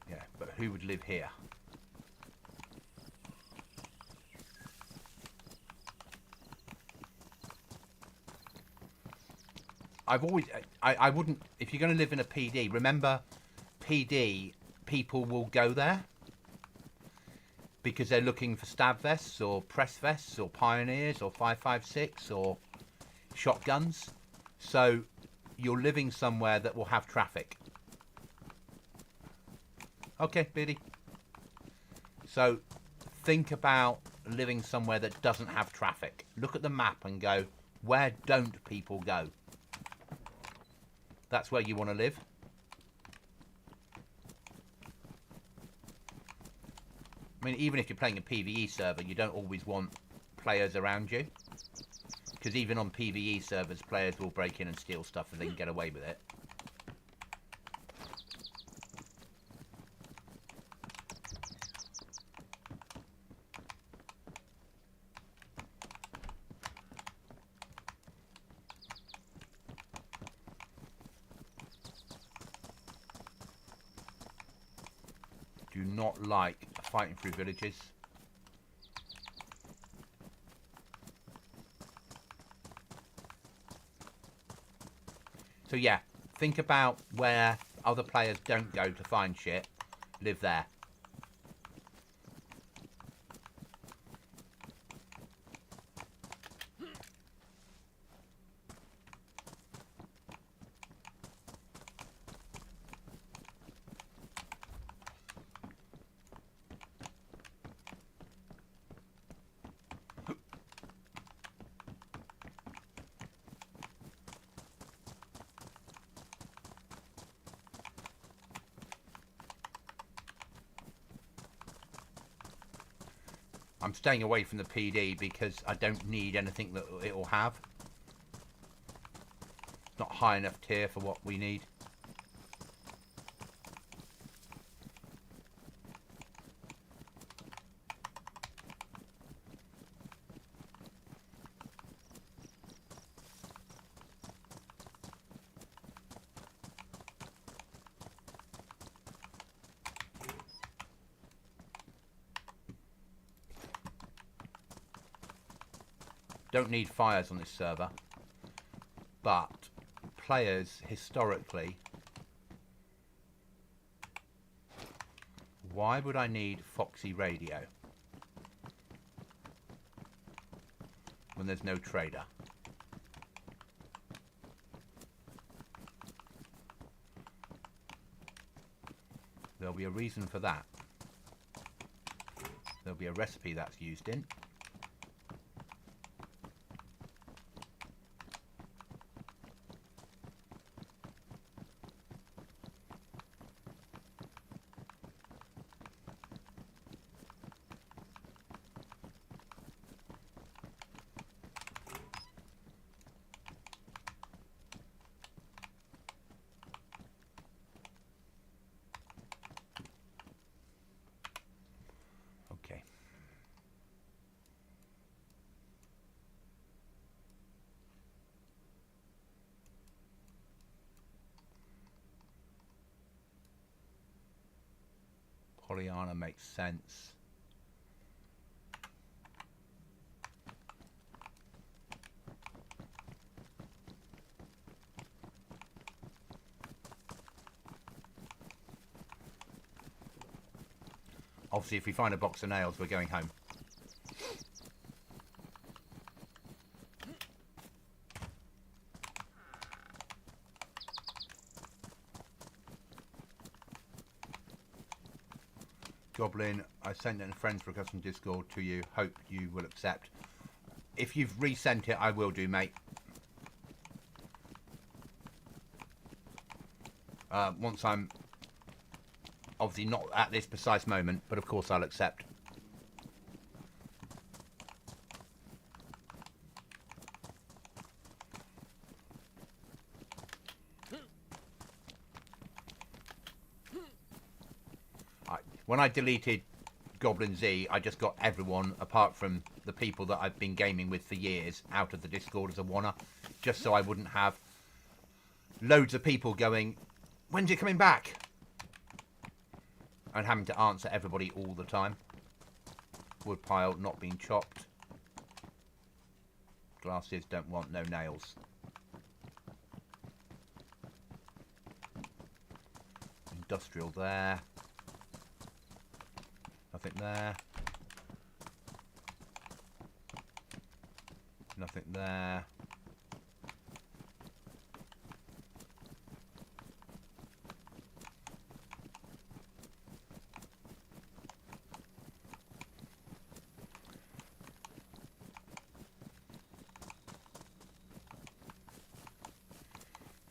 Yeah, but who would live here? I've always... I wouldn't... If you're going to live in a PD, remember, PD, people will go there because they're looking for stab vests or press vests or pioneers or 5.56 or shotguns. So you're living somewhere that will have traffic. Okay, Biddy. So think about living somewhere that doesn't have traffic. Look at the map and go, where don't people go? That's where you want to live. I mean, even if you're playing a PvE server, you don't always want players around you. Because even on PvE servers, players will break in and steal stuff if they can get away with it. Do not like fighting through villages. So yeah, think about where other players don't go to find shit. Live there. I'm staying away from the PD because I don't need anything that it will have. It's not high enough tier for what we need. Don't need fires on this server, but players historically, why would I need Foxy radio when there's no trader? There'll be a reason for that. There'll be a recipe that's used in. Okay. Pollyanna makes sense. Obviously, if we find a box of nails, we're going home. Goblin, I sent a friends request on Discord to you. Hope you will accept. If you've resent it, I will do, mate. Once I'm obviously not at this precise moment, but of course I'll accept. When I deleted Goblin Z, I just got everyone, apart from the people that I've been gaming with for years, out of the Discord as a wanna, just so I wouldn't have loads of people going, when's it coming back? And having to answer everybody all the time. Wood pile not being chopped. Glasses don't want no nails. Industrial there. Nothing there. Nothing there.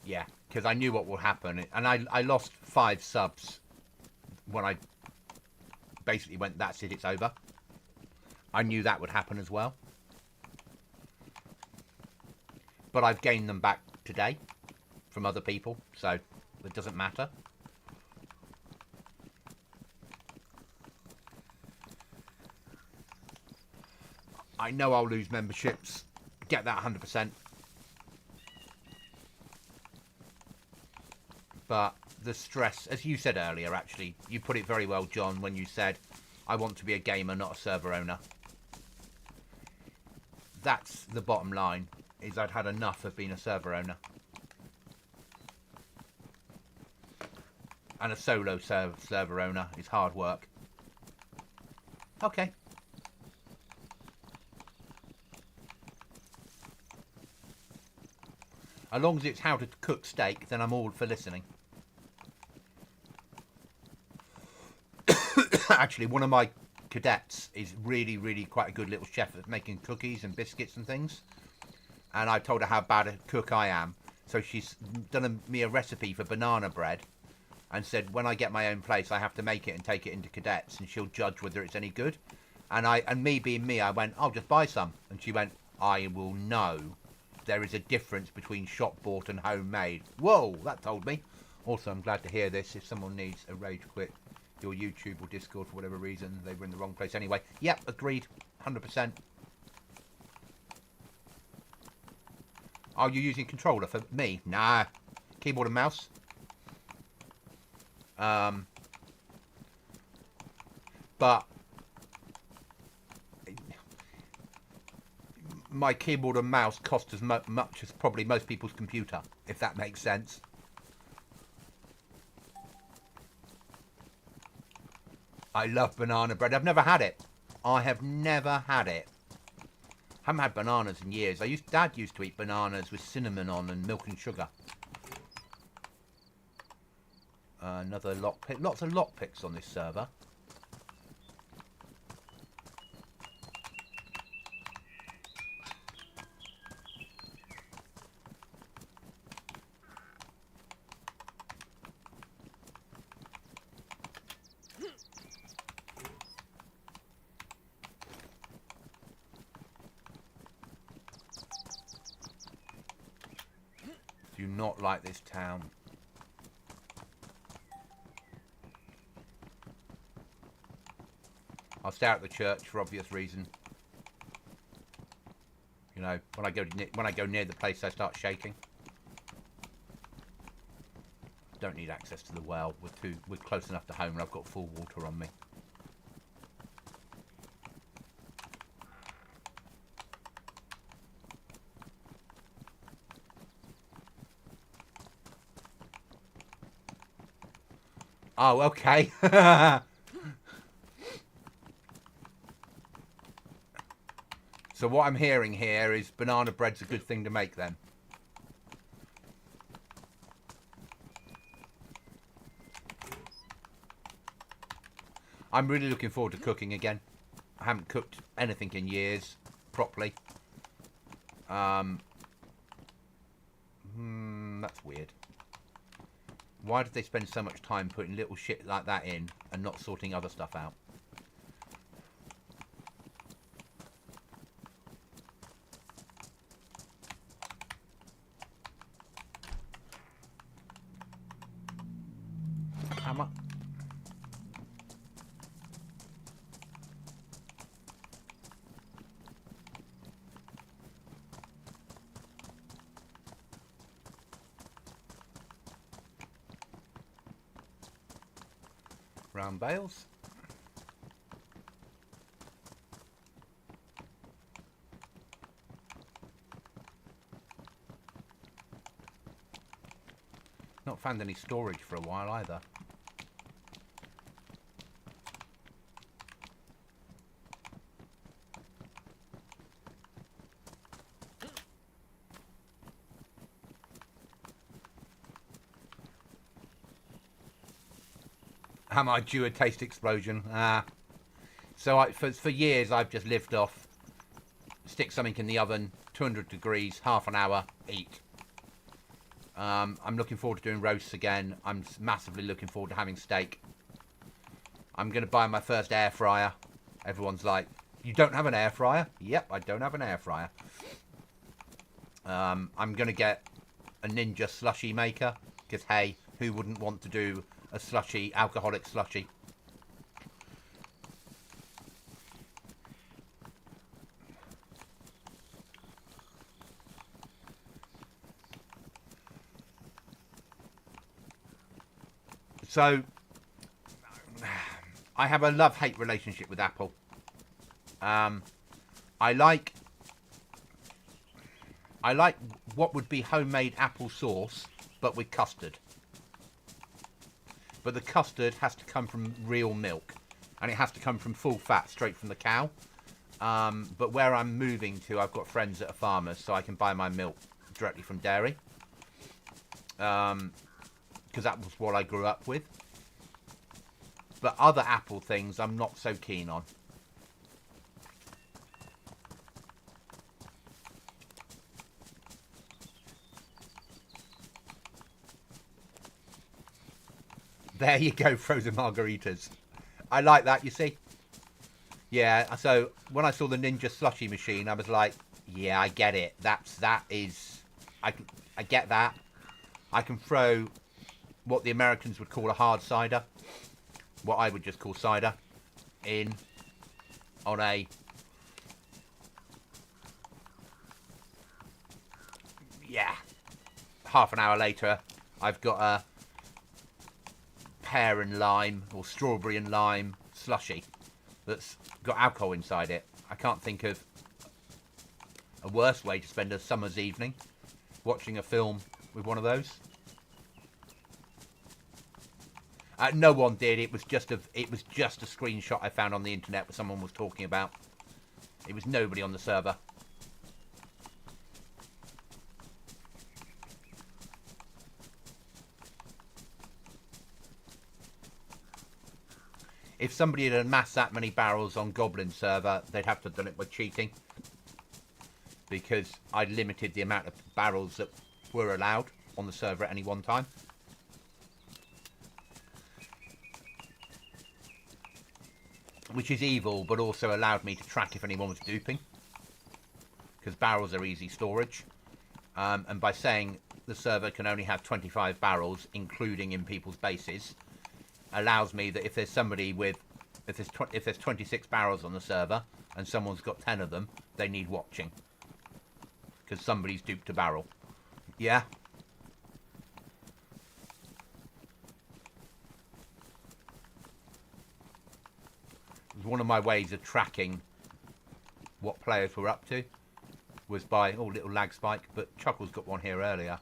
Yeah, because I knew what will happen. And I lost 5 subs when I basically went, that's it, it's over. I knew that would happen as well. but I've gained them back today from other people, so it doesn't matter. I know I'll lose memberships. Get that 100%. But the stress, as you said earlier, actually, you put it very well, John, when you said, I want to be a gamer, not a server owner. That's the bottom line, is I'd had enough of being a server owner. And a solo server owner is hard work. Okay. As long as it's how to cook steak, then I'm all for listening. Actually, one of my cadets is really quite a good little chef at making cookies and biscuits and things. And I told her how bad a cook I am. So she's done me a recipe for banana bread and said, when I get my own place, I have to make it and take it into cadets and she'll judge whether it's any good. And me being me, I went, I'll just buy some. And she went, I will know. There is a difference between shop bought and homemade. Whoa, that told me. Also, I'm glad to hear this. If someone needs a rage quit, your YouTube or Discord for whatever reason, they were in the wrong place anyway. Yep, agreed. 100%. Are you using controller for me? Nah. Keyboard and mouse. But my keyboard and mouse cost as much as probably most people's computer, if that makes sense. I love banana bread. I've never had it. I have never had it. Haven't had bananas in years. Dad used to eat bananas with cinnamon on and milk and sugar. Another lockpick. Lots of lockpicks on this server. Do not like this town. I'll stay out of the church for obvious reason. You know, when I go near the place, I start shaking. Don't need access to the well. We're close enough to home, and I've got full water on me. Oh, okay. So what I'm hearing here is banana bread's a good thing to make then. I'm really looking forward to cooking again. I haven't cooked anything in years properly. That's weird. Why did they spend so much time putting little shit like that in and not sorting other stuff out? How much? Round bales. Not found any storage for a while either. Am I due a taste explosion? So for years I've just lived off stick something in the oven, 200 degrees, half an hour, eat. I'm looking forward to doing roasts again. I'm massively looking forward to having steak. I'm going to buy my first air fryer. Everyone's like, you don't have an air fryer? Yep, I don't have an air fryer. I'm going to get a ninja slushy maker. Because, hey, who wouldn't want to do a slushy, alcoholic slushy? So, I have a love-hate relationship with Apple. I like what would be homemade apple sauce, but with custard. But the custard has to come from real milk, and it has to come from full fat, straight from the cow. But where I'm moving to, I've got friends that are farmers, so I can buy my milk directly from dairy. Because that was what I grew up with. But other apple things I'm not so keen on. There you go, frozen margaritas. I like that, you see. Yeah, so when I saw the Ninja slushy machine, I was like, yeah, I get it. That is, I get that. I can throw what the Americans would call a hard cider, what I would just call cider, in on a, yeah, half an hour later, I've got a pear and lime or strawberry and lime slushy that's got alcohol inside it. I can't think of a worse way to spend a summer's evening, watching a film with one of those. No one did. It was just a screenshot I found on the internet where someone was talking about. It was nobody on the server. If somebody had amassed that many barrels on Goblin server, they'd have to have done it by cheating. Because I limited the amount of barrels that were allowed on the server at any one time. Which is evil, but also allowed me to track if anyone was duping. Because barrels are easy storage. And by saying the server can only have 25 barrels, including in people's bases, allows me that if there's somebody with, if there's 26 barrels on the server and someone's got 10 of them, they need watching. Because somebody's duped a barrel. Yeah? It was one of my ways of tracking what players were up to. Was by, oh, little lag spike, but Chuckle's got one here earlier.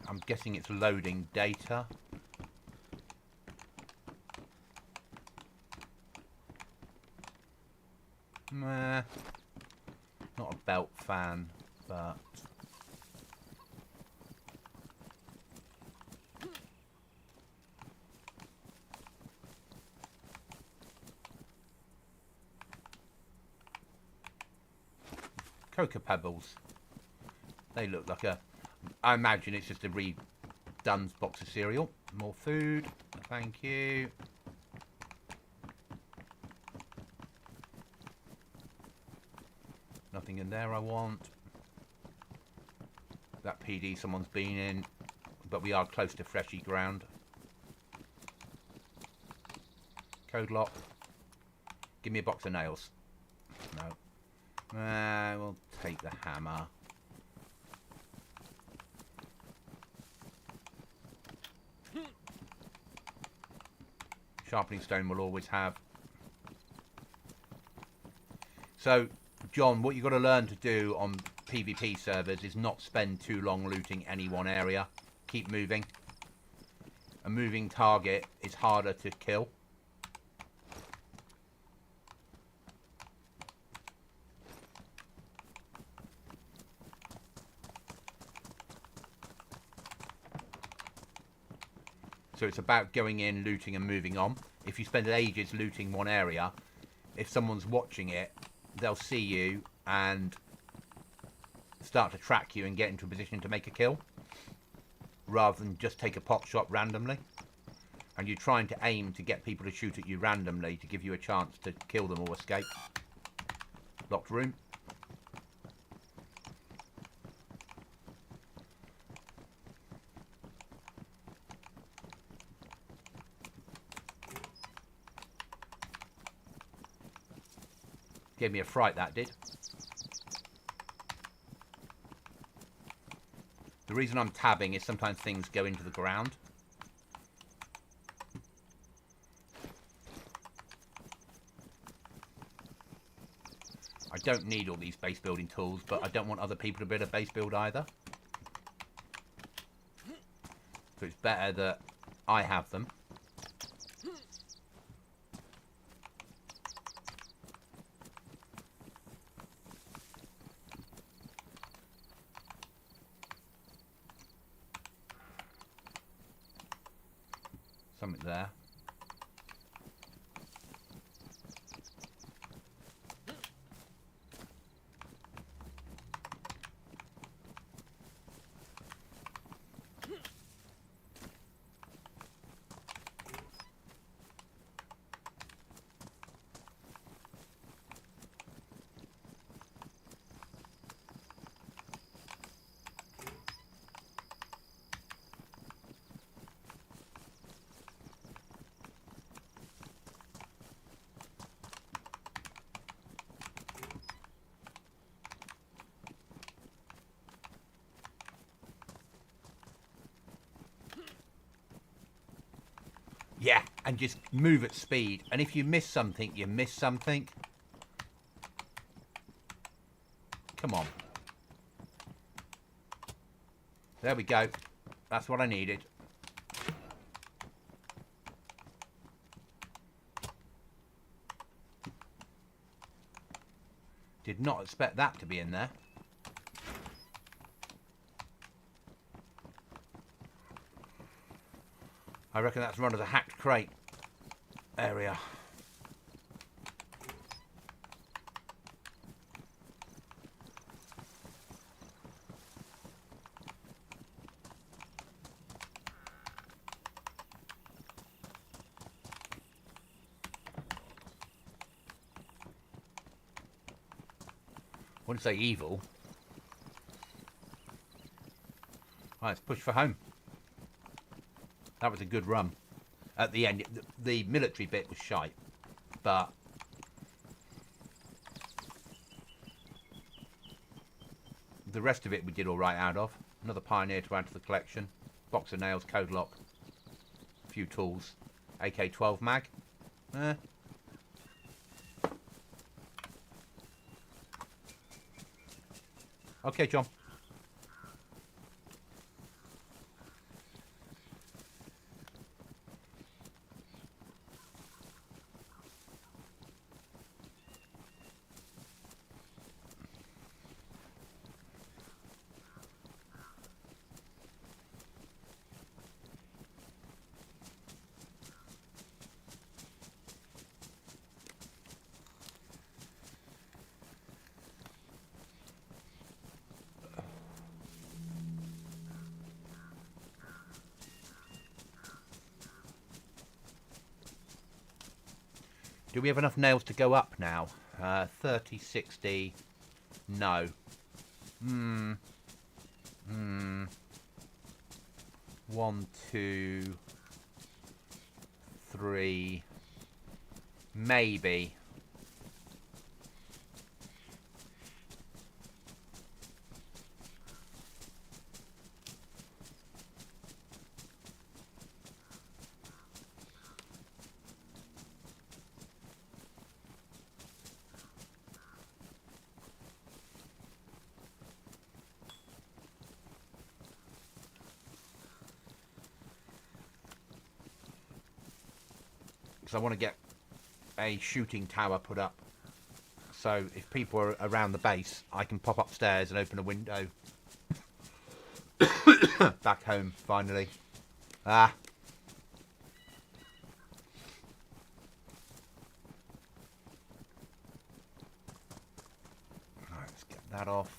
I'm guessing it's loading data. Nah, not a belt fan, but Cocoa Pebbles. They look like a, I imagine it's just a redone box of cereal. More food, thank you. Nothing in there I want. That PD someone's been in, but we are close to freshy ground. Code lock. Give me a box of nails. No. We'll take the hammer. Sharpening stone we'll always have. So, John, what you've got to learn to do on PvP servers is not spend too long looting any one area. Keep moving. A moving target is harder to kill. So it's about going in, looting and moving on. If you spend ages looting one area, if someone's watching it, they'll see you and start to track you and get into a position to make a kill. rather than just take a pot shot randomly. And you're trying to aim to get people to shoot at you randomly to give you a chance to kill them or escape. Locked room. Gave me a fright, that did. The reason I'm tabbing is sometimes things go into the ground. I don't need all these base building tools, but I don't want other people to be able to base build either. So it's better that I have them. Something there. Yeah, and just move at speed. And if you miss something, you miss something. Come on. There we go. That's what I needed. Did not expect that to be in there. I reckon that's run as a hacked crate area. I wouldn't say evil. Right, let's push for home. That was a good run. At the end, the military bit was shite, but the rest of it we did all right out of. Another pioneer to add to the collection. Box of nails, code lock, a few tools, AK-12 mag. Okay, John. Do we have enough nails to go up now? 30, 60. No. 1, 2, 3. Maybe. Because I want to get a shooting tower put up. So if people are around the base, I can pop upstairs and open a window. Back home, finally. Ah. Right, let's get that off.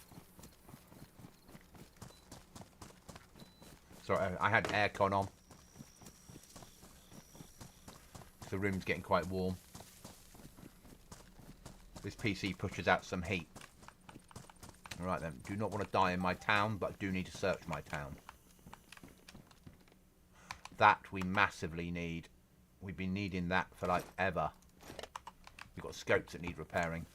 Sorry, I had aircon on. The room's getting quite warm. This PC pushes out some heat. Alright then, do not want to die in my town, but do need to search my town. That we massively need. We've been needing that for like ever. We've got scopes that need repairing.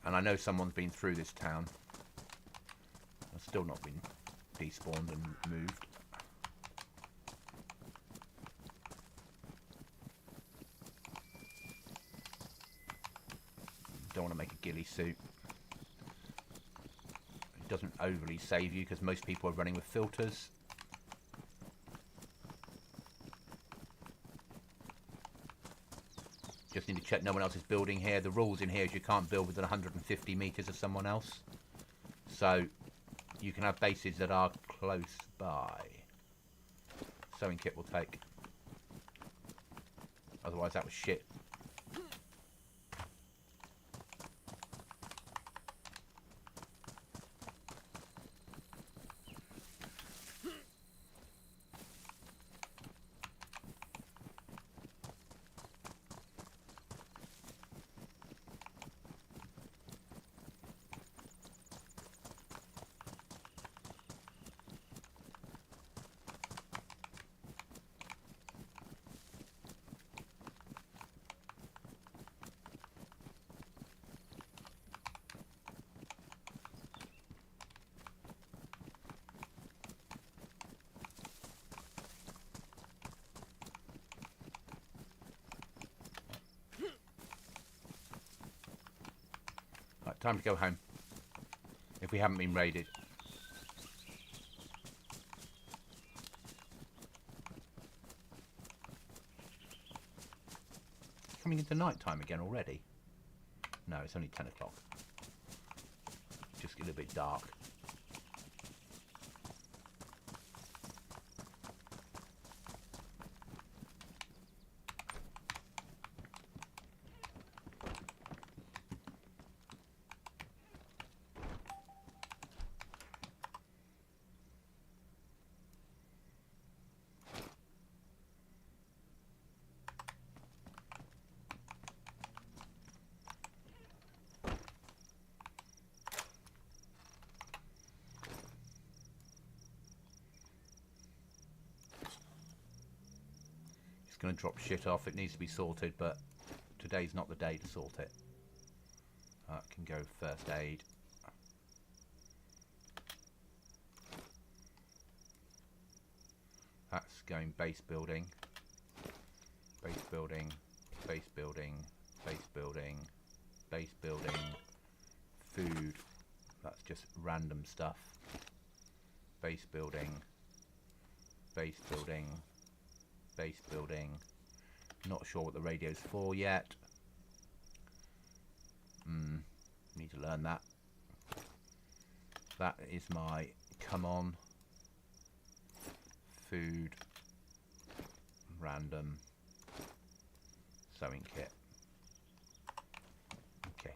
And I know someone's been through this town. I've still not been despawned and moved. Don't want to make a ghillie suit. It doesn't overly save you because most people are running with filters. Just need to check no one else is building here. The rules in here is you can't build within 150 meters of someone else. So you can have bases that are close by. Sewing kit will take. Otherwise that was shit. Right, time to go home. If we haven't been raided. Coming into night time again already? No, it's only 10 o'clock. Just a little bit dark. Going to drop shit off. It needs to be sorted, but today's not the day to sort it. Can go first aid. That's going base building. Base building. Base building. Base building. Base building. Food. That's just random stuff. Base building. Base building. Base building. Not sure what the radio's for yet. Need to learn that. That is my come on. Food. Random. Sewing kit. Okay.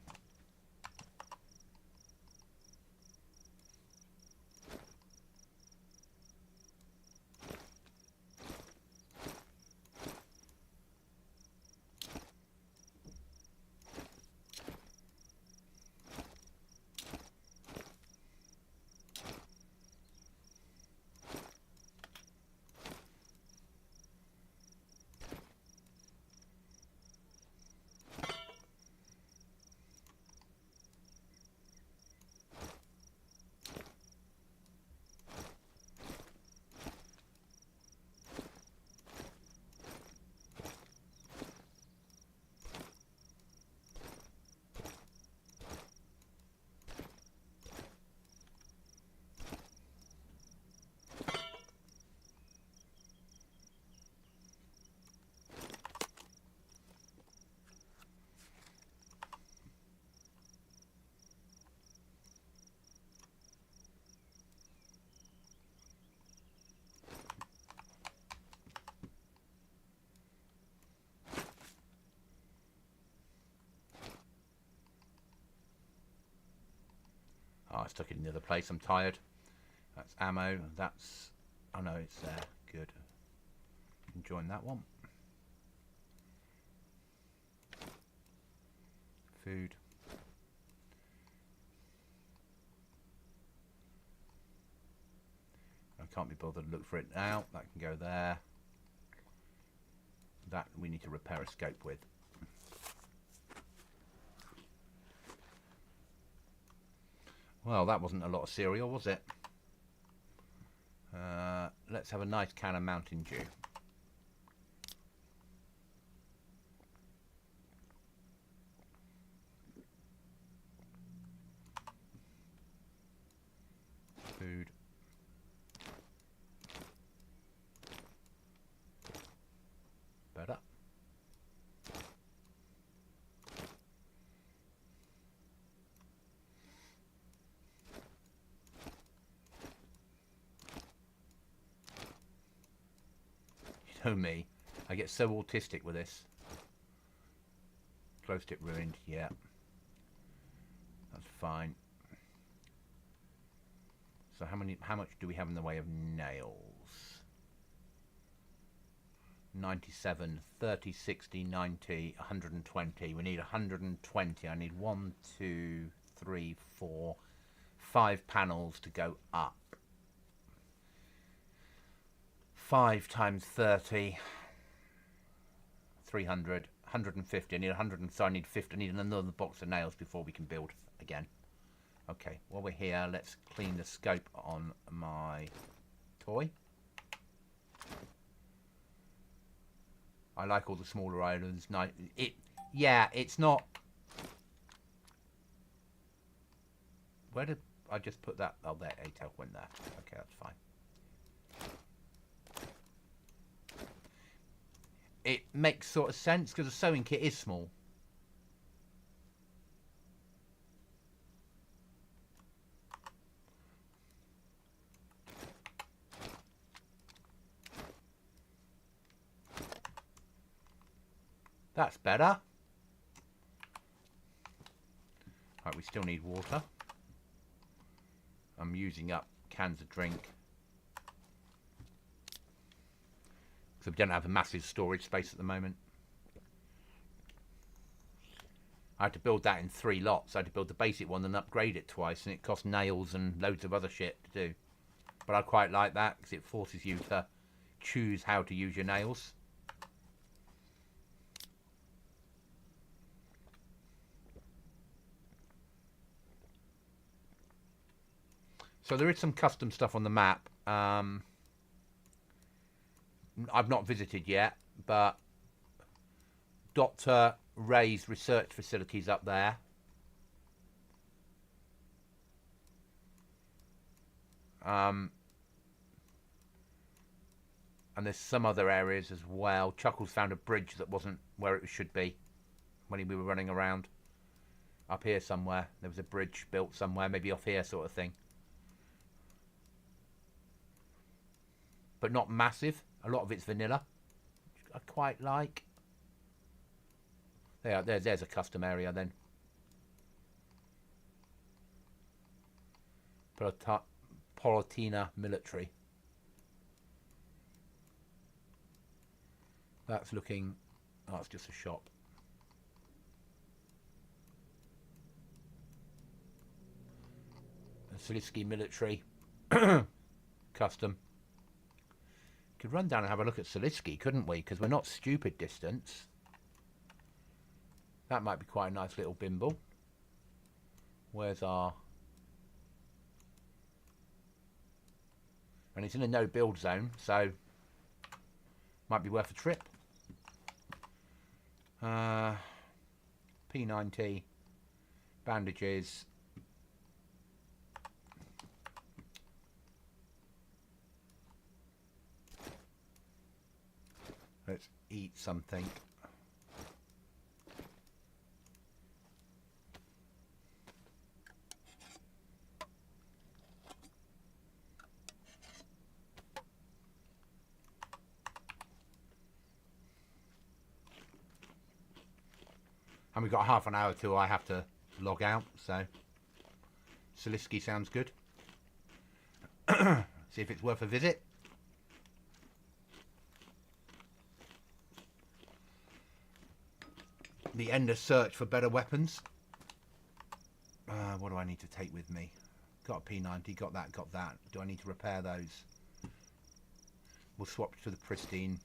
have stuck it in the other place. I'm tired. That's ammo. That's... Oh no, it's there. Good. You can join that one. Food. I can't be bothered to look for it now. That can go there. That we need to repair a scope with. Well, that wasn't a lot of cereal, was it? Let's have a nice can of Mountain Dew. Food. Better. You know me, I get so autistic with this. Close tip ruined, yeah. That's fine. So how much do we have in the way of nails? 97, 30, 60, 90, 120. We need 120. I need 1, 2, 3, 4, 5 panels to go up. 5 times 30, 300, 150. I need 100, so I need 50. I need another box of nails before we can build again. Okay, while we're here, let's clean the scope on my toy. I like all the smaller islands. Yeah, it's not. Where did I just put that? Oh, there, A-tail went there. Okay, that's fine. It makes sort of sense because the sewing kit is small. That's better. Right, we still need water. I'm using up cans of drink. So we don't have a massive storage space at the moment. I had to build that in 3 lots. I had to build the basic one and upgrade it twice, and it cost nails and loads of other shit to do. But I quite like that because it forces you to choose how to use your nails. So there is some custom stuff on the map. I've not visited yet, but Dr. Ray's research facilities up there. And there's some other areas as well. Chuckles found a bridge that wasn't where it should be when we were running around. Up here somewhere. There was a bridge built somewhere, maybe off here sort of thing. But not massive. A lot of it's vanilla, which I quite like. There's a custom area then. Politina Military. That's looking... Oh, it's just a shop. Salisky Military. Custom. Could run down and have a look at Salisky, couldn't we? Because we're not stupid distance. That might be quite a nice little bimble. Where's our... And it's in a no-build zone, so... Might be worth a trip. P90. Bandages. Let's eat something. And we've got half an hour till I have to log out, so Salisky sounds good. See if it's worth a visit. The endless search for better weapons. What do I need to take with me? Got a P90, got that, got that. Do I need to repair those? We'll swap to the pristine.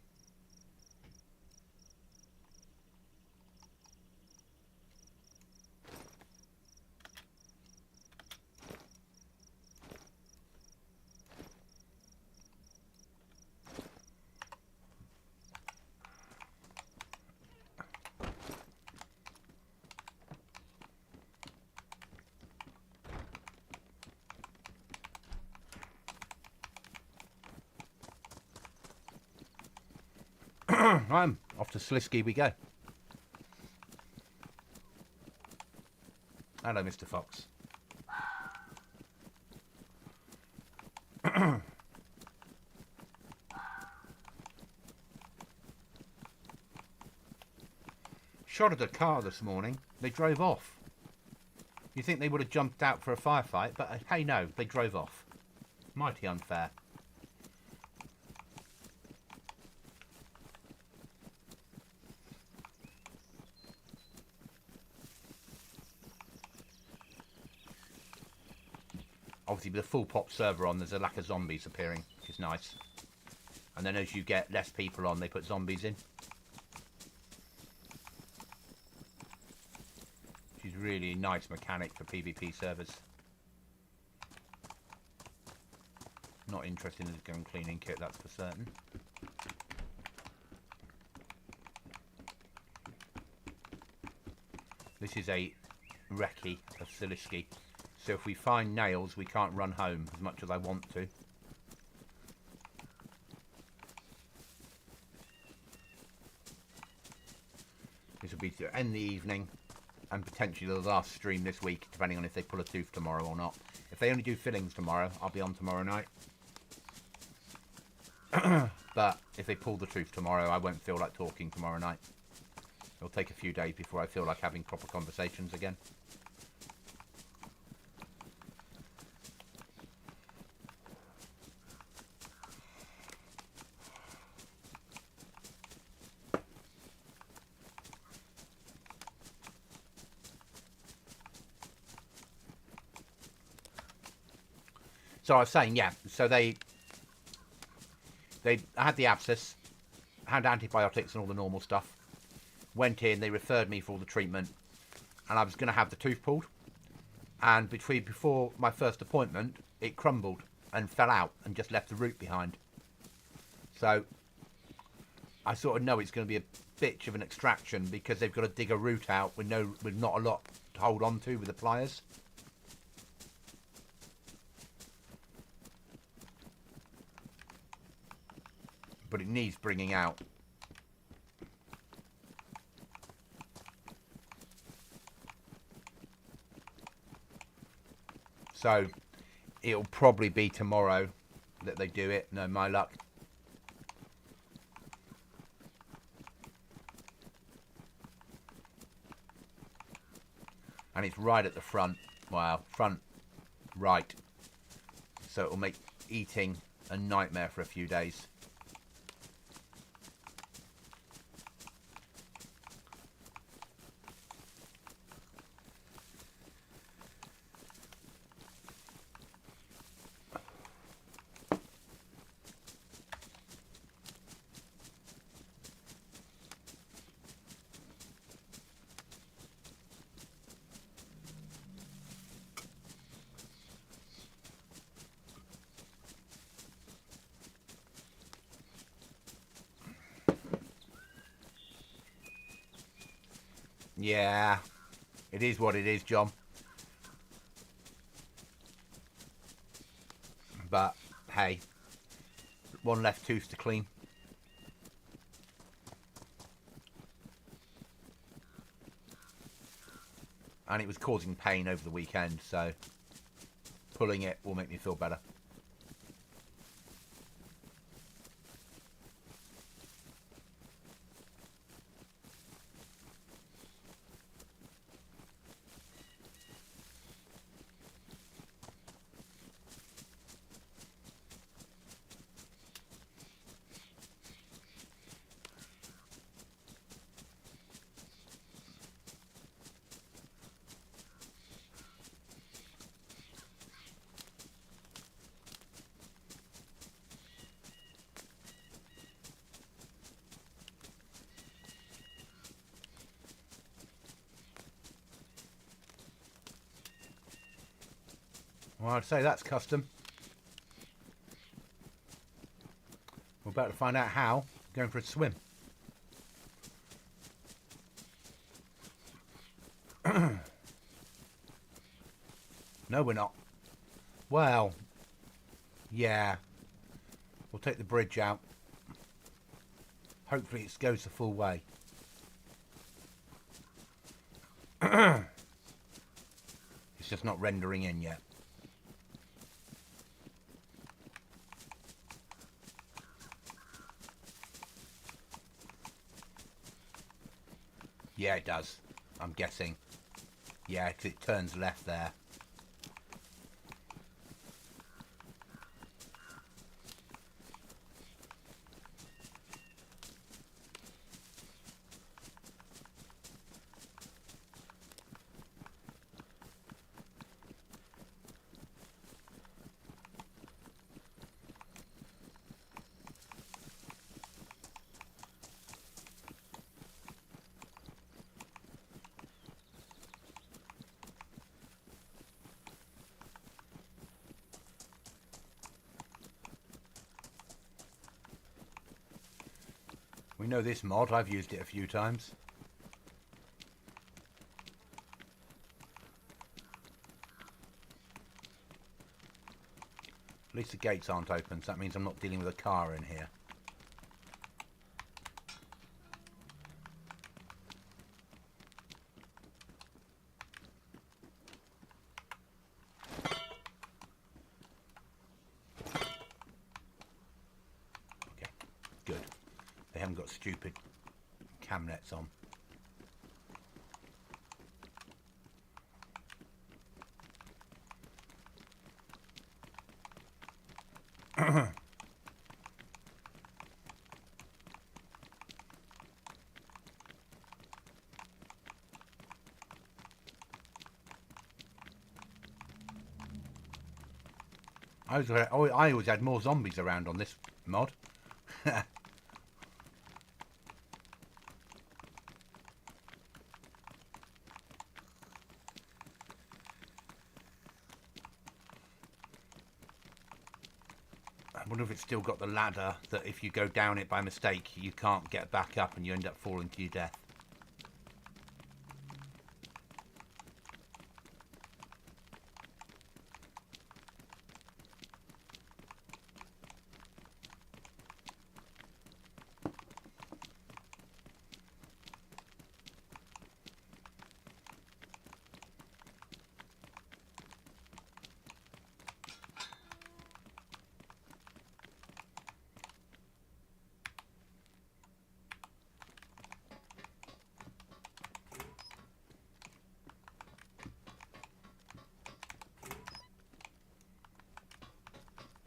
I'm off to Slisky we go. Hello, Mr. Fox. Shot at a car this morning. They drove off. You think they would have jumped out for a firefight, but hey no, they drove off. Mighty unfair. Obviously, with a full pop server on, there's a lack of zombies appearing, which is nice. And then as you get less people on, they put zombies in. Which is really a nice mechanic for PvP servers. Not interested in the gun cleaning kit, that's for certain. This is a recce of Salisky. So if we find nails, we can't run home as much as I want to. This will be to end the evening and potentially the last stream this week, depending on if they pull a tooth tomorrow or not. If they only do fillings tomorrow, I'll be on tomorrow night. But if they pull the tooth tomorrow, I won't feel like talking tomorrow night. It'll take a few days before I feel like having proper conversations again. So I was saying, yeah, so they had the abscess, had antibiotics and all the normal stuff. Went in, they referred me for all the treatment, and I was going to have the tooth pulled. And before my first appointment, it crumbled and fell out and just left the root behind. So I sort of know it's going to be a bitch of an extraction because they've got to dig a root out with not a lot to hold on to with the pliers. But it needs bringing out. So it'll probably be tomorrow that they do it. No, my luck. And it's right at the front. Wow, front right. So it'll make eating a nightmare for a few days. Yeah, it is what it is, John. But, hey, one left tooth to clean. And it was causing pain over the weekend, so pulling it will make me feel better. Well, I'd say that's custom. We're about to find out how. Going for a swim. No, we're not. Well, yeah. We'll take the bridge out. Hopefully it goes the full way. It's just not rendering in yet. Yeah, it does. I'm guessing. Yeah, because it turns left there. We know this mod. I've used it a few times. At least the gates aren't open, so that means I'm not dealing with a car in here. Okay, good. They haven't got stupid cam nets on. I always had more zombies around on this mod. I wonder if it's still got the ladder that if you go down it by mistake, you can't get back up and you end up falling to your death.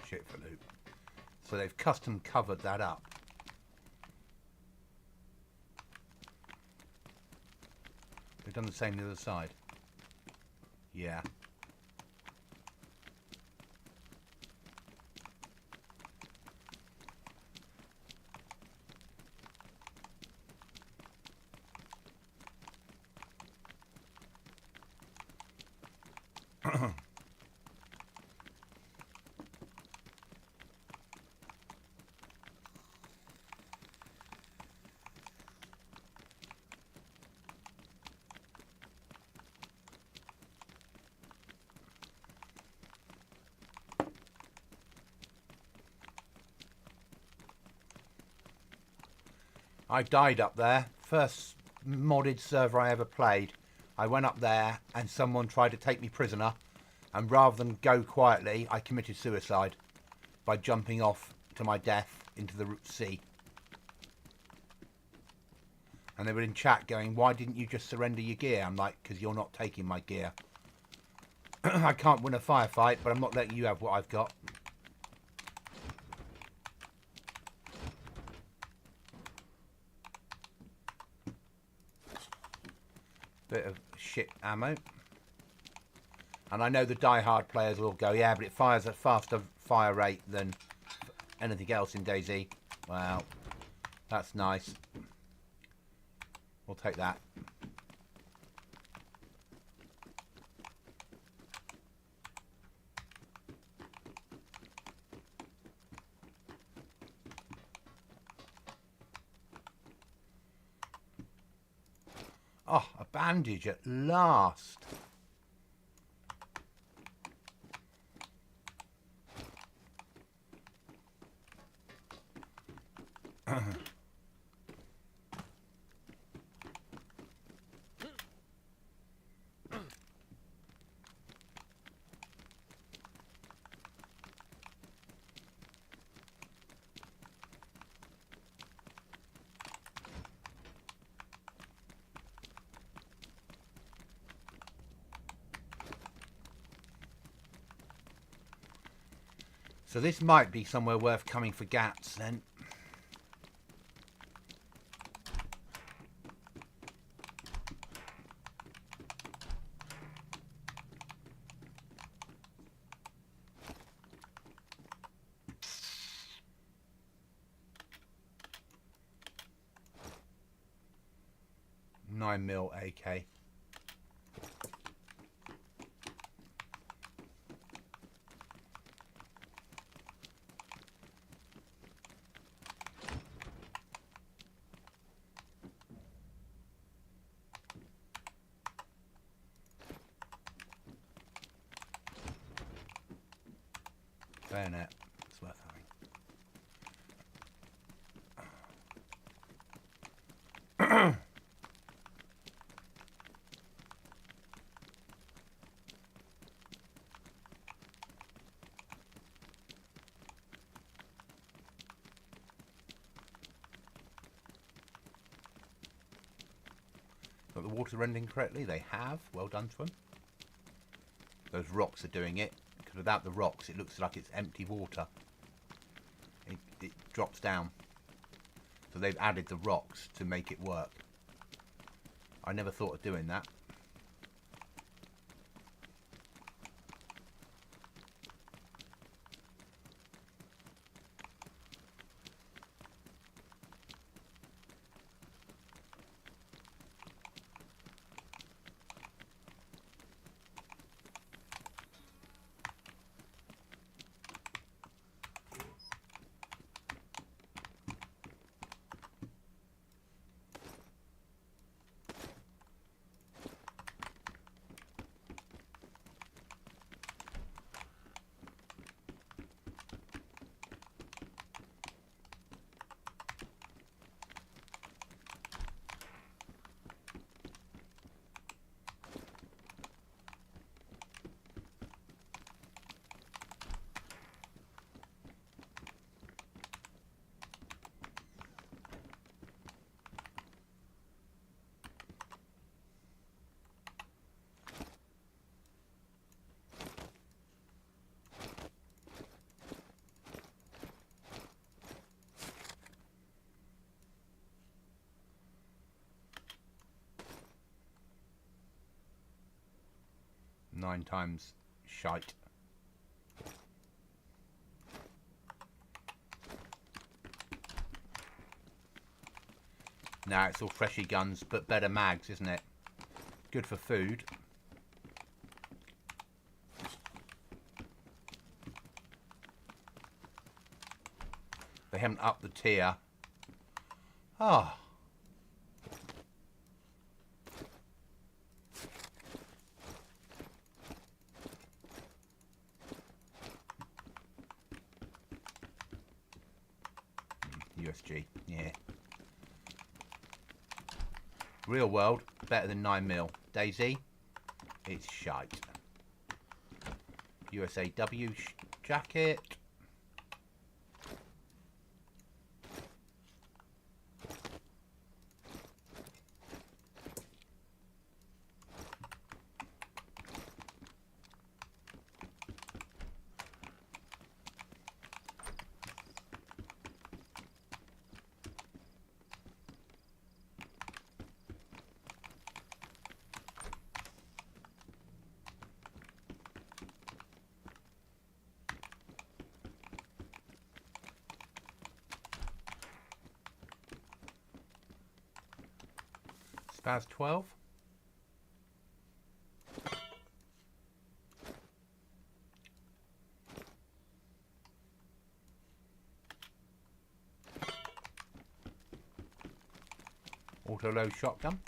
Shit for loot. So they've custom covered that up. They've done the same the other side. Yeah. I died up there. First modded server I ever played. I went up there and someone tried to take me prisoner, and rather than go quietly, I committed suicide by jumping off to my death into the sea. And they were in chat going, why didn't you just surrender your gear? I'm like, because you're not taking my gear. I can't win a firefight, but I'm not letting you have what I've got. Bit of shit ammo. And I know the die-hard players will go, yeah, but it fires at faster fire rate than anything else in DayZ. Well, that's nice. We'll take that. Oh, a bandage at last. So this might be somewhere worth coming for gats then. .9mm AK. Bayonet. It's worth having. Got the water rendering correctly. They have. Well done to them. Those rocks are doing it. Because without the rocks, it looks like it's empty water. It drops down. So they've added the rocks to make it work. I never thought of doing that. Nine times shite. Now it's all freshy guns, but better mags, isn't it? Good for food. They haven't upped the tier. Ah. USG, yeah. Real world, better than 9mm. DayZ, it's shite. USAW jacket. Spaz 12. Auto load shotgun.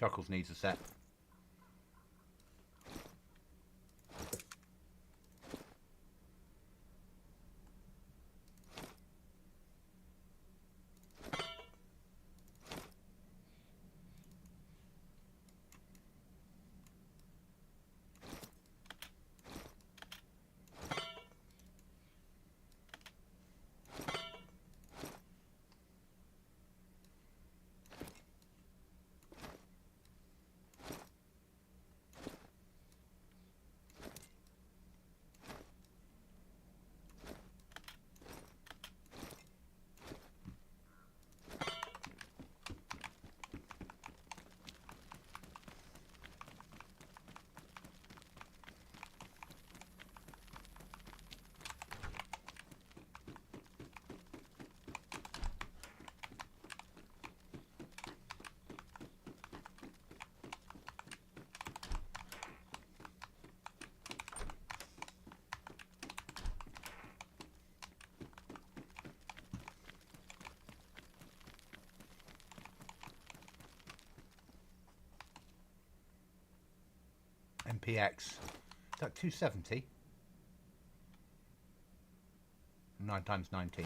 Chuckles needs a set. MPX. Is that 270? 9 times 19.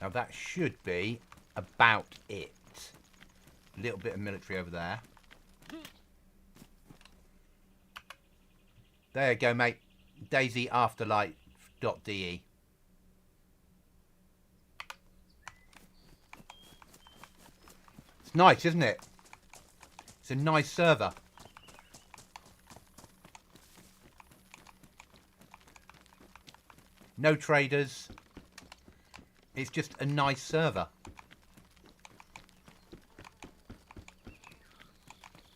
Now that should be about it. A little bit of military over there. There you go, mate. DayZ Afterlight.de. It's nice, isn't it? It's a nice server. No traders. It's just a nice server.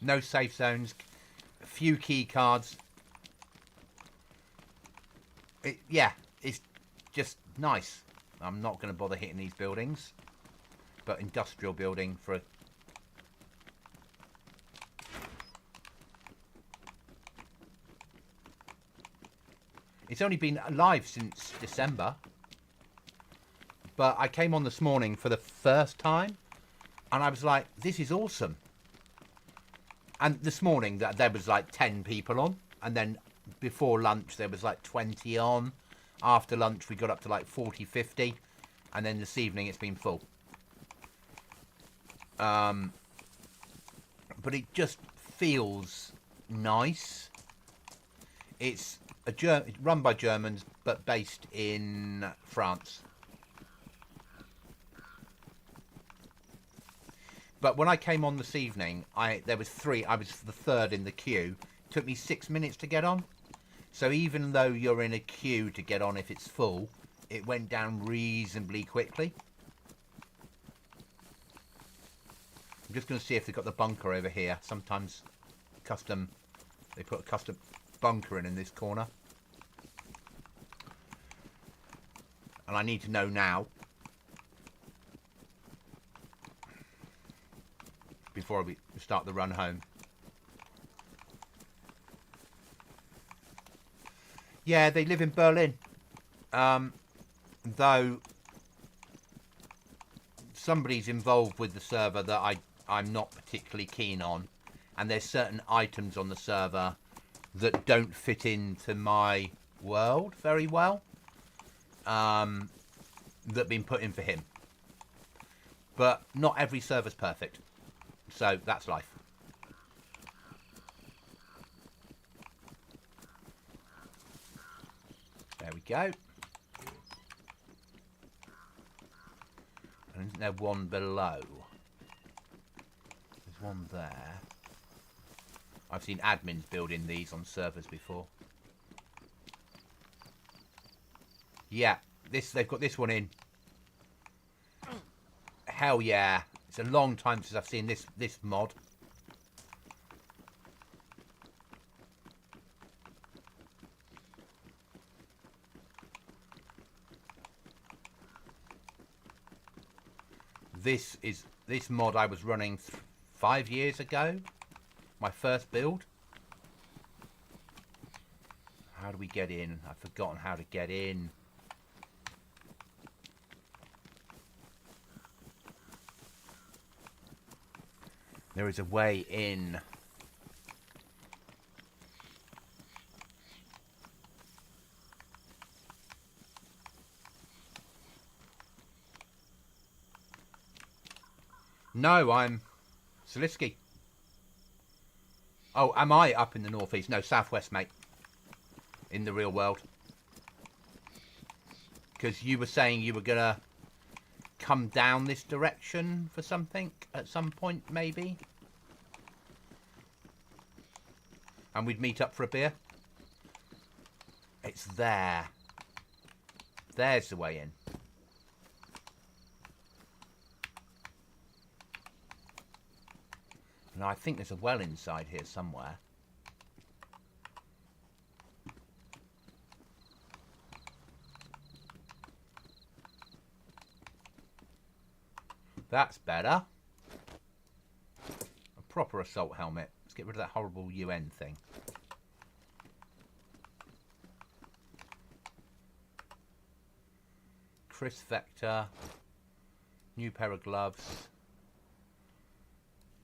No safe zones. A few key cards. Yeah, it's just nice. I'm not going to bother hitting these buildings. But industrial building for a... It's only been alive since December. But I came on this morning for the first time. And I was like, this is awesome. And this morning there was like 10 people on. And then before lunch there was like 20 on. After lunch we got up to like 40, 50. And then this evening it's been full. But it just feels nice. It's run by Germans but based in France. But when I came on this evening, there was 3. I was the 3rd in the queue. It took me 6 minutes to get on. So even though you're in a queue to get on if it's full, it went down reasonably quickly. I'm just going to see if they've got the bunker over here. Sometimes they put a custom bunker in this corner. And I need to know now. Before we start the run home. Yeah, they live in Berlin. Though somebody's involved with the server that I'm not particularly keen on. And there's certain items on the server that don't fit into my world very well. That have been put in for him. But not every server's perfect. So that's life. There we go. And isn't there one below? There's one there. I've seen admins building these on servers before. Yeah, they've got this one in. Hell yeah. It's a long time since I've seen this mod. This mod I was running 5 years ago, My first build. How do we get in? I've forgotten how to get in. There is a way in. No, I'm Salisky. Oh, am I up in the northeast? No, southwest, mate. In the real world. Because you were saying you were going to come down this direction for something at some point, maybe? And we'd meet up for a beer? It's there. There's the way in. And I think there's a well inside here somewhere. That's better. A proper assault helmet. Let's get rid of that horrible UN thing. Chris Vector. New pair of gloves.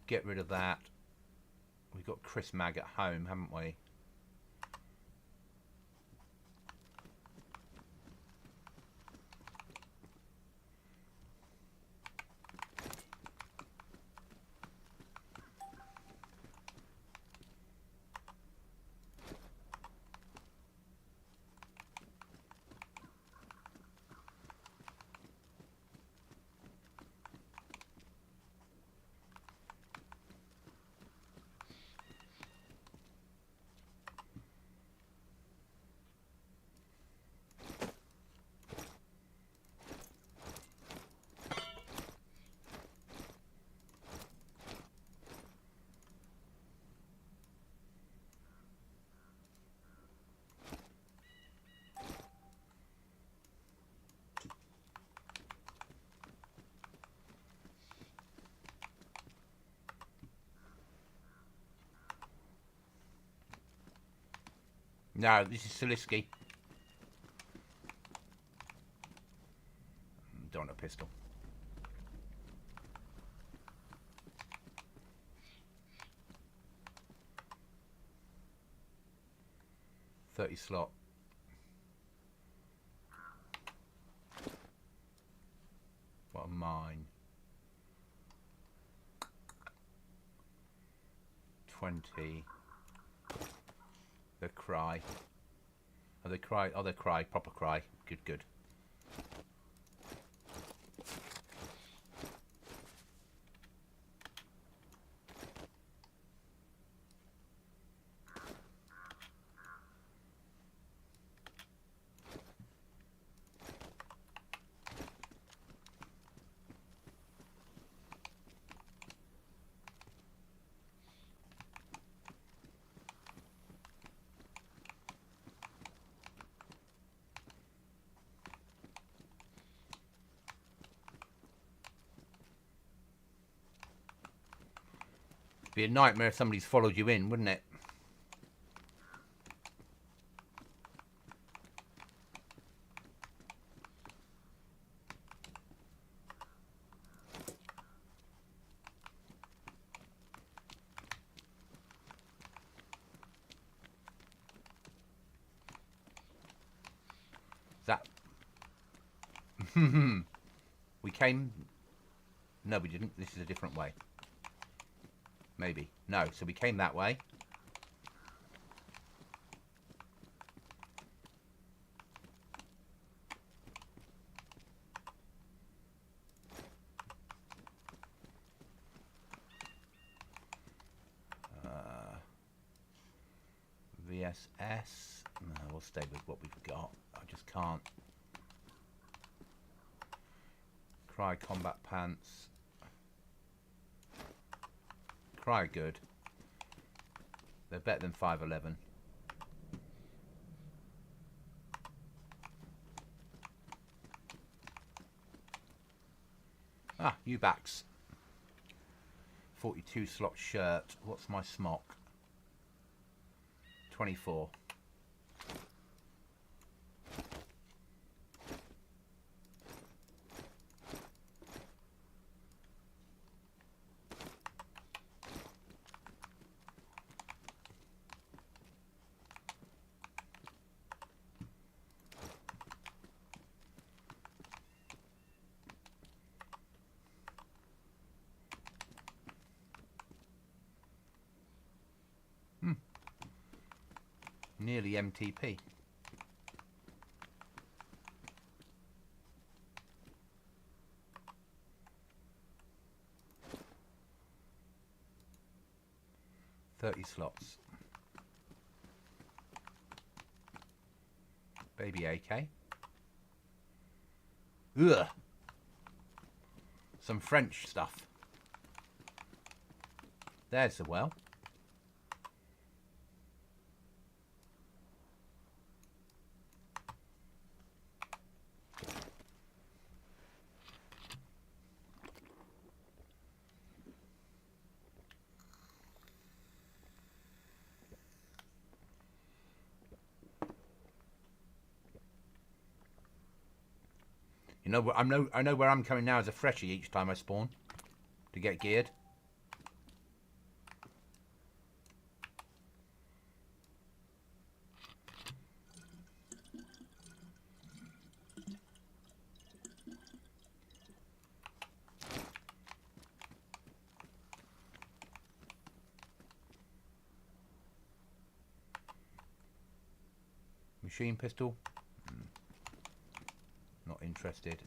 Get rid of that. We've got Chris Mag at home, haven't we? No, this is Salisky. Don't want a pistol. .30 slot. What a mine. 20. The cry. Oh, they cry. Oh, they cry. Proper cry. Good, good. Be a nightmare if somebody's followed you in, wouldn't it? That we came. No, we didn't. This is a different way. Maybe. No, so we came that way. VSS. No, we'll stay with what we've got. I just can't. Cry combat pants. Cry good. They're better than 511. Ah, you backs. 42 slot shirt. What's my smock? 24. Nearly MTP. $30 slots. Baby AK. Ugh. Some French stuff. There's the well. You know, I know where I'm coming now as a freshie each time I spawn to get geared. Machine pistol. Not interested.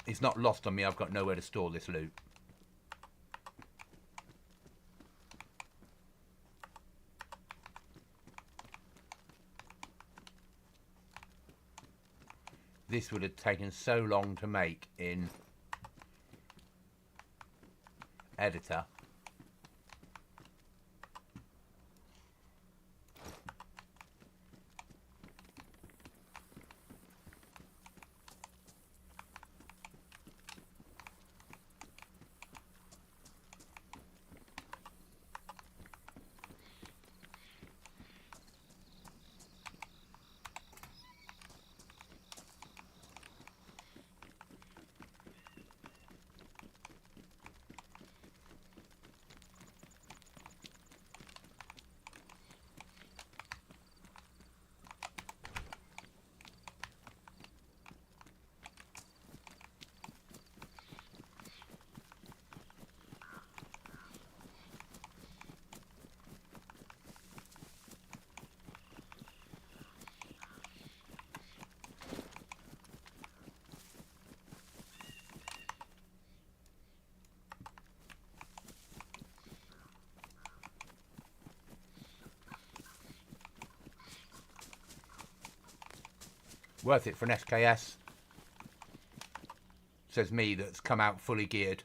It's not lost on me. I've got nowhere to store this loot. This would have taken so long to make in editor. Worth it for an SKS. Says me that's come out fully geared.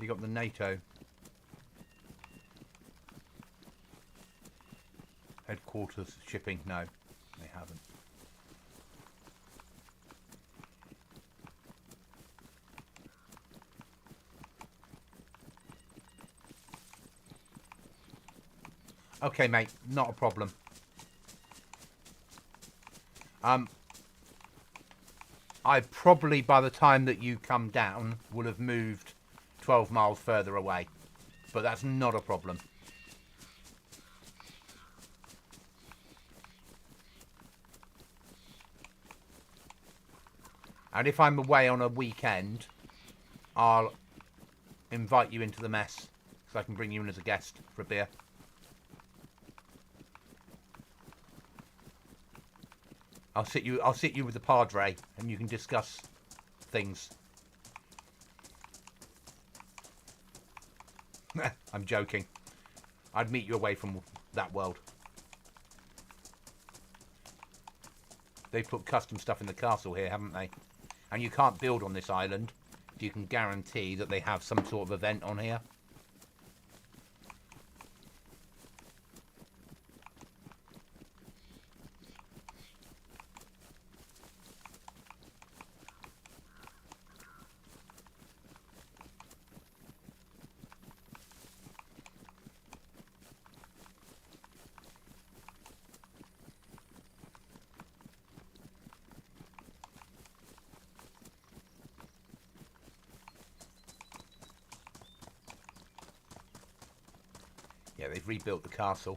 You got the NATO headquarters shipping? No, they haven't. Okay, mate, not a problem. I probably, by the time that you come down, will have moved 12 miles further away, but that's not a problem. And if I'm away on a weekend, I'll invite you into the mess so I can bring you in as a guest for a beer. I'll sit you with the Padre and you can discuss things. I'm joking. I'd meet you away from that world. They've put custom stuff in the castle here, haven't they? And you can't build on this island. You can guarantee that they have some sort of event on here. Yeah, they've rebuilt the castle.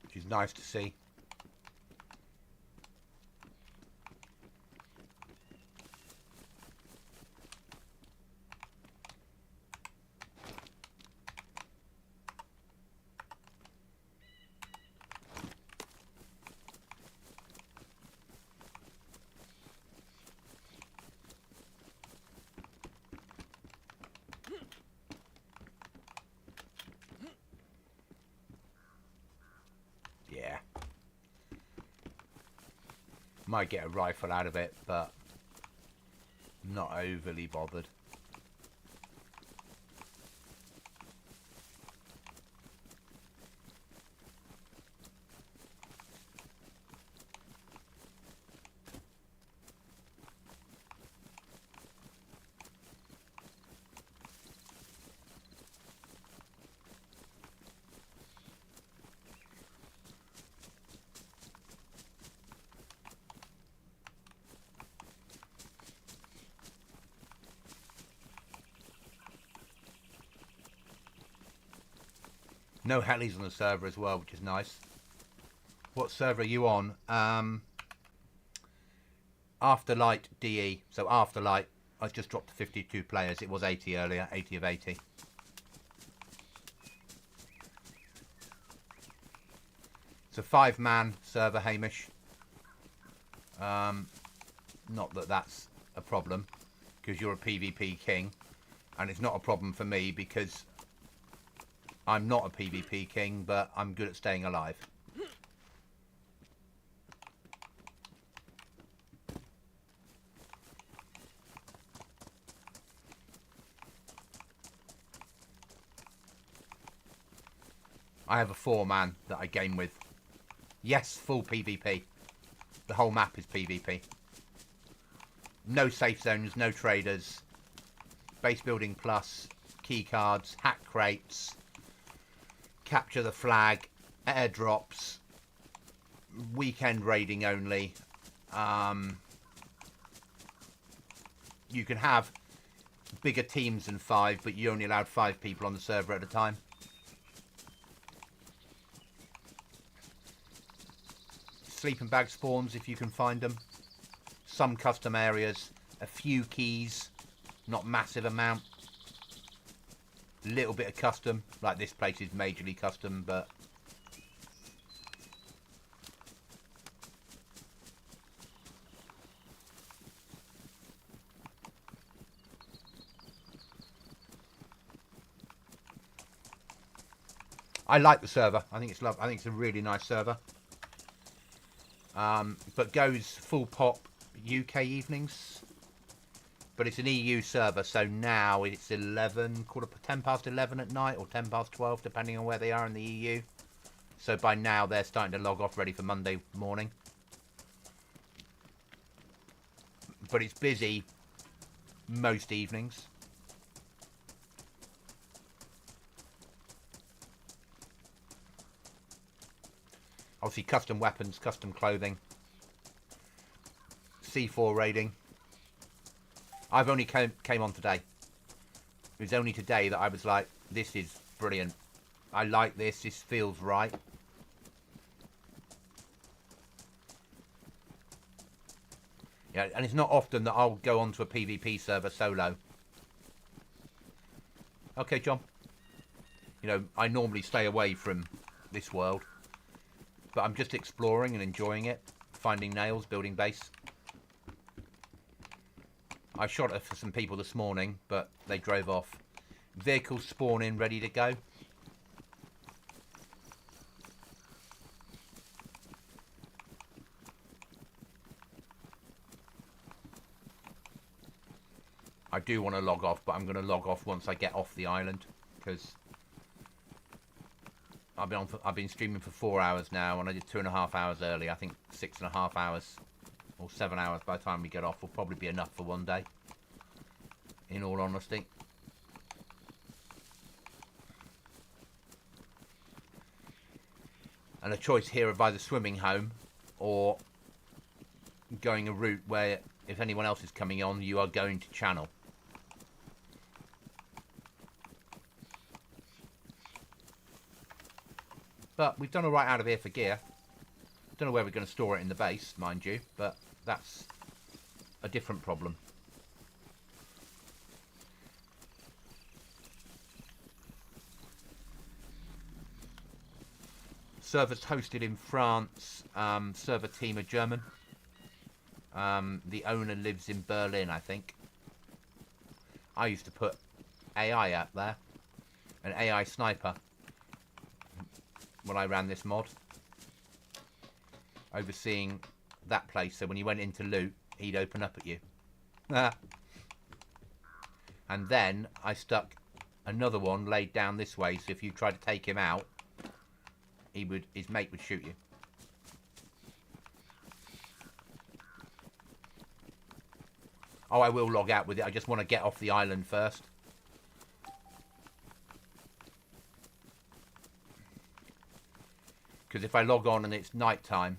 Which is nice to see. Yeah. Might get a rifle out of it, but not overly bothered. No helis on the server as well, which is nice. What server are you on? Afterlight DE. So Afterlight, I just dropped to 52 players. It was 80 earlier, 80 of 80. It's a 5-man server, Hamish. Not that that's a problem, because you're a PvP king. And it's not a problem for me, because I'm not a PvP king, but I'm good at staying alive. I have a 4-man that I game with. Yes, full PvP. The whole map is PvP. No safe zones, no traders. Base building plus, key cards, hack crates, capture the flag, airdrops, weekend raiding only. You can have bigger teams than 5, but you only allowed 5 people on the server at a time. Sleeping bag spawns if you can find them. Some custom areas, a few keys, not massive amount. Little bit of custom, like this place is majorly custom, but I like the server. I think it's I think it's a really nice server. But goes full pop UK evenings. But it's an EU server, so now it's 10 past 11 at night, or 10 past 12, depending on where they are in the EU. So by now they're starting to log off, ready for Monday morning. But it's busy most evenings. Obviously custom weapons, custom clothing. C4 raiding. I've only came on today. It was only today that I was like, this is brilliant. I like this. This feels right. Yeah, and it's not often that I'll go onto a PvP server solo. Okay, John. You know, I normally stay away from this world. But I'm just exploring and enjoying it. Finding nails, building base. I shot it for some people this morning, but they drove off. Vehicles spawn in, ready to go. I do want to log off, but I'm going to log off once I get off the island, because I've been streaming for 4 hours now, and I did 2.5 hours early. I think 6.5 hours or 7 hours by the time we get off will probably be enough for one day, in all honesty. And a choice here of either swimming home or going a route where if anyone else is coming on, you are going to channel. But we've done all right out of here for gear. Don't know where we're going to store it in the base, mind you, but that's a different problem. Servers hosted in France. Server team are German. The owner lives in Berlin, I think. I used to put AI out there, an AI sniper, when I ran this mod, overseeing that place. So when you went into loot, he'd open up at you. And then I stuck another one laid down this way, so if you tried to take him out, his mate would shoot you. Oh, I will log out with it. I just want to get off the island first. Because if I log on and it's night time,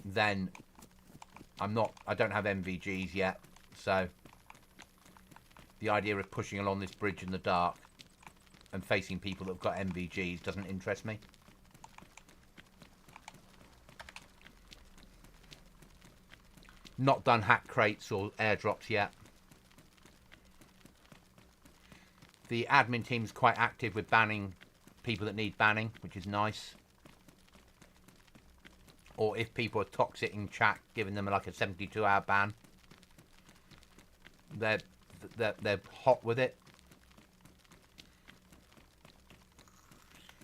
then I don't have MVGs yet, so the idea of pushing along this bridge in the dark and facing people that have got MVGs doesn't interest me. Not done hack crates or airdrops yet. The admin team's quite active with banning people that need banning, which is nice. Or if people are toxic in chat, giving them like a 72-hour ban. They're hot with it.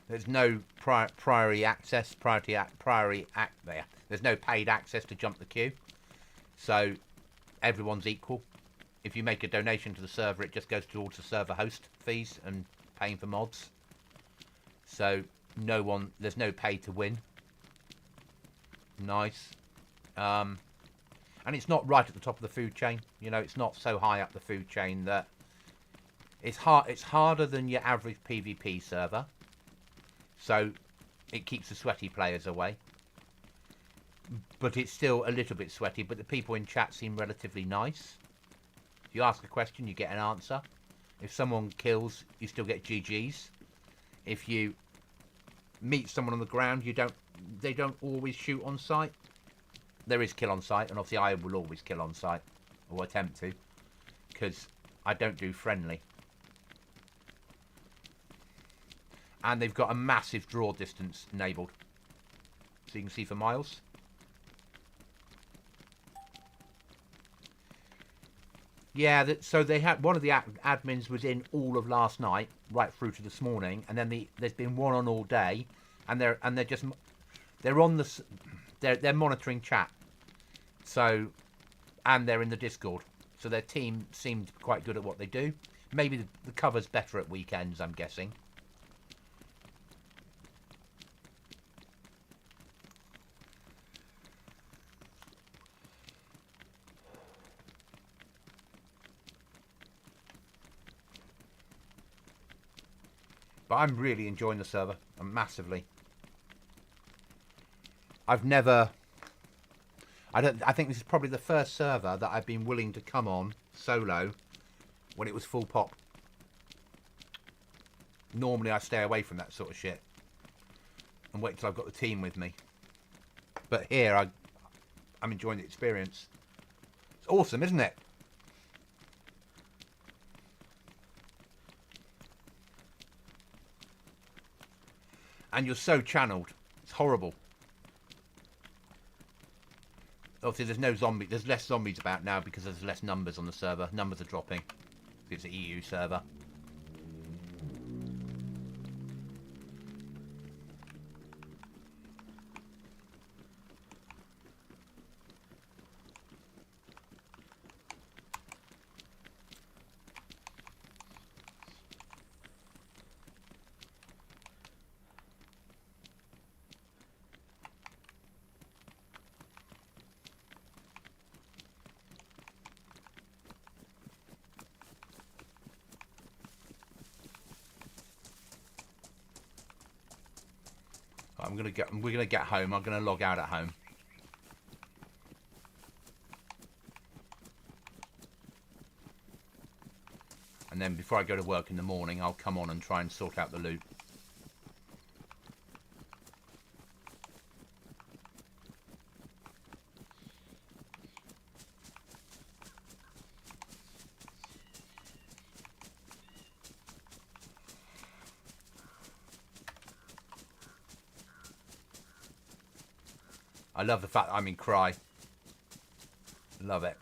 There's no priority access. There's no paid access to jump the queue. So everyone's equal. If you make a donation to the server, it just goes towards the server host fees and paying for mods. So there's no pay to win. Nice. And it's not right at the top of the food chain. You know, it's not so high up the food chain that it's harder than your average PvP server. So it keeps the sweaty players away. But it's still a little bit sweaty, but the people in chat seem relatively nice. If you ask a question, you get an answer. If someone kills, you still get GGs. If you meet someone on the ground, they don't always shoot on sight. There is kill on sight, and obviously I will always kill on sight, or attempt to, because I don't do friendly. And they've got a massive draw distance enabled, so you can see for miles. Yeah, so they had one of the admins was in all of last night, right through to this morning, and then there's been one on all day, and they're monitoring chat, so, and they're in the Discord, so their team seemed quite good at what they do. Maybe the cover's better at weekends, I'm guessing. But I'm really enjoying the server, massively. I think this is probably the first server that I've been willing to come on solo when it was full pop. Normally I stay away from that sort of shit and wait till I've got the team with me. But here I'm enjoying the experience. It's awesome, isn't it? And you're so channeled. It's horrible. Obviously, there's no zombie. There's less zombies about now because there's less numbers on the server. Numbers are dropping. It's an EU server. We're gonna get home. I'm gonna log out at home. And then before I go to work in the morning, I'll come on and try and sort out the loot. I love the fact that I'm in Cry. Love it.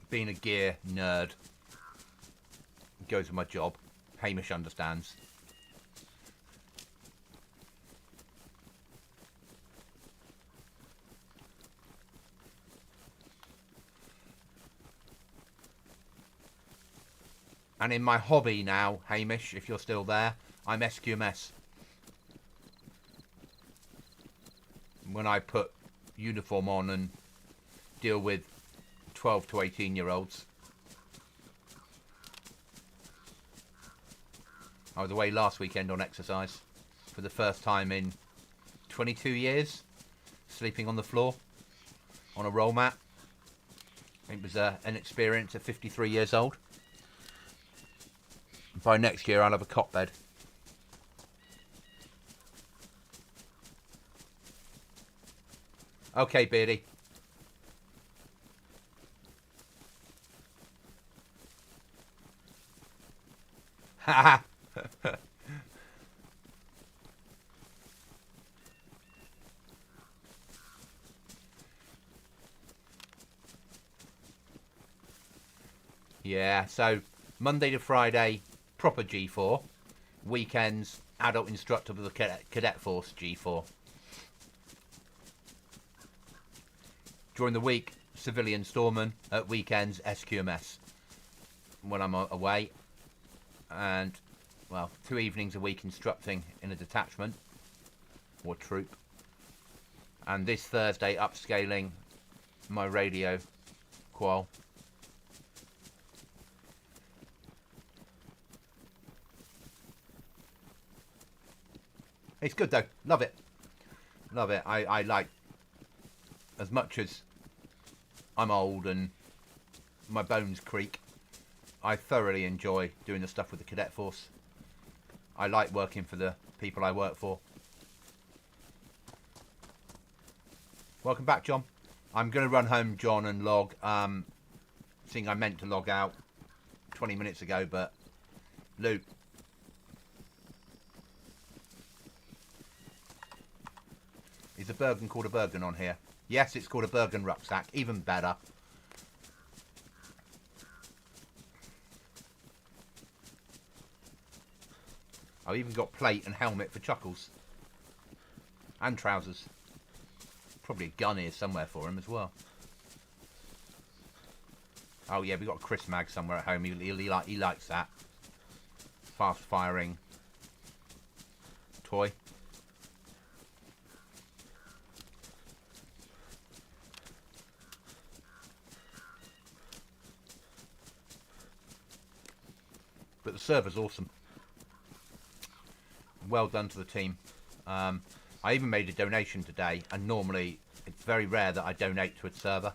Being a gear nerd goes with my job. Hamish understands. And in my hobby now, Hamish, if you're still there, I'm SQMS. When I put uniform on and deal with 12 to 18-year-olds. I was away last weekend on exercise for the first time in 22 years, sleeping on the floor on a roll mat. It was an experience at 53 years old. By next year, I'll have a cot bed. Okay, Beardy. Haha. Yeah, so Monday to Friday, proper G4. Weekends, adult instructor with the cadet force G4. During the week, civilian storeman. At weekends, SQMS. When I'm away. And, well, 2 evenings a week instructing in a detachment. Or troop. And this Thursday, upscaling my radio qual. It's good though. Love it. Love it. I like, as much as I'm old and my bones creak, I thoroughly enjoy doing the stuff with the cadet force. I like working for the people I work for. Welcome back, John. I'm going to run home, John, and log. Seeing I meant to log out 20 minutes ago, but Luke. Is a Bergen called a Bergen on here? Yes, it's called a Bergen rucksack. Even better. I've even got plate and helmet for Chuckles. And trousers. Probably a gun here somewhere for him as well. Oh yeah, we've got a Chris mag somewhere at home. He likes that. Fast firing toy. But the server's awesome. Well done to the team. I even made a donation today, and normally it's very rare that I donate to a server.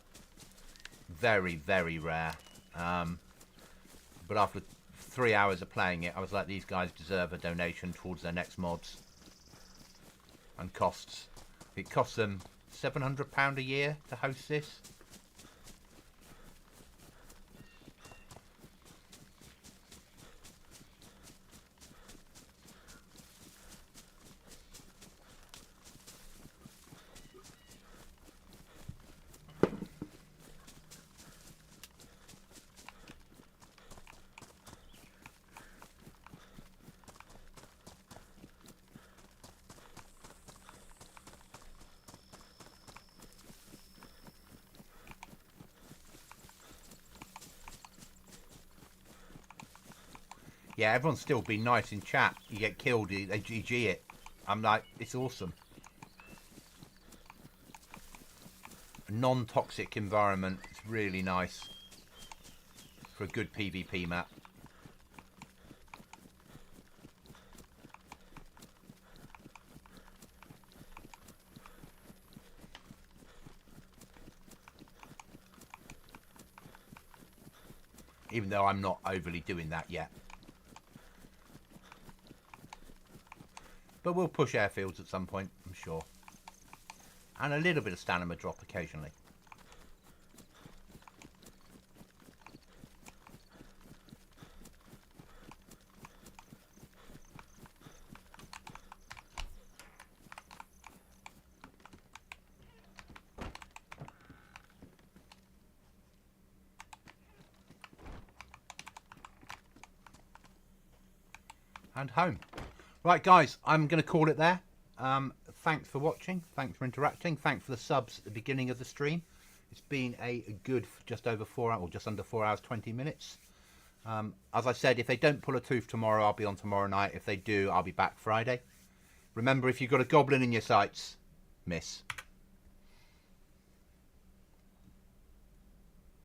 Very, very rare. But after 3 hours of playing it, I was like, these guys deserve a donation towards their next mods. And costs. It costs them £700 a year to host this. Yeah, everyone's still been nice in chat. You get killed, they GG it. I'm like, it's awesome. A non-toxic environment. It's really nice for a good PvP map. Even though I'm not overly doing that yet. But we'll push airfields at some point, I'm sure. And a little bit of stamina drop occasionally. And home. Right, guys, I'm going to call it there. Thanks for watching. Thanks for interacting. Thanks for the subs at the beginning of the stream. It's been a good just over 4 hours, or just under 4 hours, 20 minutes. As I said, if they don't pull a tooth tomorrow, I'll be on tomorrow night. If they do, I'll be back Friday. Remember, if you've got a goblin in your sights, miss.